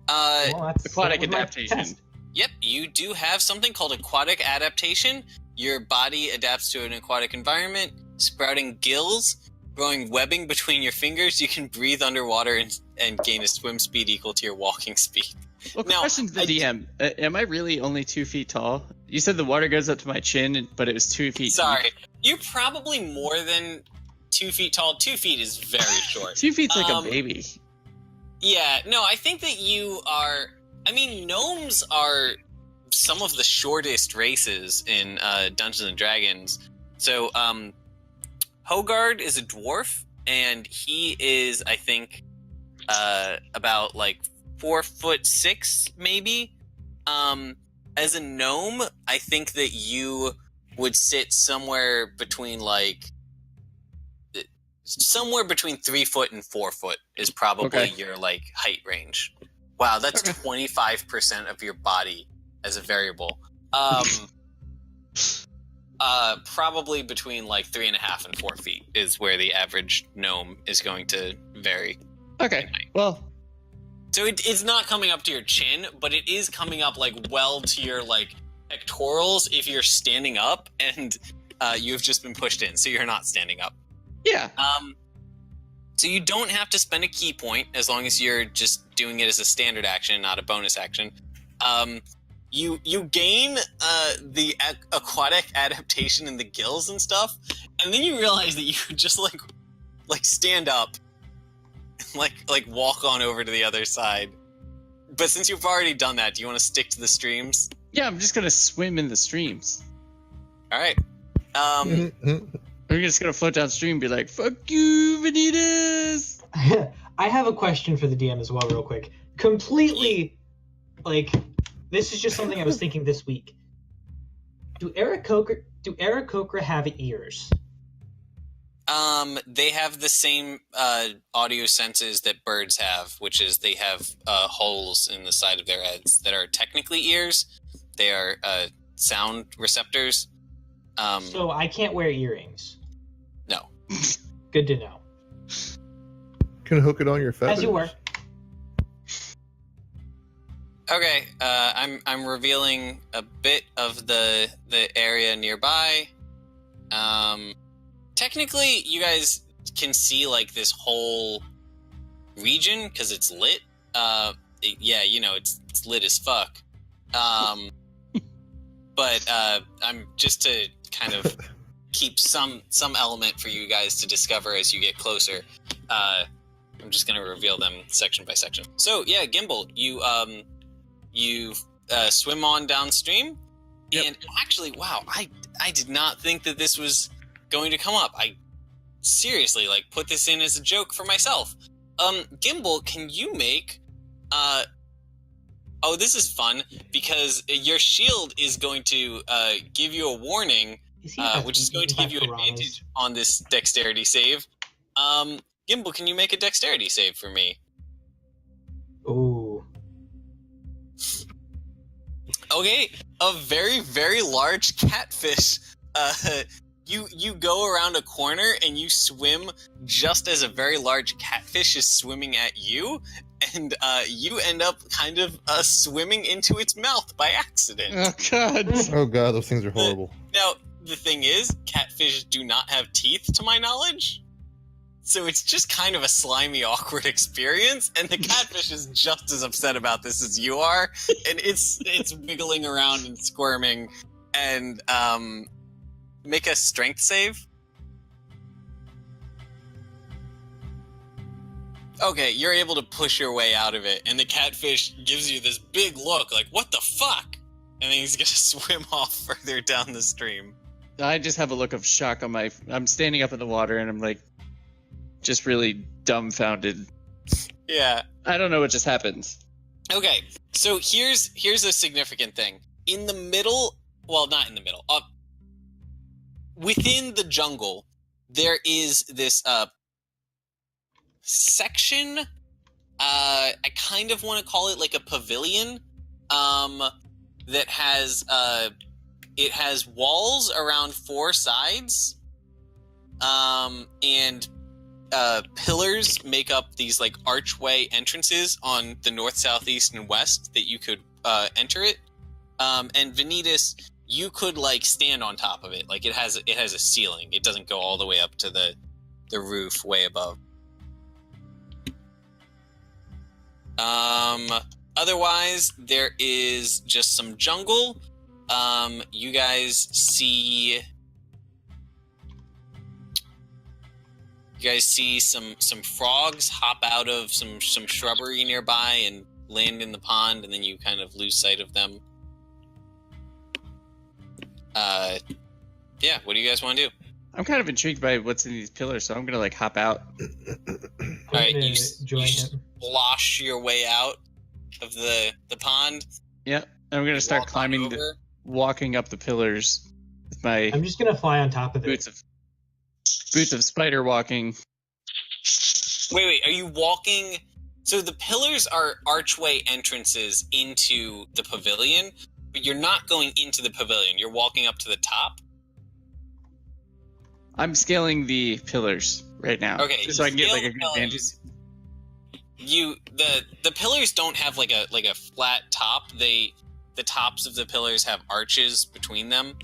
S3: Aquatic adaptation.
S1: Yep, you do have something called aquatic adaptation. Your body adapts to an aquatic environment, sprouting gills, growing webbing between your fingers. You can breathe underwater and gain a swim speed equal to your walking speed.
S3: Well, question to the DM. Am I really only 2 feet tall? You said the water goes up to my chin, but it was 2 feet
S1: Sorry.
S3: deep.
S1: You're probably more than 2 feet tall. 2 feet is very short.
S3: 2 feet's like a baby.
S1: Yeah, no, I think that you are... I mean, gnomes are some of the shortest races in Dungeons & Dragons. So, Hogard is a dwarf, and he is, I think, about 4'6", maybe. As a gnome, I think that you would sit somewhere between 3 foot and 4 foot is probably your height range. Wow, that's 25% of your body as a variable. Probably between 3.5 and 4 feet is where the average gnome is going to vary.
S3: Okay, well.
S1: So it's not coming up to your chin, but it is coming up well to your pectorals if you're standing up, and you've just been pushed in, so you're not standing up.
S3: Yeah.
S1: So you don't have to spend a key point as long as you're just doing it as a standard action, not a bonus action. You gain the aquatic adaptation in the gills and stuff, and then you realize that you could just stand up, walk on over to the other side. But since you've already done that, do you want to stick to the streams?
S3: Yeah, I'm just gonna swim in the streams.
S1: All right.
S3: We're just gonna float downstream and be like, "Fuck you, Vanitas."
S12: I have a question for the DM as well, real quick. Completely, this is just something I was thinking this week. Do Aarakocra have ears?
S1: They have the same audio senses that birds have, which is they have holes in the side of their heads that are technically ears. They are sound receptors.
S12: So I can't wear earrings?
S1: No.
S12: Good to know.
S4: Can hook it on your feathers.
S12: As you were.
S1: Okay, I'm revealing a bit of the area nearby. Technically, you guys can see like this whole region because it's lit. Yeah, you know, it's lit as fuck. But I'm just to kind of keep some element for you guys to discover as you get closer. I'm just gonna reveal them section by section. So yeah, Gimbal, you swim on downstream, and actually, wow, I did not think that this was going to come up. I seriously like put this in as a joke for myself. Gimbal, can you make oh, this is fun because your shield is going to give you a warning, which is going to give you advantage on this dexterity save. Gimbal, can you make a dexterity save for me?
S12: Ooh.
S1: Okay, a very, very large catfish. You go around a corner and you swim just as a very large catfish is swimming at you, and you end up kind of swimming into its mouth by accident.
S3: Oh god!
S4: Oh god, those things are horrible.
S1: Now, the thing is, catfish do not have teeth, to my knowledge. So it's just kind of a slimy, awkward experience, and the catfish is just as upset about this as you are, and it's wiggling around and squirming, and make a strength save. Okay, you're able to push your way out of it, and the catfish gives you this big look, like, what the fuck? And then he's gonna swim off further down the stream.
S3: I just have a look of shock on my... I'm standing up in the water, and I'm like, just really dumbfounded.
S1: Yeah.
S3: I don't know what just happened.
S1: Okay, so here's a significant thing. In the middle, well, not in the middle, within the jungle, there is this section, I kind of want to call it like a pavilion, that has, it has walls around 4 sides, and pillars make up these like archway entrances on the north, south, east, and west that you could enter it. And Vanitas, you could like stand on top of it. Like it has a ceiling. It doesn't go all the way up to the roof way above. Otherwise, there is just some jungle. You guys see some frogs hop out of some shrubbery nearby and land in the pond, and then you kind of lose sight of them. Yeah, what do you guys want to do?
S3: I'm kind of intrigued by what's in these pillars, so I'm gonna like hop out.
S1: Alright, you slosh your way out of the pond.
S3: Yeah, I'm gonna start climbing, walking up the pillars with my...
S12: I'm just gonna fly on top of it.
S3: Boots of spider walking.
S1: Wait, are you walking? So the pillars are archway entrances into the pavilion, but you're not going into the pavilion. You're walking up to the top.
S3: I'm scaling the pillars right now.
S1: Okay,
S3: so I can get like a good advantage.
S1: The pillars don't have like a flat top. The tops of the pillars have arches between them.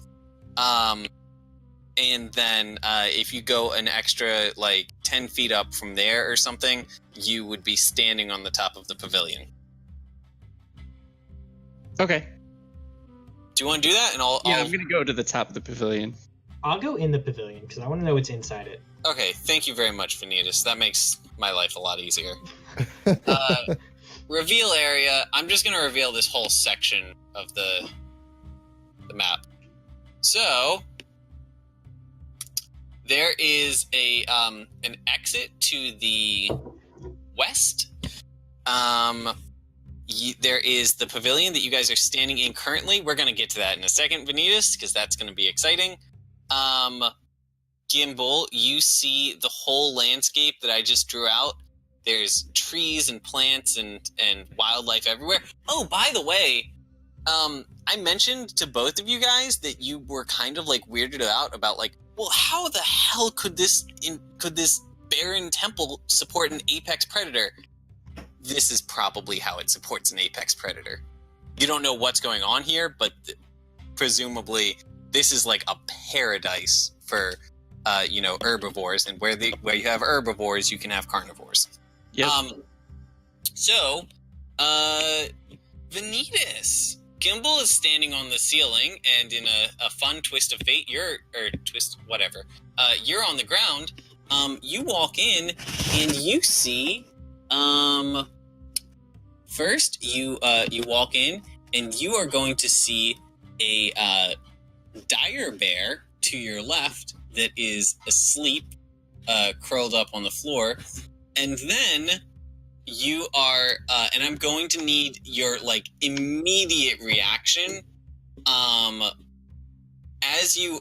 S1: And then if you go an extra like 10 feet up from there or something, you would be standing on the top of the pavilion.
S3: Okay.
S1: Do you want to do that? And
S3: I'm going to go to the top of the pavilion.
S12: I'll go in the pavilion because I want to know what's inside it.
S1: Okay, thank you very much, Vanitas. That makes my life a lot easier. Reveal area. I'm just going to reveal this whole section of the map. So there is an exit to the west. There is the pavilion that you guys are standing in currently. We're going to get to that in a second, Vanitas, because that's going to be exciting. Gimbal, you see the whole landscape that I just drew out. There's trees and plants and wildlife everywhere. Oh, by the way, I mentioned to both of you guys that you were kind of like weirded out about like, well, how the hell could this barren temple support an apex predator? This is probably how it supports an apex predator. You don't know what's going on here, but presumably this is like a paradise for, herbivores. And where you have herbivores, you can have carnivores.
S3: Yep.
S1: So, Vanitas. Gimbal is standing on the ceiling, and in a fun twist of fate, you're on the ground. You walk in, and you see, first you walk in, and you are going to see a dire bear to your left that is asleep, curled up on the floor, and then you are, and I'm going to need your immediate reaction. As you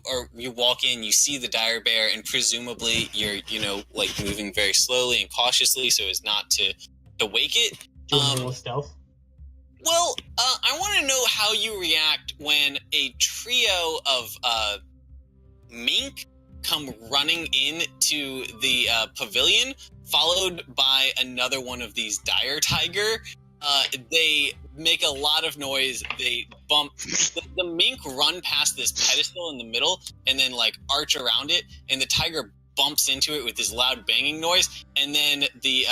S1: walk in, you see the dire bear, and presumably you're moving very slowly and cautiously so as not to wake it.
S12: Do you want to roll stealth?
S1: Well, I want to know how you react when a trio of mink come running into the pavilion, followed by another one of these dire tiger. They make a lot of noise. They bump. The mink run past this pedestal in the middle and then arch around it, and the tiger bumps into it with this loud banging noise. And then the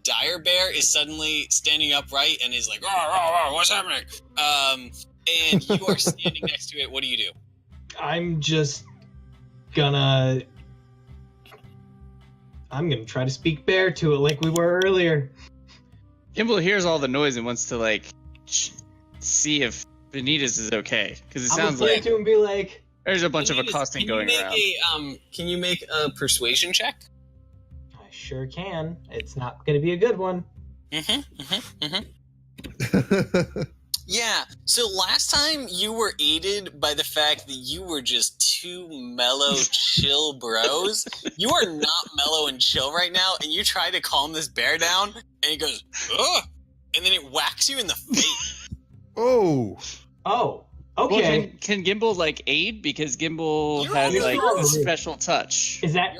S1: dire bear is suddenly standing upright and is like, "Rah, rah, rah, what's happening?" And you are standing next to it. What do you do?
S12: I'm gonna try to speak bear to it like we were earlier.
S3: Gimbal hears all the noise and wants to see if Vanitas is okay, because it sounds like
S12: to him be like,
S3: there's a bunch of accosting going around.
S1: Can you make a persuasion check?
S12: I sure can. It's not gonna be a good one.
S1: Yeah, so last time you were aided by the fact that you were just two mellow, chill bros. You are not mellow and chill right now, and you try to calm this bear down, and he goes, "Ugh!" And then it whacks you in the face.
S12: Oh, okay.
S3: Well, can Gimbal aid, because Gimbal has a special touch?
S12: Is that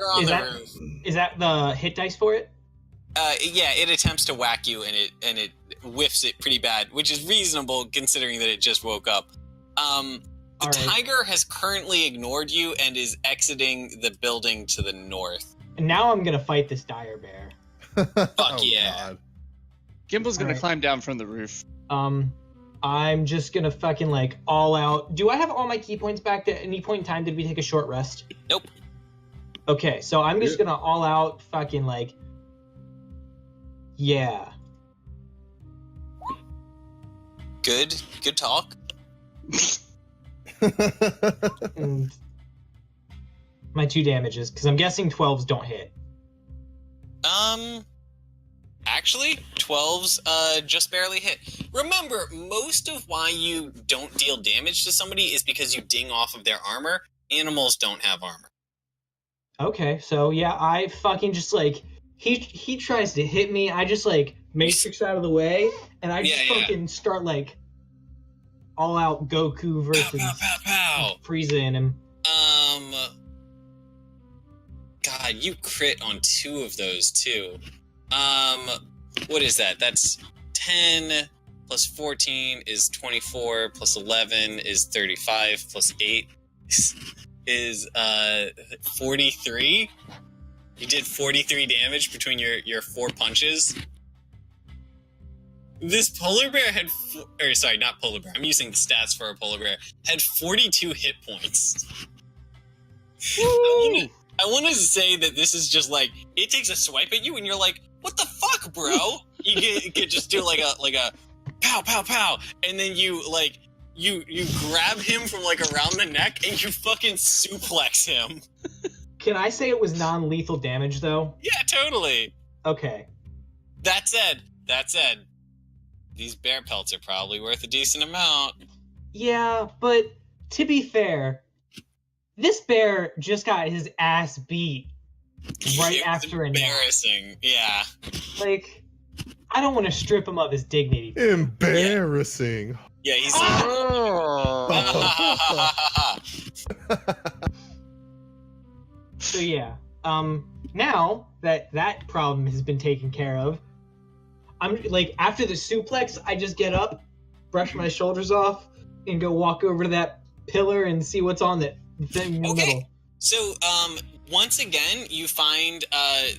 S12: the hit dice for it?
S1: Yeah, it attempts to whack you, and it whiffs it pretty bad, which is reasonable considering that it just woke up. The tiger has currently ignored you and is exiting the building to the north.
S12: And now I'm gonna fight this dire bear.
S1: Fuck yeah.
S4: God.
S3: Gimble's gonna climb down from the roof.
S12: I'm just gonna fucking all out. Do I have all my key points back? At any point in time, did we take a short rest?
S1: Nope.
S12: Okay, so I'm just gonna all out fucking yeah.
S1: Good talk.
S12: And my 2 damages, because I'm guessing 12s don't hit.
S1: Actually, 12s just barely hit. Remember, most of why you don't deal damage to somebody is because you ding off of their armor. Animals don't have armor.
S12: Okay, so yeah, I fucking just he tries to hit me, I just matrix out of the way, and I just fucking start all out Goku versus Frieza in him.
S1: God, you crit on 2 of those too. What is that? That's 10 plus 14 is 24 plus 11 is 35 plus 8 is 43. You did 43 damage between your 4 punches. This polar bear had, not polar bear, I'm using the stats for a polar bear, had 42 hit points. I wanted to say that this is just it takes a swipe at you and you're like, what the fuck, bro? You get just do a pow, pow, pow, and then you grab him from around the neck and you fucking suplex him.
S12: Can I say it was non-lethal damage, though?
S1: Yeah, totally.
S12: Okay.
S1: That said, these bear pelts are probably worth a decent amount.
S12: Yeah, but to be fair, this bear just got his ass beat right after a nap.
S1: Embarrassing, yeah.
S12: I don't want to strip him of his dignity.
S4: Embarrassing.
S1: Yeah, he's
S12: So yeah, now that problem has been taken care of, I'm after the suplex, I just get up, brush my shoulders off and go walk over to that pillar and see what's on it. Thing in the middle.
S1: So, once again, you find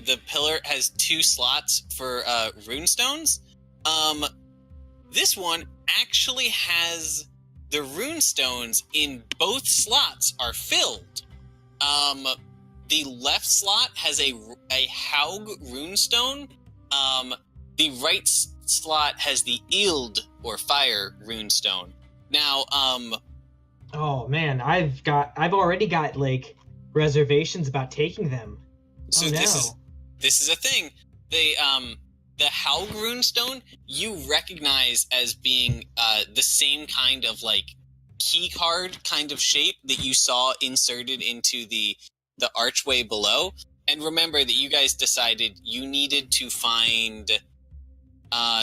S1: the pillar has 2 slots for runestones. This one actually has the runestones in both slots are filled. The left slot has a Haug runestone. The right slot has the Ild or fire runestone. Now,
S12: oh man, I've already got like reservations about taking them.
S1: So this is a thing. The Haug runestone you recognize as being the same kind of like key card kind of shape that you saw inserted into the archway below. And remember that you guys decided you needed to find.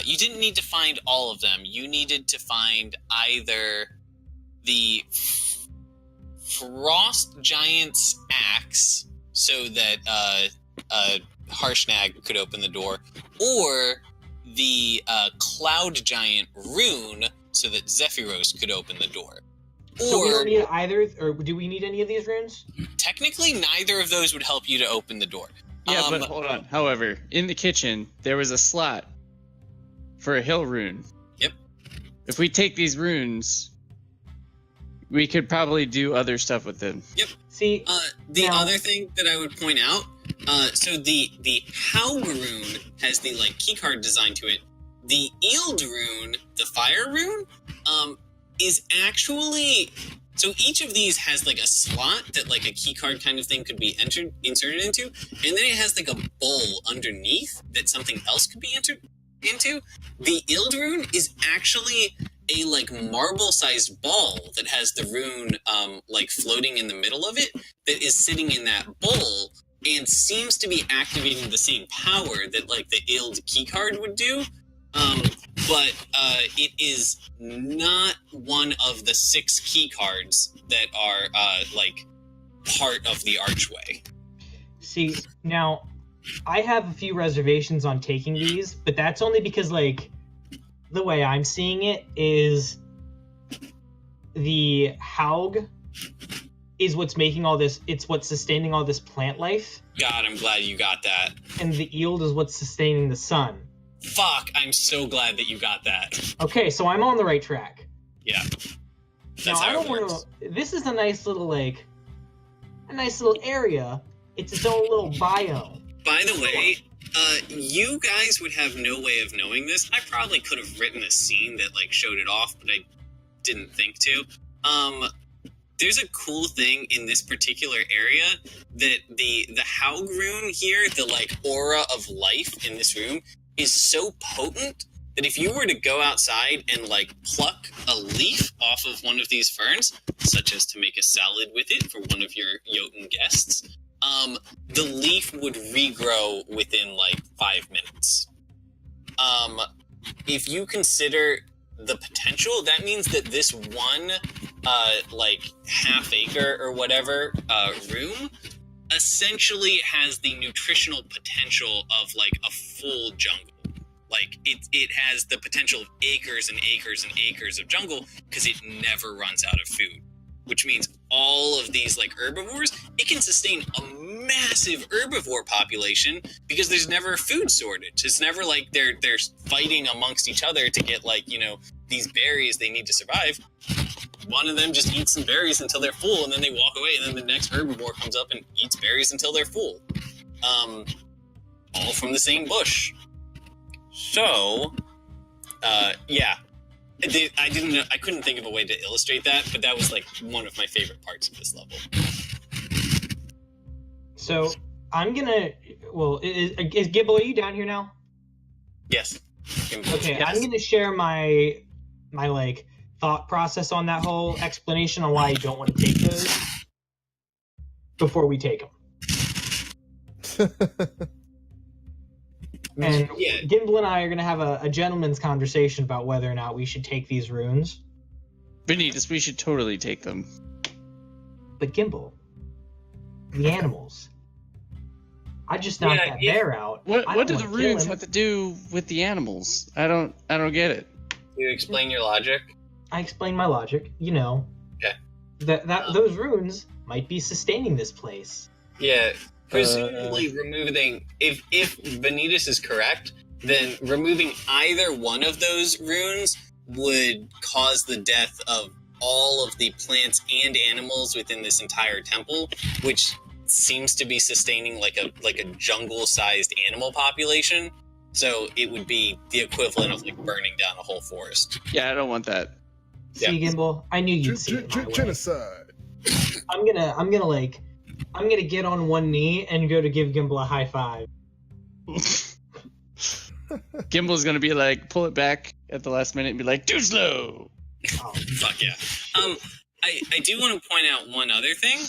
S1: You didn't need to find all of them. You needed to find either the Frost Giant's axe, so that Harshnag could open the door, or the Cloud Giant rune, so that Zephyros could open the door.
S12: So we don't need either, or do we need any of these runes?
S1: Technically, neither of those would help you to open the door.
S3: Yeah, but hold on. However, in the kitchen, there was a slot for a hill rune.
S1: Yep.
S3: If we take these runes, we could probably do other stuff with them.
S1: Yep.
S12: See,
S1: the other thing that I would point out, so the Haug rune has the like keycard design to it. The Ild rune, the fire rune, is actually, so each of these has like a slot that like a keycard kind of thing could be inserted into, and then it has like a bowl underneath that something else could be entered into. The Ild rune is actually a like marble-sized ball that has the rune like floating in the middle of it that is sitting in that bowl and seems to be activating the same power that like the Ild keycard would do. But it is not one of the 6 key cards that are like part of the archway.
S12: See, now I have a few reservations on taking these, but that's only because like the way I'm seeing it is the Haug is what's making all this, it's what's sustaining all this plant life.
S1: God, I'm glad you got that.
S12: And the Ild is what's sustaining the sun.
S1: Fuck, I'm so glad that you got that.
S12: Okay, so I'm on the right track.
S1: Yeah.
S12: Now, I don't want to. This is a nice little, like, a nice little area. It's its own little biome.
S1: By the way, you guys would have no way of knowing this. I probably could have written a scene that, like, showed it off, but I didn't think to. There's a cool thing in this particular area that the Haug rune here, the, like, aura of life in this room, is so potent that if you were to go outside and like pluck a leaf off of one of these ferns, such as to make a salad with it for one of your Jotun guests, the leaf would regrow within like 5 minutes. If you consider the potential, that means that this one like half acre or whatever room essentially has the nutritional potential of like a full jungle. Like it has the potential of acres and acres and acres of jungle because it never runs out of food, which means all of these like herbivores, it can sustain a massive herbivore population because there's never a food shortage. It's never like they're fighting amongst each other to get like, you know, these berries they need to survive. One of them just eats some berries until they're full, and then they walk away, and then the next herbivore comes up and eats berries until they're full. All from the same bush. So, yeah. I couldn't think of a way to illustrate that, but that was like one of my favorite parts of this level.
S12: So, I'm gonna, well, is Gibble, are you down here now?
S1: Yes.
S12: Okay, yes. I'm gonna share my like, thought process on that whole explanation on why you don't want to take those before we take them. And yeah. Gimbal and I are going to have a gentleman's conversation about whether or not we should take these runes.
S3: Vanitas, we should totally take them.
S12: But Gimbal, the animals. I just knocked that bear out.
S3: What do the runes have to do with the animals? I don't get it.
S1: You explain your logic?
S12: I explain my logic. You know,
S1: Okay.
S12: Those runes might be sustaining this place.
S1: Yeah, presumably removing... If Vanitas is correct, then removing either one of those runes would cause the death of all of the plants and animals within this entire temple, which seems to be sustaining like a jungle-sized animal population. So it would be the equivalent of like burning down a whole forest.
S3: Yeah, I don't want that.
S12: See, Gimbal, I knew you'd see it my way.
S11: Genocide.
S12: I'm gonna get on one knee and go to give Gimbal a high five.
S3: Gimbal's gonna be like, pull it back at the last minute and be like, too slow.
S12: Oh,
S1: fuck yeah. I do want to point out one other thing.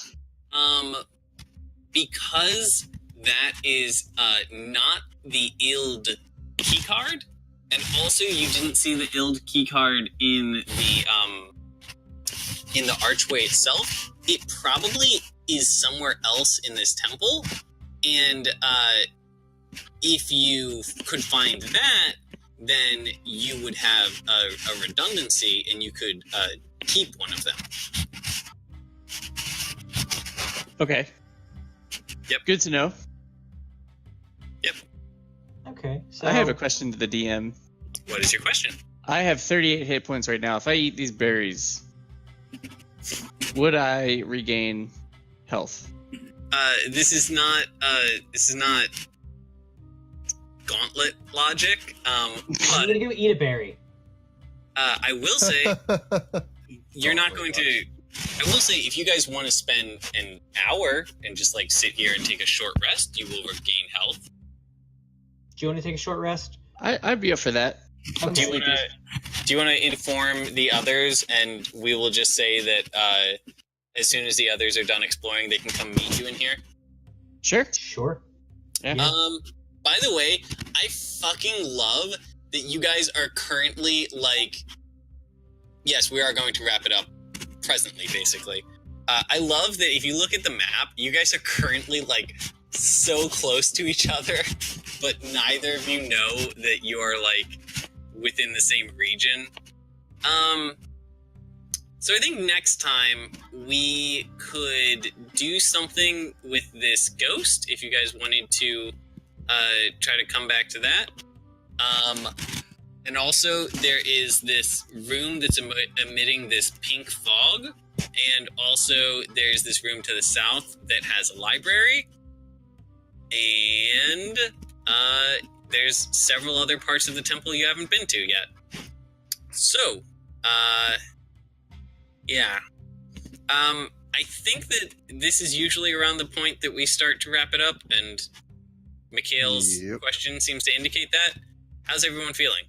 S1: Because that is not the Ild keycard, and also you didn't see the Ild keycard in the archway itself, it probably is somewhere else in this temple, and if you could find that, then you would have a redundancy, and you could keep one of them.
S3: Okay.
S1: Yep.
S3: Good to know.
S1: Yep.
S12: Okay. So
S3: I have a question to the DM.
S1: What is your question?
S3: I have 38 hit points right now. If I eat these berries, would I regain health?
S1: This is not gauntlet logic.
S12: I'm
S1: But
S12: gonna go eat a berry.
S1: I will say you're not going to. I will say if you guys want to spend an hour and just like sit here and take a short rest, you will regain health.
S12: Do you want to take a short rest?
S3: I'd be up for that.
S1: Do you want to inform the others, and we will just say that as soon as the others are done exploring, they can come meet you in here?
S3: Sure.
S12: Sure.
S3: Yeah.
S1: By the way, I fucking love that you guys are currently like... Yes, we are going to wrap it up presently, basically. I love that if you look at the map, you guys are currently like so close to each other, but neither of you know that you are like within the same region. So I think next time we could do something with this ghost, if you guys wanted to try to come back to that. And also there is this room that's emitting this pink fog, and also there's this room to the south that has a library, and there's several other parts of the temple you haven't been to yet. So, yeah. I think that this is usually around the point that we start to wrap it up, and Mikhail's question seems to indicate that. How's everyone feeling?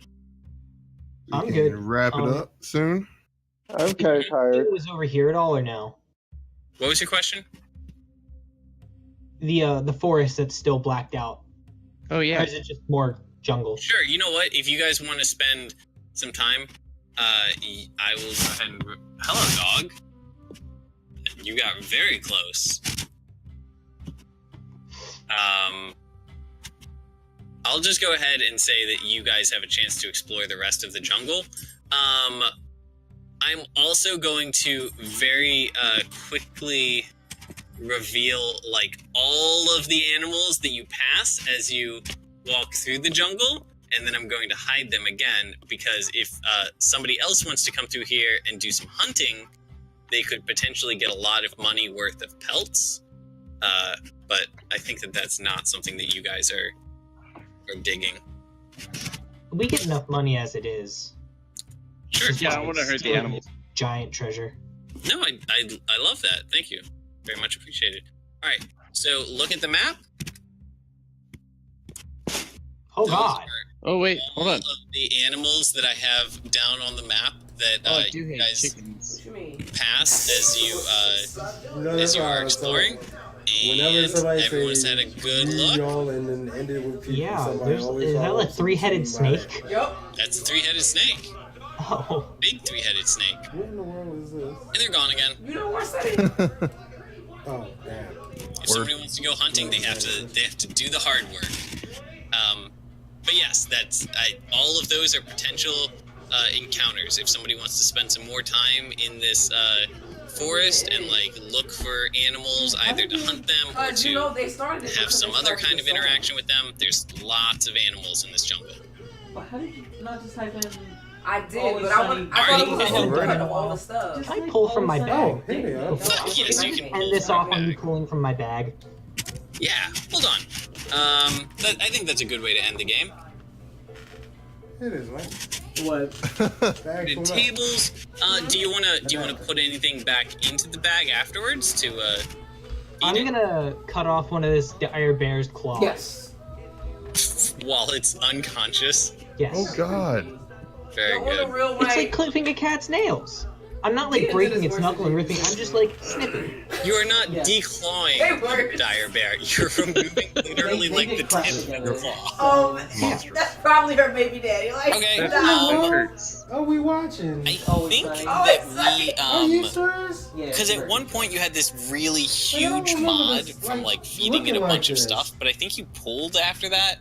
S12: I'm good.
S4: Wrap it up soon.
S13: I'm kind of tired.
S12: Was over here at all or no?
S1: What was your question?
S12: The forest that's still blacked out.
S3: Oh yeah.
S12: Or is it just more jungle?
S1: Sure. You know what? If you guys want to spend some time, I will go ahead and... Hello, dog. You got very close. I'll just go ahead and say that you guys have a chance to explore the rest of the jungle. I'm also going to very quickly reveal like all of the animals that you pass as you walk through the jungle, and then I'm going to hide them again, because if somebody else wants to come through here and do some hunting, they could potentially get a lot of money worth of pelts. But I think that that's not something that you guys are digging.
S12: We get enough money as it is.
S1: Sure.
S3: Yeah, I don't want to hurt the animals.
S12: Giant treasure.
S1: No, I love that. Thank you. Very much appreciated. All right, so look at the map.
S12: Oh God.
S3: Oh wait, hold on.
S1: Of the animals that I have down on the map that you guys pass as you are exploring. And everyone's had a good look.
S9: And then ended with people.
S12: Yeah, is that a three-headed snake?
S9: Yep.
S1: That's a three-headed snake.
S12: Oh.
S1: Big three-headed snake.
S9: What in the world is this?
S1: And they're gone again.
S9: You know what's that? Oh, damn.
S1: If somebody wants to go hunting, they have to do the hard work. But yes, all of those are potential encounters. If somebody wants to spend some more time in this forest and like look for animals, either to hunt them or to have some other kind of interaction with them, there's lots of animals in this jungle.
S2: But how did you not just type in?
S7: I did, but I thought it was going to all the stuff.
S12: Can I pull from my bag?
S1: Yes, you can.
S12: End this off on me pulling from my bag.
S1: Yeah, hold on. I think that's a good way to end the game.
S9: It is, man.
S2: What?
S1: The tables. Do you wanna put anything back into the bag afterwards to
S12: I'm gonna cut off one of this dire bear's claws.
S7: Yes.
S1: while it's unconscious?
S12: Yes.
S4: Oh God.
S1: Very good.
S12: It's like clipping a cat's nails. I'm not like breaking its knuckle and ripping. I'm just like snipping.
S1: You are not declawing the dire bear. You're removing literally like the tip of the claw.
S7: That's probably her baby daddy. Like,
S1: Okay.
S9: Are we watching?
S1: I think that
S9: Are
S1: we
S9: you serious?
S1: because at one point you had this really huge mod from like feeding it a bunch of stuff, but I think you pulled after that.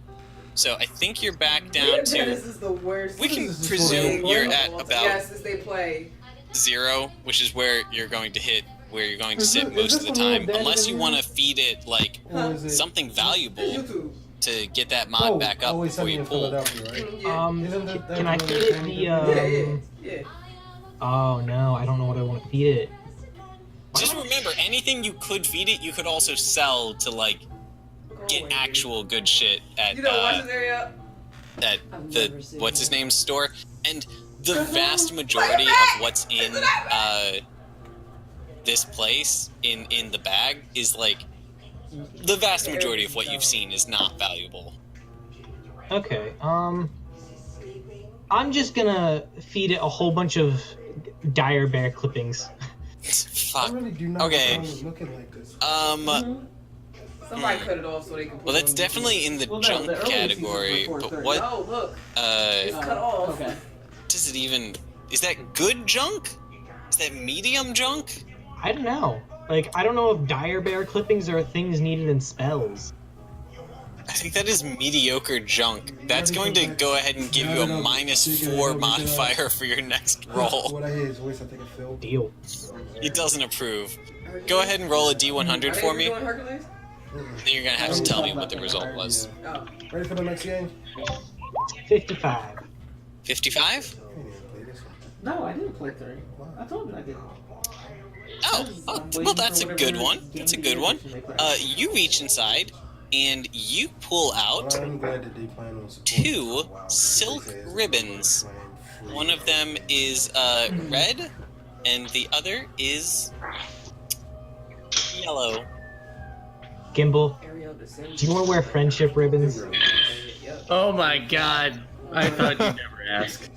S1: So I think you're back down to.
S7: This is the worst.
S1: We can presume you're at about
S7: Yes, as they play.
S1: 0, which is where you're going to hit, where you're going to sit most of the time, unless you want to feed it like something valuable to get that mod back up before you pull.
S12: Can I feed it the
S7: Yeah.
S12: Oh no, I don't know what I want to feed it.
S1: Just remember, anything you could feed it, you could also sell to like get actual good shit at at the what's his name's store. And the vast majority of what's in this place in the bag is like the vast majority of what you've seen is not valuable.
S12: Okay, I'm just gonna feed it a whole bunch of dire bear clippings.
S1: Fuck.
S9: I really do not
S1: Okay.
S9: looking like this.
S7: Somebody cut it off so they can.
S1: Well, that's definitely in the junk category. But what?
S7: Oh, look. It's cut off.
S2: Okay.
S1: Does it even? Is that good junk? Is that medium junk?
S12: I don't know. Like, I don't know if dire bear clippings are things needed in spells.
S1: I think that is mediocre junk. That's going to go ahead and give you a -4 modifier for your next roll.
S9: What I hear is voice, I think I feel.
S12: Deal.
S1: He doesn't approve. Go ahead and roll a D100 for me. Then you're gonna have to tell me what the result was.
S9: Ready for the next game?
S12: 55.
S1: 55?
S2: No, I didn't play 3. I told you I didn't.
S1: Oh, well, that's a good one. That's a good one. You reach inside and you pull out
S9: I'm glad that they plan on
S1: 2 silk ribbons. One of them is red, and the other is yellow.
S12: Gimbal, do you want to wear friendship ribbons?
S2: Oh my God! I thought you'd never ask.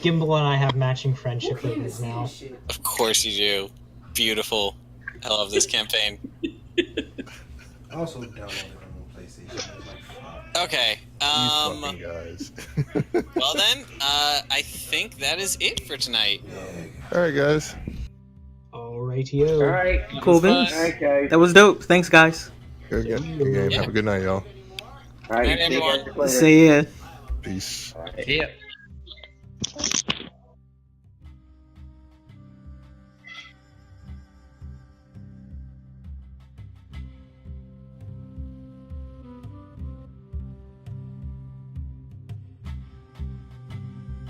S12: Gimbal and I have matching friendship ribbons now.
S1: Of course you do. Beautiful. I love this campaign.
S9: I also downloaded it on PlayStation.
S1: Okay.
S4: You fucking guys.
S1: Well then, I think that is it for tonight.
S4: All right, guys.
S12: Alrightio.
S13: All right.
S2: Cool beans.
S13: Okay.
S2: That was dope. Thanks, guys.
S4: Good game. Have a good night, y'all.
S13: All right.
S1: Night, everyone.
S13: See you guys later.
S2: See ya.
S4: Peace.
S3: Yep.